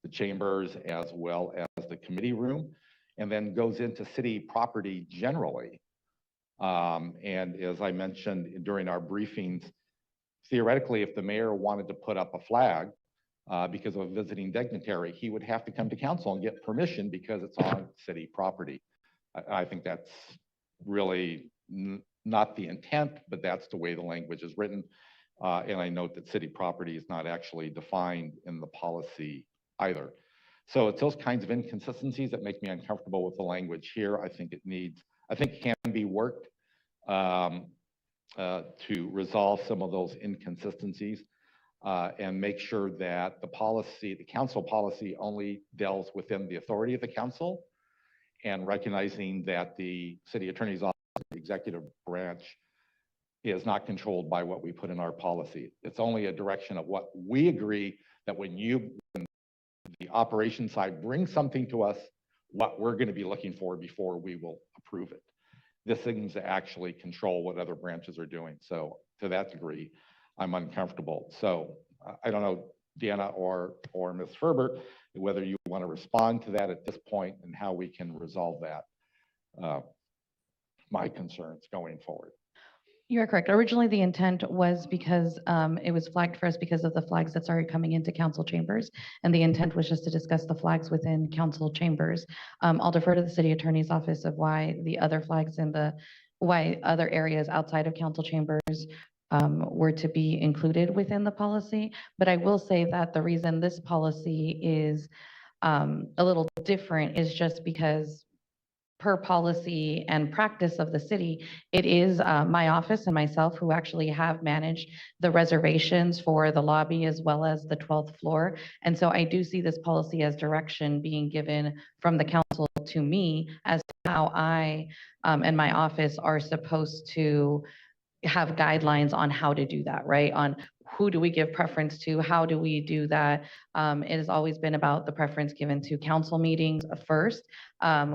D: the chambers as well as the committee room, and then goes into city property generally. And as I mentioned during our briefings, theoretically, if the mayor wanted to put up a flag because of a visiting dignitary, he would have to come to council and get permission because it's on city property. I think that's really not the intent, but that's the way the language is written. And I note that city property is not actually defined in the policy either. So it's those kinds of inconsistencies that make me uncomfortable with the language here. I think it can be worked to resolve some of those inconsistencies and make sure that the council policy only deals within the authority of the council, and recognizing that the city attorney's office, the executive branch, is not controlled by what we put in our policy. It's only a direction of what we agree that when the operations side brings something to us, what we're going to be looking for before we will approve it. This seems to actually control what other branches are doing. So to that degree, I'm uncomfortable. So I don't know, Deanna or Ms. Ferbert, whether you want to respond to that at this point and how we can resolve that, my concerns going forward.
S: You're correct. Originally, the intent was because it was flagged for us because of the flags that started coming into council chambers. And the intent was just to discuss the flags within council chambers. I'll defer to the city attorney's office of why the other flags in why other areas outside of council chambers were to be included within the policy. But I will say that the reason this policy is a little different is just because per policy and practice of the city, it is my office and myself who actually have managed the reservations for the lobby as well as the 12th floor. And so I do see this policy as direction being given from the council to me as to how I and my office are supposed to have guidelines on how to do that, right? On who do we give preference to? How do we do that? It has always been about the preference given to council meetings first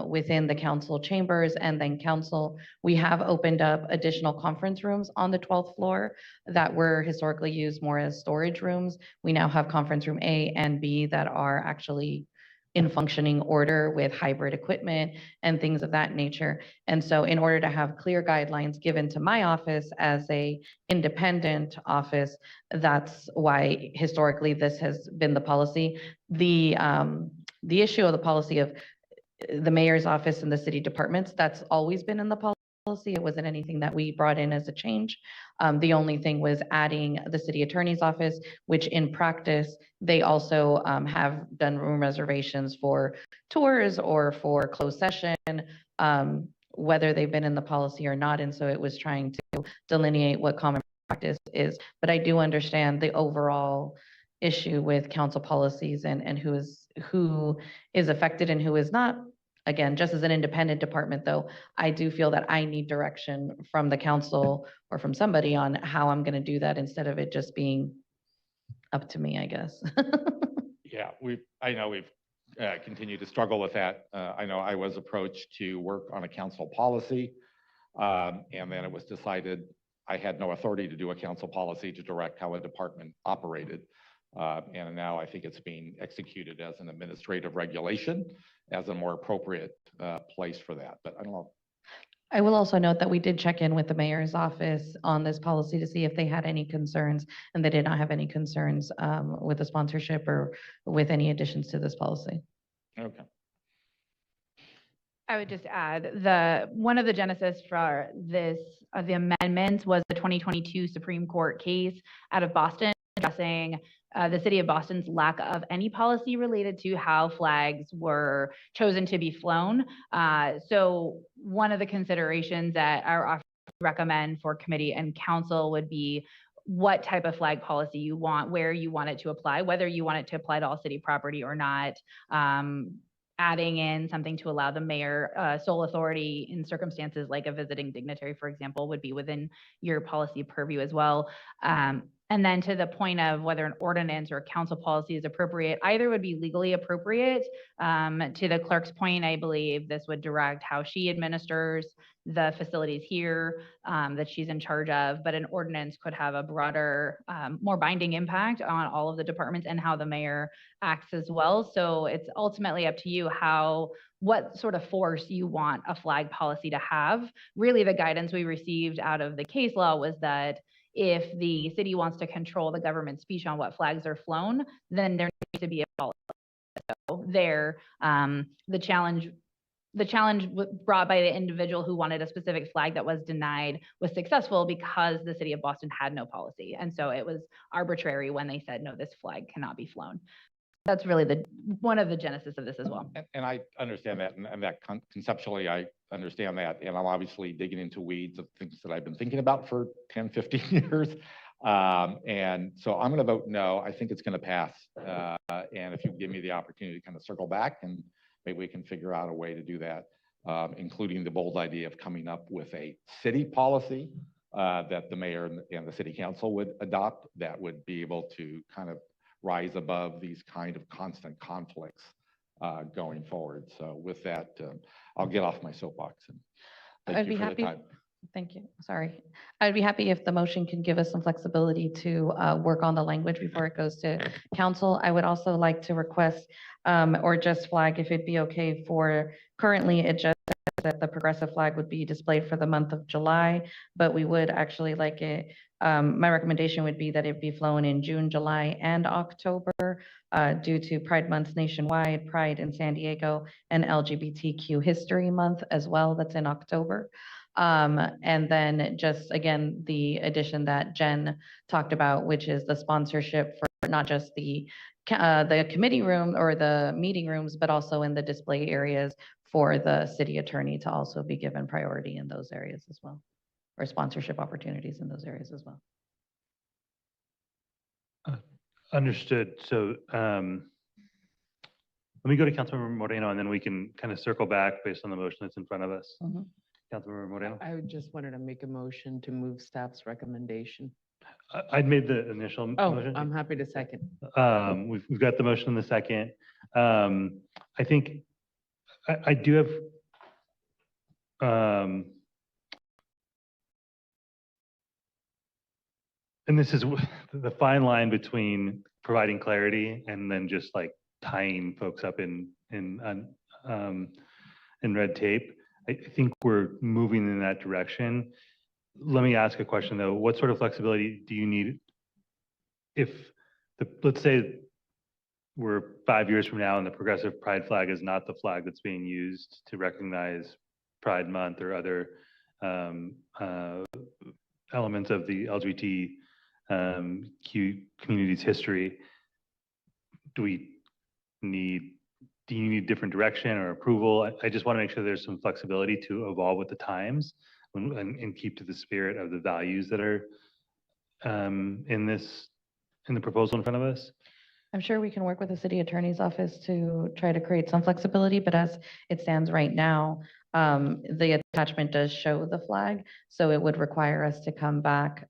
S: within the council chambers and then council. We have opened up additional conference rooms on the 12th floor that were historically used more as storage rooms. We now have conference room A and B that are actually in functioning order with hybrid equipment and things of that nature. And so in order to have clear guidelines given to my office as a independent office, that's why historically this has been the policy. The issue of the policy of the mayor's office and the city departments, that's always been in the policy. It wasn't anything that we brought in as a change. The only thing was adding the city attorney's office, which in practice, they also have done room reservations for tours or for closed session, whether they've been in the policy or not. And so it was trying to delineate what common practice is. But I do understand the overall issue with council policies and who is affected and who is not. Again, just as an independent department, though, I do feel that I need direction from the council or from somebody on how I'm going to do that instead of it just being up to me, I guess.
D: Yeah, I know we've continued to struggle with that. I know I was approached to work on a council policy, and then it was decided I had no authority to do a council policy to direct how a department operated. And now I think it's being executed as an administrative regulation as a more appropriate place for that. But I don't know.
S: I will also note that we did check in with the mayor's office on this policy to see if they had any concerns, and they did not have any concerns with the sponsorship or with any additions to this policy.
D: Okay.
N: I would just add one of the genesis for this the amendments was the 2022 Supreme Court case out of Boston addressing the city of Boston's lack of any policy related to how flags were chosen to be flown. So one of the considerations that our office recommend for committee and council would be what type of flag policy you want, where you want it to apply, whether you want it to apply to all city property or not. Adding in something to allow the mayor sole authority in circumstances like a visiting dignitary, for example, would be within your policy purview as well. And then to the point of whether an ordinance or a council policy is appropriate, either would be legally appropriate. To the clerk's point, I believe this would direct how she administers the facilities here that she's in charge of, but an ordinance could have a broader, more binding impact on all of the departments and how the mayor acts as well. So it's ultimately up to you what sort of force you want a flag policy to have. Really, the guidance we received out of the case law was that if the city wants to control the government speech on what flags are flown, then there needs to be a policy. So there, the challenge brought by the individual who wanted a specific flag that was denied was successful because the city of Boston had no policy. And so it was arbitrary when they said, no, this flag cannot be flown. That's really one of the genesis of this as well.
D: And I understand that, and that conceptually, I understand that. And I'm obviously digging into weeds of things that I've been thinking about for 10, 15 years. And so I'm going to vote no. I think it's going to pass. And if you give me the opportunity to kind of circle back, and maybe we can figure out a way to do that, including the bold idea of coming up with a city policy that the mayor and the city council would adopt that would be able to kind of rise above these kind of constant conflicts going forward. So with that, I'll get off my soapbox. And
S: I'd be happy. Thank you. Sorry. I'd be happy if the motion can give us some flexibility to work on the language before it goes to council. I would also like to request or just flag if it'd be okay for currently it just that the progressive flag would be displayed for the month of July, but we would actually like it. My recommendation would be that it be flown in June, July, and October due to Pride Months nationwide, Pride in San Diego, and LGBTQ History Month as well. That's in October. And then just again, the addition that Jen talked about, which is the sponsorship for not just the committee room or the meeting rooms, but also in the display areas for the city attorney to also be given priority in those areas as well, or sponsorship opportunities in those areas as well.
M: Understood. So let me go to Councilmember Moreno, and then we can kind of circle back based on the motion that's in front of us. Councilmember Moreno.
R: I just wanted to make a motion to move staff's recommendation.
M: I'd made the initial
R: Oh,
M: motion.
R: I'm happy to second.
M: We've got the motion in the second. I think I do have and this is the fine line between providing clarity and then just like tying folks up in red tape. I think we're moving in that direction. Let me ask a question though. What sort of flexibility do you need if let's say we're 5 years from now and the progressive pride flag is not the flag that's being used to recognize Pride Month or other elements of the LGBTQ community's history? Do you need different direction or approval? I just want to make sure there's some flexibility to evolve with the times and keep to the spirit of the values that are in the proposal in front of us.
S: I'm sure we can work with the city attorney's office to try to create some flexibility, but as it stands right now, the attachment does show the flag, so it would require us to come back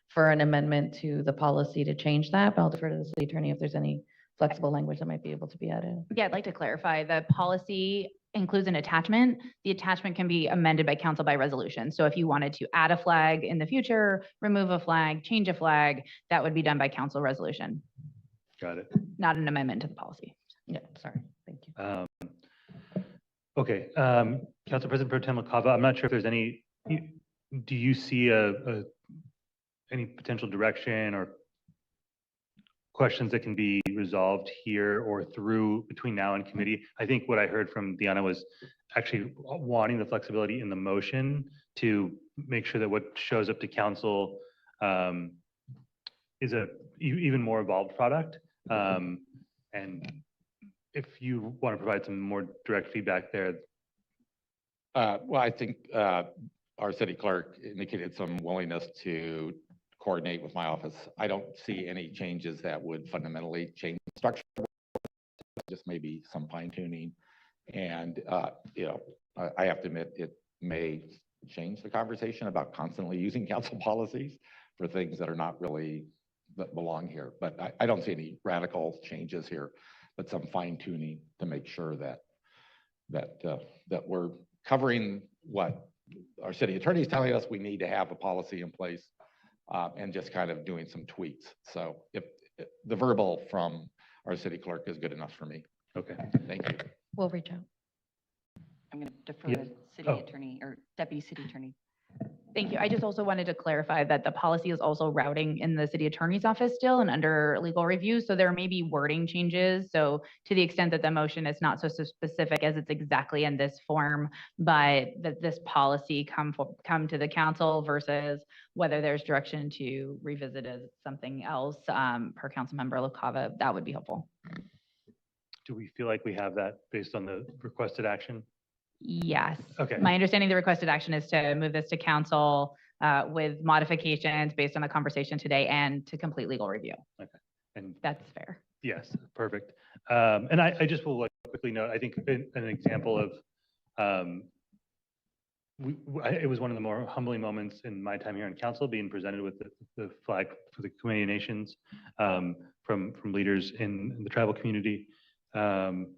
S: for an amendment to the policy to change that. But I'll defer to the city attorney if there's any flexible language that might be able to be added.
N: Yeah, I'd like to clarify, the policy includes an attachment. The attachment can be amended by council by resolution. So if you wanted to add a flag in the future, remove a flag, change a flag, that would be done by council resolution.
M: Got it.
N: Not an amendment to the policy.
S: Yeah, sorry. Thank you.
M: Okay. Council President Pro Tem LaCava, I'm not sure if there's any, do you see any potential direction or questions that can be resolved here or through between now and committee? I think what I heard from Deanna was actually wanting the flexibility in the motion to make sure that what shows up to council is a even more evolved product. And if you want to provide some more direct feedback there.
D: Well, I think our city clerk indicated some willingness to coordinate with my office. I don't see any changes that would fundamentally change the structure, just maybe some fine tuning. And, I have to admit, it may change the conversation about constantly using council policies for things that are not really, that belong here. But I don't see any radical changes here, but some fine tuning to make sure that we're covering what our city attorney is telling us we need to have a policy in place. And just kind of doing some tweaks. So if the verbal from our city clerk is good enough for me.
M: Okay.
D: Thank you.
S: We'll reach out.
A: I'm going to defer
M: Yeah.
A: to city attorney or deputy city attorney.
N: Thank you. I just also wanted to clarify that the policy is also routing in the city attorney's office still and under legal review. So there may be wording changes. So to the extent that the motion is not so specific as it's exactly in this form, but that this policy come to the council versus whether there's direction to revisit as something else per Councilmember LaCava, that would be helpful.
M: Do we feel like we have that based on the requested action?
N: Yes.
M: Okay.
N: My understanding, the requested action is to move this to council with modifications based on the conversation today and to complete legal review.
M: Okay. And
N: that's fair.
M: Yes, perfect. And I just will quickly note, I think an example of, it was one of the more humbling moments in my time here on council, being presented with the flag for the Kumeyaay Nations from leaders in the tribal community. And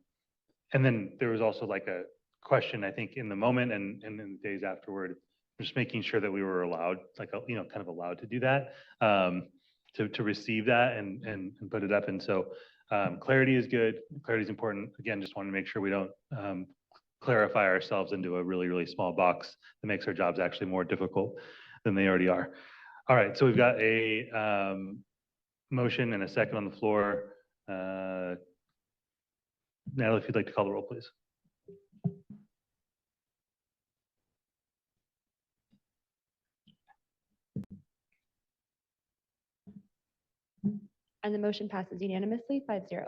M: then there was also like a question, I think, in the moment and in the days afterward, just making sure that we were allowed, like, kind of allowed to do that, to receive that and put it up. And so clarity is good. Clarity is important. Again, just want to make sure we don't clarify ourselves into a really, really small box that makes our jobs actually more difficult than they already are. All right, so we've got a motion and a second on the floor. Natalie, if you'd like to call the roll, please.
B: And the motion passes unanimously, 5-0.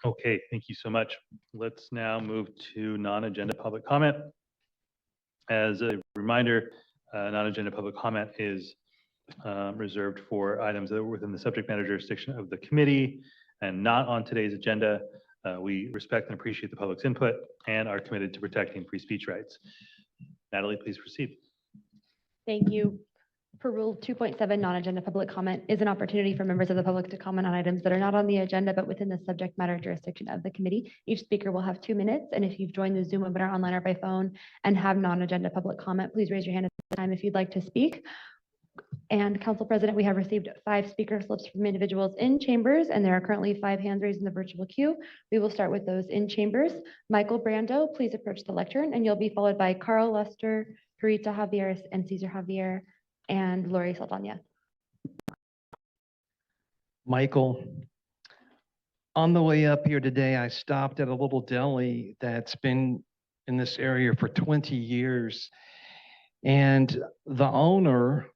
M: Okay, thank you so much. Let's now move to non-agenda public comment. As a reminder, non-agenda public comment is reserved for items that are within the subject matter jurisdiction of the committee and not on today's agenda. We respect and appreciate the public's input and are committed to protecting free speech rights. Natalie, please proceed.
B: Thank you. Per Rule 2.7, non-agenda public comment is an opportunity for members of the public to comment on items that are not on the agenda but within the subject matter jurisdiction of the committee. Each speaker will have 2 minutes, and if you've joined the Zoom webinar online or by phone and have non-agenda public comment, please raise your hand at the time if you'd like to speak. And Council President, we have received 5 speaker slips from individuals in chambers, and there are currently 5 hands raised in the virtual queue. We will start with those in chambers. Michael Brando, please approach the lectern, and you'll be followed by Carl Lester, Purita Javier, and Cesar Javier, and Lori Saldana.
C: Michael, on the way up here today, I stopped at a little deli that's been in this area for 20 years. And the owner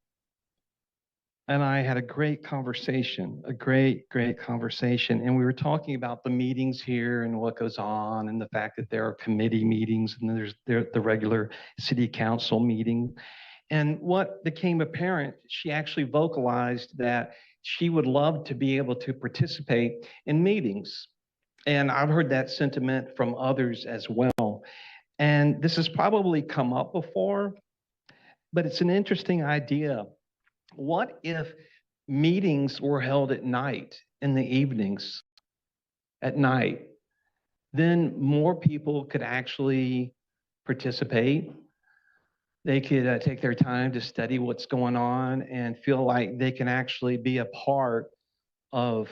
C: and I had a great conversation, a great conversation. And we were talking about the meetings here and what goes on and the fact that there are committee meetings and there's the regular city council meeting. And what became apparent, she actually vocalized that she would love to be able to participate in meetings. And I've heard that sentiment from others as well. And this has probably come up before, but it's an interesting idea. What if meetings were held at night, in the evenings, at night? Then more people could actually participate. They could take their time to study what's going on and feel like they can actually be a part of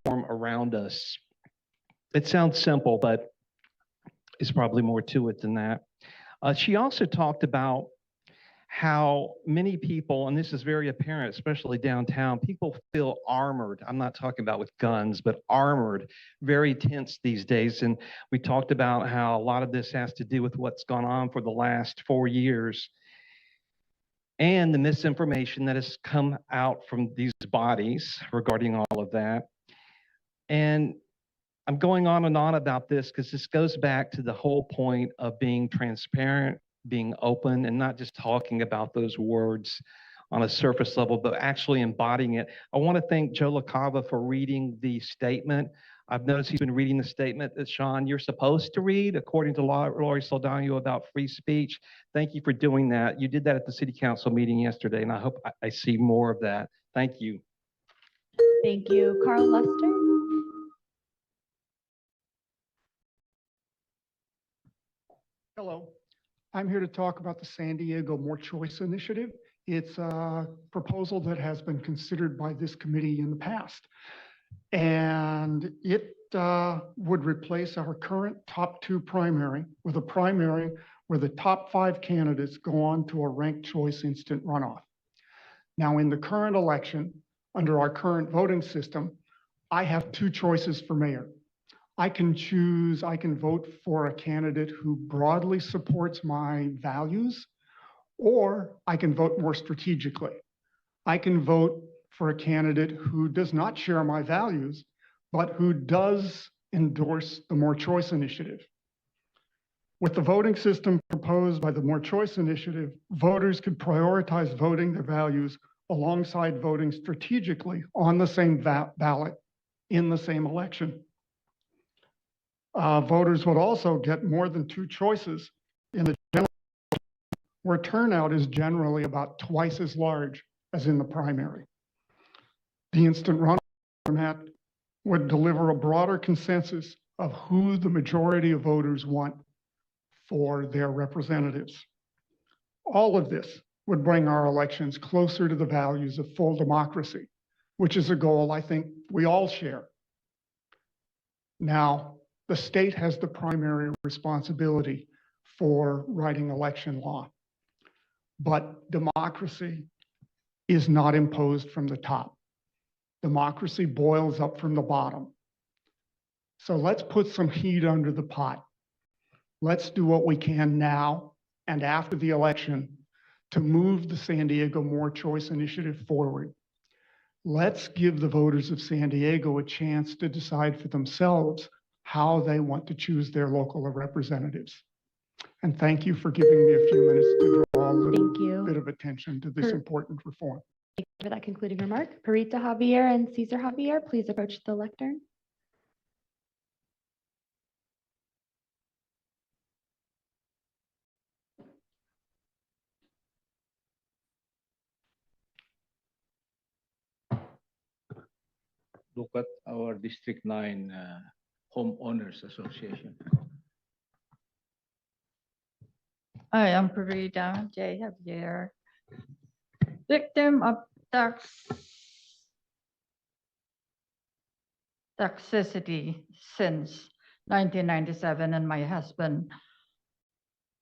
C: around us. It sounds simple, but it's probably more to it than that. She also talked about how many people, and this is very apparent, especially downtown, people feel armored. I'm not talking about with guns, but armored, very tense these days. And we talked about how a lot of this has to do with what's gone on for the last 4 years and the misinformation that has come out from these bodies regarding all of that. And I'm going on and on about this because this goes back to the whole point of being transparent, being open, and not just talking about those words on a surface level, but actually embodying it. I want to thank Joe LaCava for reading the statement. I've noticed he's been reading the statement that, Sean, you're supposed to read according to Lori Saldana about free speech. Thank you for doing that. You did that at the city council meeting yesterday, and I hope I see more of that. Thank you.
B: Thank you. Carl Lester.
J: Hello. I'm here to talk about the San Diego More Choice Initiative. It's a proposal that has been considered by this committee in the past. And it would replace our current top 2 primary with a primary where the top 5 candidates go on to a ranked choice instant runoff. Now, in the current election, under our current voting system, I have 2 choices for mayor. I can vote for a candidate who broadly supports my values, or I can vote more strategically. I can vote for a candidate who does not share my values, but who does endorse the More Choice Initiative. With the voting system proposed by the More Choice Initiative, voters could prioritize voting their values alongside voting strategically on the same ballot in the same election. Voters would also get more than 2 choices in the general, where turnout is generally about twice as large as in the primary. The instant runoff format would deliver a broader consensus of who the majority of voters want for their representatives. All of this would bring our elections closer to the values of full democracy, which is a goal I think we all share. Now, The state has the primary responsibility for writing election law. But democracy is not imposed from the top. Democracy boils up from the bottom. So let's put some heat under the pot. Let's do what we can now and after the election to move the San Diego More Choice Initiative forward. Let's give the voters of San Diego a chance to decide for themselves how they want to choose their local representatives. And thank you for giving me a few minutes to draw a little bit of attention to this important reform.
B: Thank you for that concluding remark. Parita Javier and Cesar Javier, please approach the lectern.
E: Look at our District 9 Homeowners Association.
I: I am Parita J. Javier, victim of toxicity since 1997, and my husband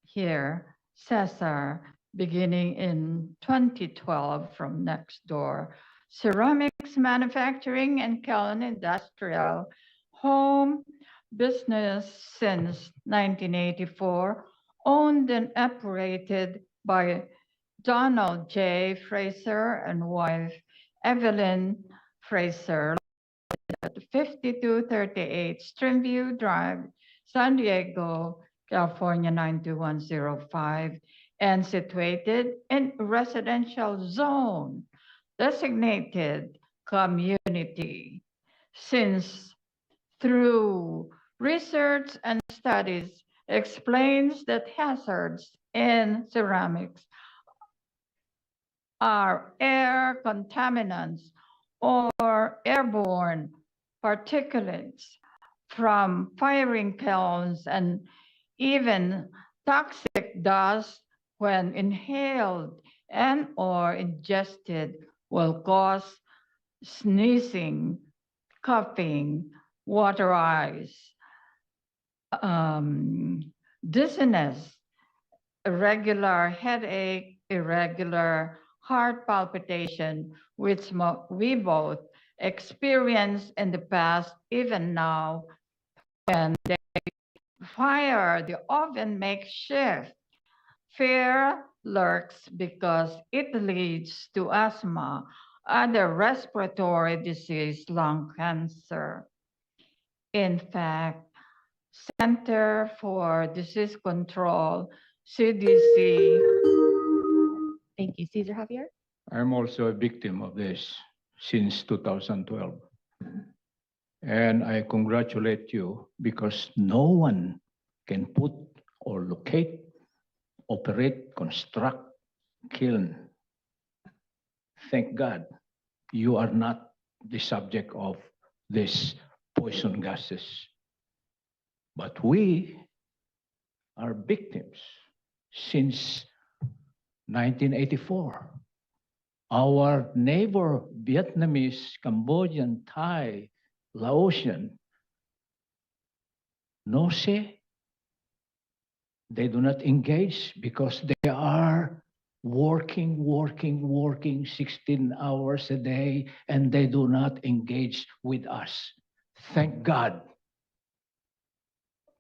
I: here, Cesar, beginning in 2012 from next door. Ceramics manufacturing and Kellan Industrial home business since 1984, owned and operated by Donald J. Fraser and wife Evelyn Fraser at 5238 Streamview Drive, San Diego, California 92105, and situated in residential zone designated community. Since through research and studies explains that hazards in ceramics are air contaminants or airborne particulates from firing kilns, and even toxic dust when inhaled and or ingested will cause sneezing, coughing, water eyes, dizziness, irregular headache, irregular heart palpitation, which we both experienced in the past, even now, when they fire the oven makeshift. Fear lurks because it leads to asthma, other respiratory disease, lung cancer. In fact, Center for Disease Control, CDC.
B: Thank you, Cesar Javier.
E: I'm also a victim of this since 2012. And I congratulate you because no one can put or locate, operate, construct, kiln. Thank God you are not the subject of these poison gases. But we are victims since 1984. Our neighbor, Vietnamese, Cambodian, Thai, Laotian, no say. They do not engage because they are working 16 hours a day, and they do not engage with us. Thank God.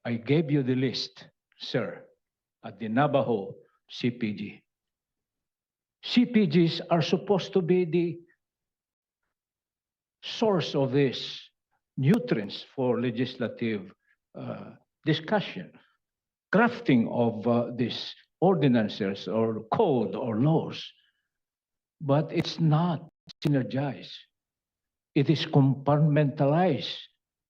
E: I gave you the list, sir, at the Navajo CPG. CPGs are supposed to be the source of these nutrients for legislative discussion, crafting of these ordinances or code or laws. But it's not synergized. It is compartmentalized.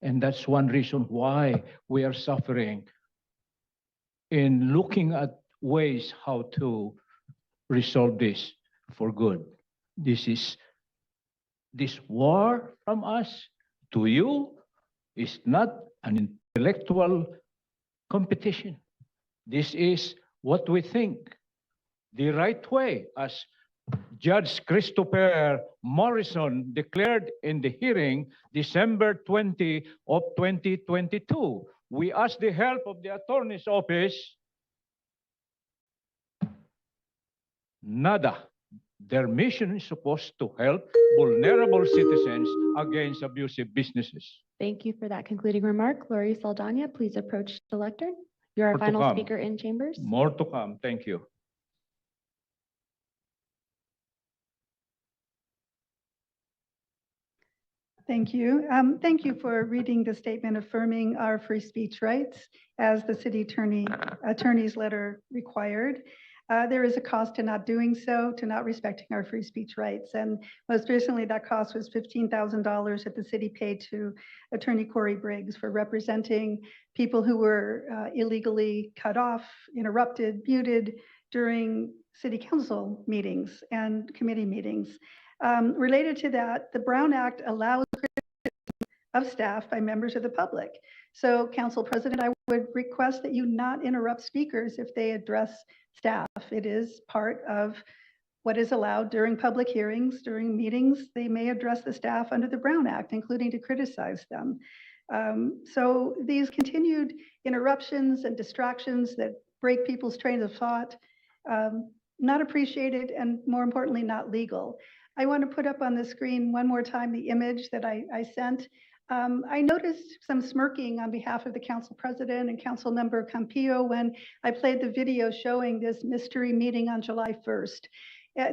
E: And that's one reason why we are suffering in looking at ways how to resolve this for good. This war from us to you is not an intellectual competition. This is what we think the right way, as Judge Christopher Morrison declared in the hearing December 20 of 2022, we ask the help of the attorney's office. Nada. Their mission is supposed to help vulnerable citizens against abusive businesses.
B: Thank you for that concluding remark. Lori Saldana, please approach the lectern. You're our
E: More to
B: final
E: come.
B: speaker in chambers.
E: More to come. Thank you.
G: Thank you. Thank you for reading the statement affirming our free speech rights as the city attorney's letter required. There is a cost to not doing so, to not respecting our free speech rights. And most recently, that cost was $15,000 that the city paid to Attorney Corey Briggs for representing people who were illegally cut off, interrupted, muted during city council meetings and committee meetings. Related to that, the Brown Act allows of staff by members of the public. So, Council President, I would request that you not interrupt speakers if they address staff. It is part of what is allowed during public hearings, during meetings. They may address the staff under the Brown Act, including to criticize them. So these continued interruptions and distractions that break people's trains of thought, not appreciated and more importantly, not legal. I want to put up on the screen one more time the image that I sent. I noticed some smirking on behalf of the council president and council member Campillo when I played the video showing this mystery meeting on July 1st.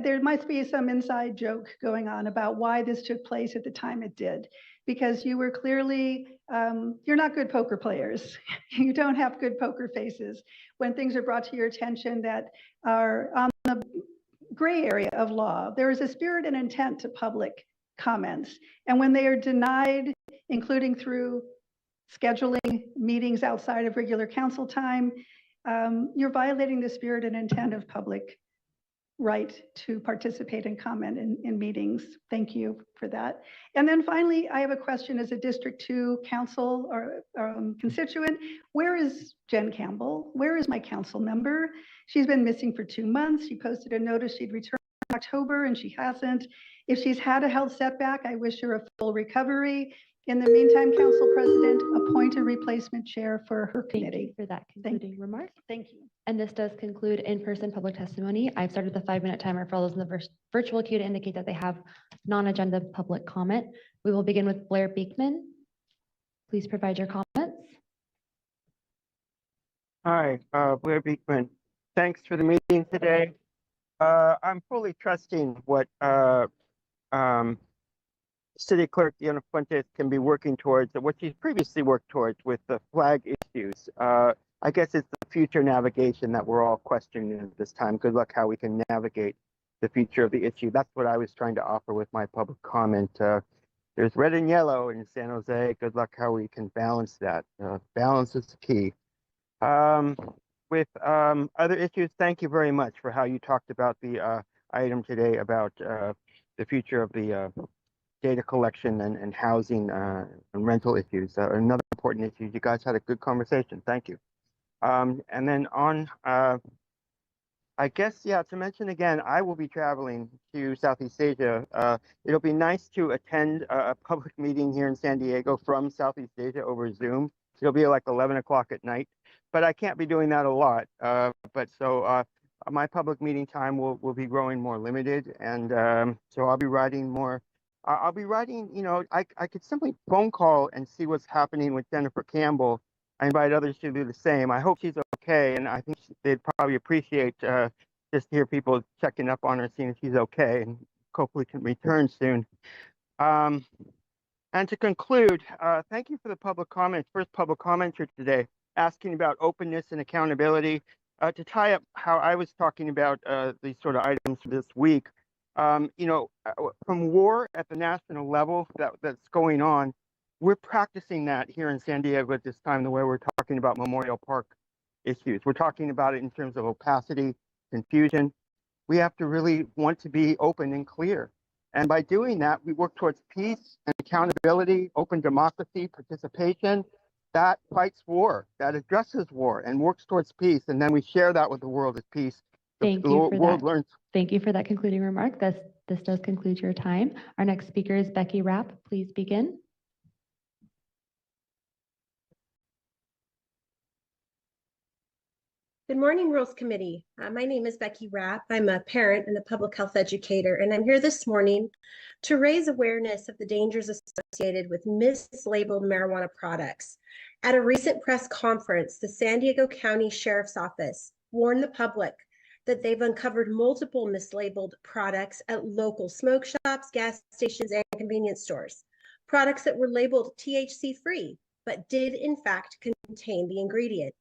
G: There must be some inside joke going on about why this took place at the time it did, because you were clearly, you're not good poker players. You don't have good poker faces when things are brought to your attention that are on the gray area of law. There is a spirit and intent to public comments. And when they are denied, including through scheduling meetings outside of regular council time, you're violating the spirit and intent of public right to participate and comment in meetings. Thank you for that. And then finally, I have a question as a District 2 council or constituent. Where is Jen Campbell? Where is my council member? She's been missing for 2 months. She posted a notice she'd return in October and she hasn't. If she's had a health setback, I wish her a full recovery. In the meantime, Council President, appoint a replacement chair for her committee.
B: Thank you for that concluding remark.
G: Thank you.
B: And this does conclude in-person public testimony. I've started the 5-minute timer for all those in the virtual queue to indicate that they have non-agenda public comment. We will begin with Blair Beekman. Please provide your comments.
L: Hi, Blair Beekman. Thanks for the meeting today. I'm fully trusting what City Clerk Diana Fuentes can be working towards, what she's previously worked towards with the flag issues. I guess it's the future navigation that we're all questioning at this time. Good luck how we can navigate the future of the issue. That's what I was trying to offer with my public comment. There's red and yellow in San Jose. Good luck how we can balance that. Balance is the key. With other issues, thank you very much for how you talked about the item today about the future of the data collection and housing and rental issues. Another important issue. You guys had a good conversation. Thank you. And then on, I guess, yeah, to mention again, I will be traveling to Southeast Asia. It'll be nice to attend a public meeting here in San Diego from Southeast Asia over Zoom. It'll be like 11 o'clock at night, but I can't be doing that a lot. But so my public meeting time will be growing more limited. And so I'll be writing more. I'll be writing, you know, I could simply phone call and see what's happening with Jennifer Campbell. I invite others to do the same. I hope she's okay, and I think they'd probably appreciate just to hear people checking up on her, seeing if she's okay, and hopefully can return soon. And to conclude, thank you for the public comments. First public commenter today, asking about openness and accountability. To tie up how I was talking about these sort of items this week, you know, from war at the national level that's going on, we're practicing that here in San Diego at this time, the way we're talking about Memorial Park issues. We're talking about it in terms of opacity, confusion. We have to really want to be open and clear. And by doing that, we work towards peace and accountability, open democracy, participation. That fights war, that addresses war and works towards peace. And then we share that with the world as peace.
B: Thank you for that. Thank you for that concluding remark. This does conclude your time. Our next speaker is Becky Rapp. Please begin.
K: Good morning, Rules Committee. My name is Becky Rapp. I'm a parent and a public health educator, and I'm here this morning to raise awareness of the dangers associated with mislabeled marijuana products. At a recent press conference, the San Diego County Sheriff's Office warned the public that they've uncovered multiple mislabeled products at local smoke shops, gas stations, and convenience stores. Products that were labeled THC-free, but did in fact contain the ingredient.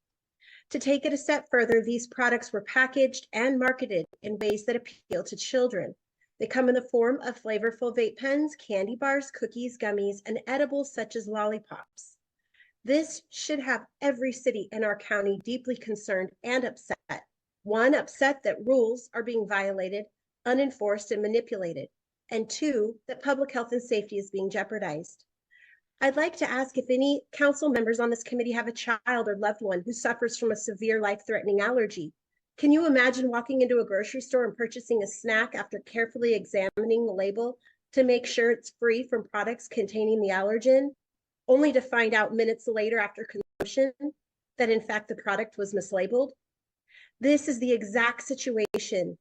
K: To take it a step further, these products were packaged and marketed in ways that appeal to children. They come in the form of flavorful vape pens, candy bars, cookies, gummies, and edibles such as lollipops. This should have every city in our county deeply concerned and upset. One, upset that rules are being violated, unenforced, and manipulated. And two, that public health and safety is being jeopardized. I'd like to ask if any council members on this committee have a child or loved one who suffers from a severe life-threatening allergy. Can you imagine walking into a grocery store and purchasing a snack after carefully examining the label to make sure it's free from products containing the allergen, only to find out minutes later after consumption that in fact the product was mislabeled? This is the exact situation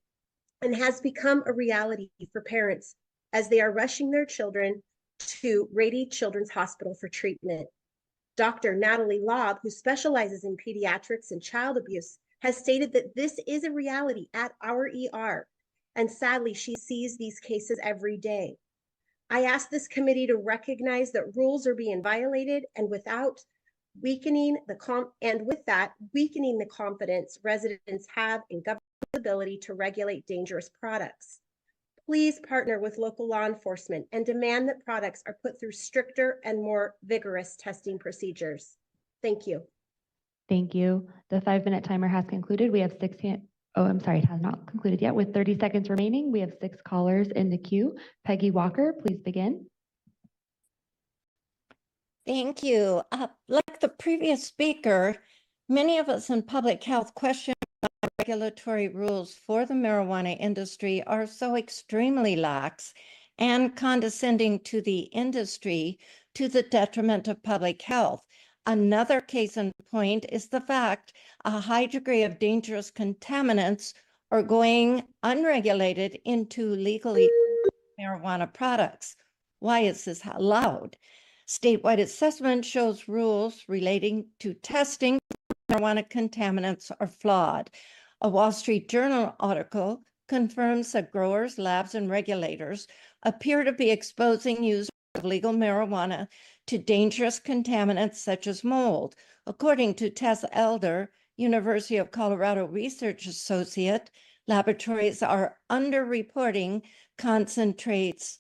K: and has become a reality for parents as they are rushing their children to Rady Children's Hospital for treatment. Dr. Natalie Lobb, who specializes in pediatrics and child abuse, has stated that this is a reality at our ER, and sadly, she sees these cases every day. I ask this committee to recognize that rules are being violated, and weakening the confidence residents have in government's ability to regulate dangerous products. Please partner with local law enforcement and demand that products are put through stricter and more vigorous testing procedures. Thank you.
B: Thank you. The 5-minute timer has concluded. We have it has not concluded yet. With 30 seconds remaining, we have 6 callers in the queue. Peggy Walker, please begin.
O: Thank you. Like the previous speaker, many of us in public health question why regulatory rules for the marijuana industry are so extremely lax and condescending to the industry to the detriment of public health. Another case in point is the fact a high degree of dangerous contaminants are going unregulated into legally marijuana products. Why is this allowed? Statewide assessment shows rules relating to testing marijuana contaminants are flawed. A Wall Street Journal article confirms that growers, labs, and regulators appear to be exposing users of legal marijuana to dangerous contaminants such as mold. According to Tess Elder, University of Colorado research associate, laboratories are underreporting concentrates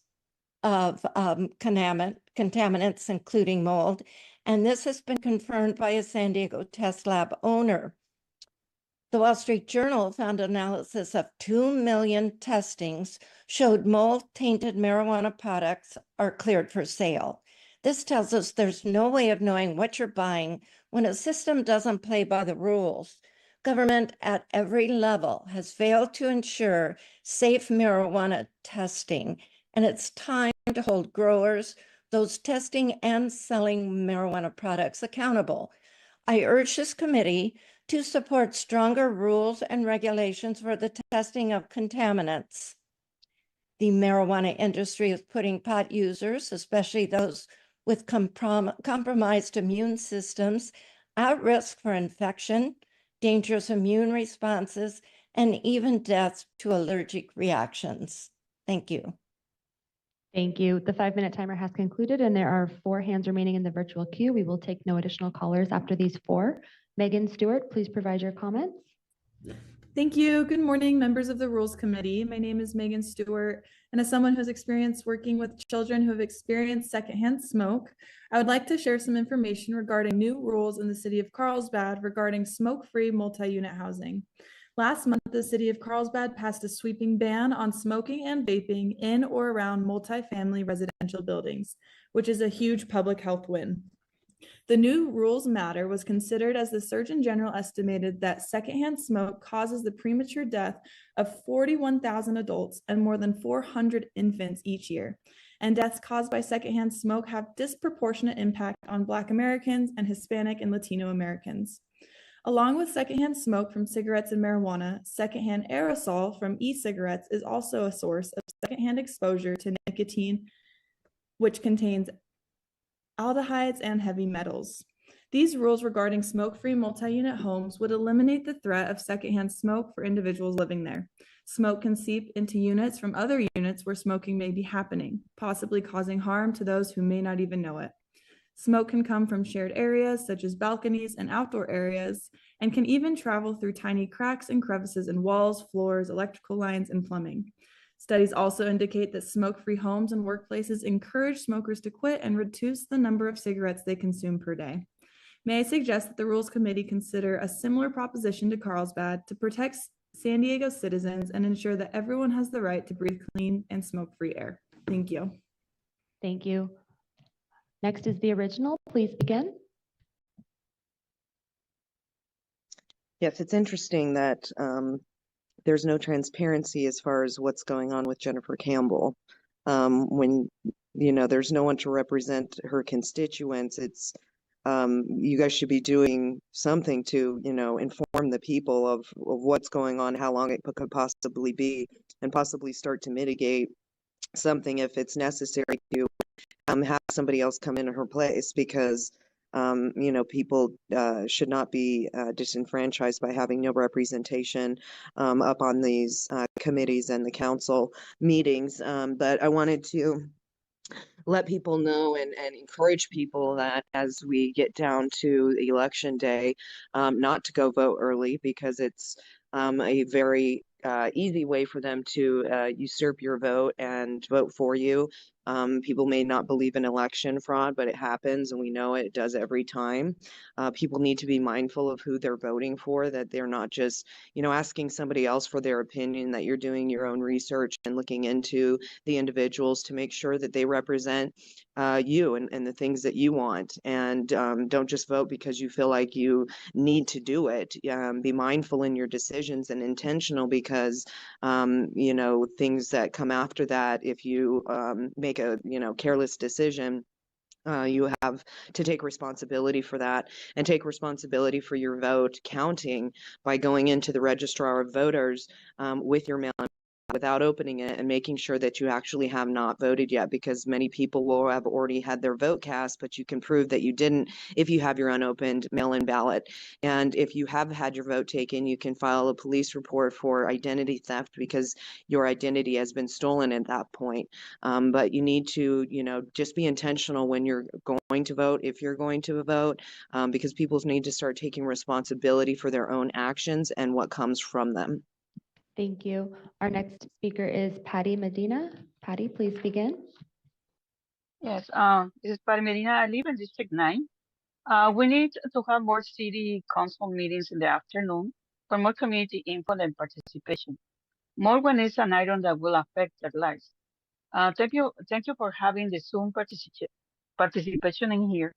O: of contaminants, including mold, and this has been confirmed by a San Diego test lab owner. The Wall Street Journal found analysis of 2 million testings showed mold-tainted marijuana products are cleared for sale. This tells us there's no way of knowing what you're buying when a system doesn't play by the rules. Government at every level has failed to ensure safe marijuana testing, and it's time to hold growers, those testing and selling marijuana products accountable. I urge this committee to support stronger rules and regulations for the testing of contaminants. The marijuana industry is putting pot users, especially those with compromised immune systems, at risk for infection, dangerous immune responses, and even death to allergic reactions. Thank you.
B: Thank you. The 5-minute timer has concluded, and there are 4 hands remaining in the virtual queue. We will take no additional callers after these 4. Megan Stewart, please provide your comments.
V: Thank you. Good morning, members of the Rules Committee. My name is Megan Stewart, and as someone who's experienced working with children who have experienced secondhand smoke, I would like to share some information regarding new rules in the city of Carlsbad regarding smoke-free multi-unit housing. Last month, the city of Carlsbad passed a sweeping ban on smoking and vaping in or around multifamily residential buildings, which is a huge public health win. The new rules matter was considered as the Surgeon General estimated that secondhand smoke causes the premature death of 41,000 adults and more than 400 infants each year. And deaths caused by secondhand smoke have disproportionate impact on Black Americans and Hispanic and Latino Americans. Along with secondhand smoke from cigarettes and marijuana, secondhand aerosol from e-cigarettes is also a source of secondhand exposure to nicotine, which contains aldehydes and heavy metals. These rules regarding smoke-free multi-unit homes would eliminate the threat of secondhand smoke for individuals living there. Smoke can seep into units from other units where smoking may be happening, possibly causing harm to those who may not even know it. Smoke can come from shared areas such as balconies and outdoor areas, and can even travel through tiny cracks and crevices in walls, floors, electrical lines, and plumbing. Studies also indicate that smoke-free homes and workplaces encourage smokers to quit and reduce the number of cigarettes they consume per day. May I suggest that the Rules Committee consider a similar proposition to Carlsbad to protect San Diego citizens and ensure that everyone has the right to breathe clean and smoke-free air. Thank you.
B: Thank you. Next is the original. Please begin.
Q: Yes, it's interesting that there's no transparency as far as what's going on with Jennifer Campbell. When, there's no one to represent her constituents, it's you guys should be doing something to, inform the people of what's going on, how long it could possibly be, and possibly start to mitigate something if it's necessary to have somebody else come in her place, because people should not be disenfranchised by having no representation up on these committees and the council meetings. But I wanted to let people know and encourage people that as we get down to election day, not to go vote early, because it's a very easy way for them to usurp your vote and vote for you. People may not believe in election fraud, but it happens, and we know it does every time. People need to be mindful of who they're voting for, that they're not just, asking somebody else for their opinion, that you're doing your own research and looking into the individuals to make sure that they represent you and the things that you want. And don't just vote because you feel like you need to do it. Be mindful in your decisions and intentional, because things that come after that, if you make a careless decision, you have to take responsibility for that, and take responsibility for your vote counting by going into the registrar of voters with your mail-in without opening it and making sure that you actually have not voted yet, because many people will have already had their vote cast, but you can prove that you didn't if you have your unopened mail-in ballot. And if you have had your vote taken, you can file a police report for identity theft, because your identity has been stolen at that point. But you need to, just be intentional when you're going to vote, if you're going to vote, because people need to start taking responsibility for their own actions and what comes from them.
B: Thank you. Our next speaker is Patty Medina. Patty, please begin.
T: Yes, this is Patty Medina. I live in District 9. We need to have more city council meetings in the afternoon for more community input and participation. More when it's an item that will affect their lives. Thank you for having the Zoom participation in here.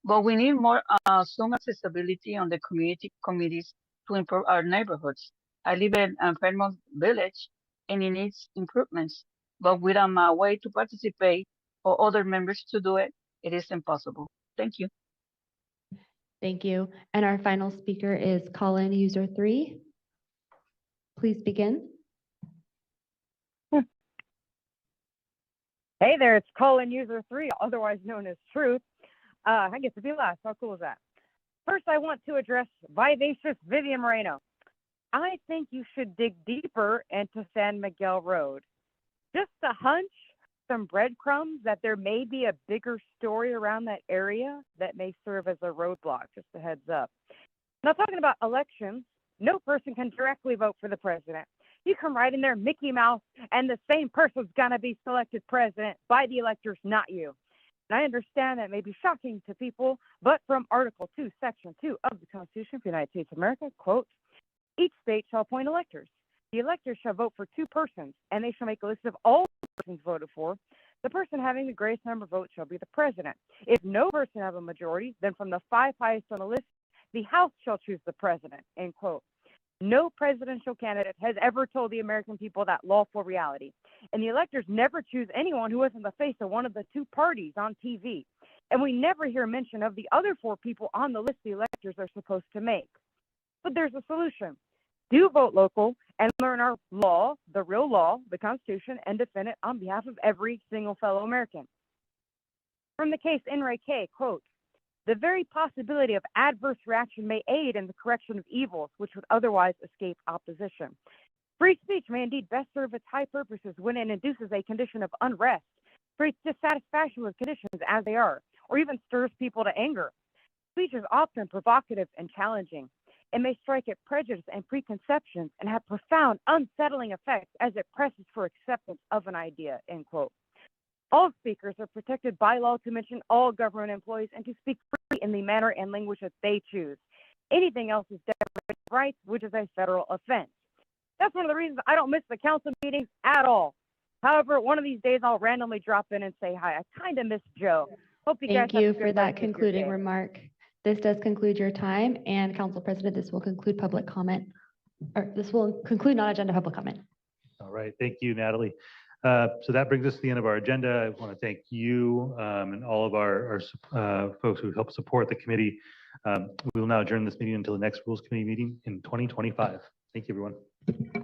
T: But we need more Zoom accessibility on the community committees to improve our neighborhoods. I live in Fairmont Village, and it needs improvements. But without a way to participate or other members to do it, it is impossible. Thank you.
B: Thank you. And our final speaker is call-in user 3. Please begin.
U: Hey there, it's call-in user 3, otherwise known as Truth. I get to be last. How cool is that? First, I want to address Vivacious Vivian Moreno. I think you should dig deeper into San Miguel Road. Just a hunch, some breadcrumbs that there may be a bigger story around that area that may serve as a roadblock, just a heads up. Now, talking about elections, no person can directly vote for the president. You come right in there, Mickey Mouse, and the same person's gonna be selected president by the electors, not you. And I understand that may be shocking to people, but from Article 2, Section 2 of the Constitution of the United States of America, quote, each state shall appoint electors. The electors shall vote for 2 persons, and they shall make a list of all persons voted for. The person having the greatest number of votes shall be the president. If no person have a majority, then from the 5 highest on the list, the House shall choose the president, end quote. No presidential candidate has ever told the American people that lawful reality. And the electors never choose anyone who isn't the face of one of the 2 parties on TV. And we never hear mention of the other 4 people on the list the electors are supposed to make. but there's a solution. Do vote local and learn our law, the real law, the Constitution, and defend it on behalf of every single fellow American. From the case In Re K, quote, the very possibility of adverse reaction may aid in the correction of evils which would otherwise escape opposition. Free speech may indeed best serve its high purposes when it induces a condition of unrest, creates dissatisfaction with conditions as they are, or even stirs people to anger. Speech is often provocative and challenging. It may strike at prejudice and preconceptions and have profound, unsettling effects as it presses for acceptance of an idea, end quote. All speakers are protected by law to mention all government employees and to speak freely in the manner and language that they choose. Anything else is deprivation of rights, which is a federal offense. That's one of the reasons I don't miss the council meetings at all. However, one of these days I'll randomly drop in and say hi. I kind of miss Joe. Hope you guys
B: Thank
U: have a
B: you
U: good
B: for
U: rest
B: that
U: of your
B: concluding
U: day.
B: remark. This does conclude your time, and Council President, this will conclude public comment, or this will conclude non-agenda public comment.
M: All right, thank you, Natalie. So that brings us to the end of our agenda. I want to thank you and all of our folks who help support the committee. We will now adjourn this meeting until the next Rules Committee meeting in 2025. Thank you, everyone.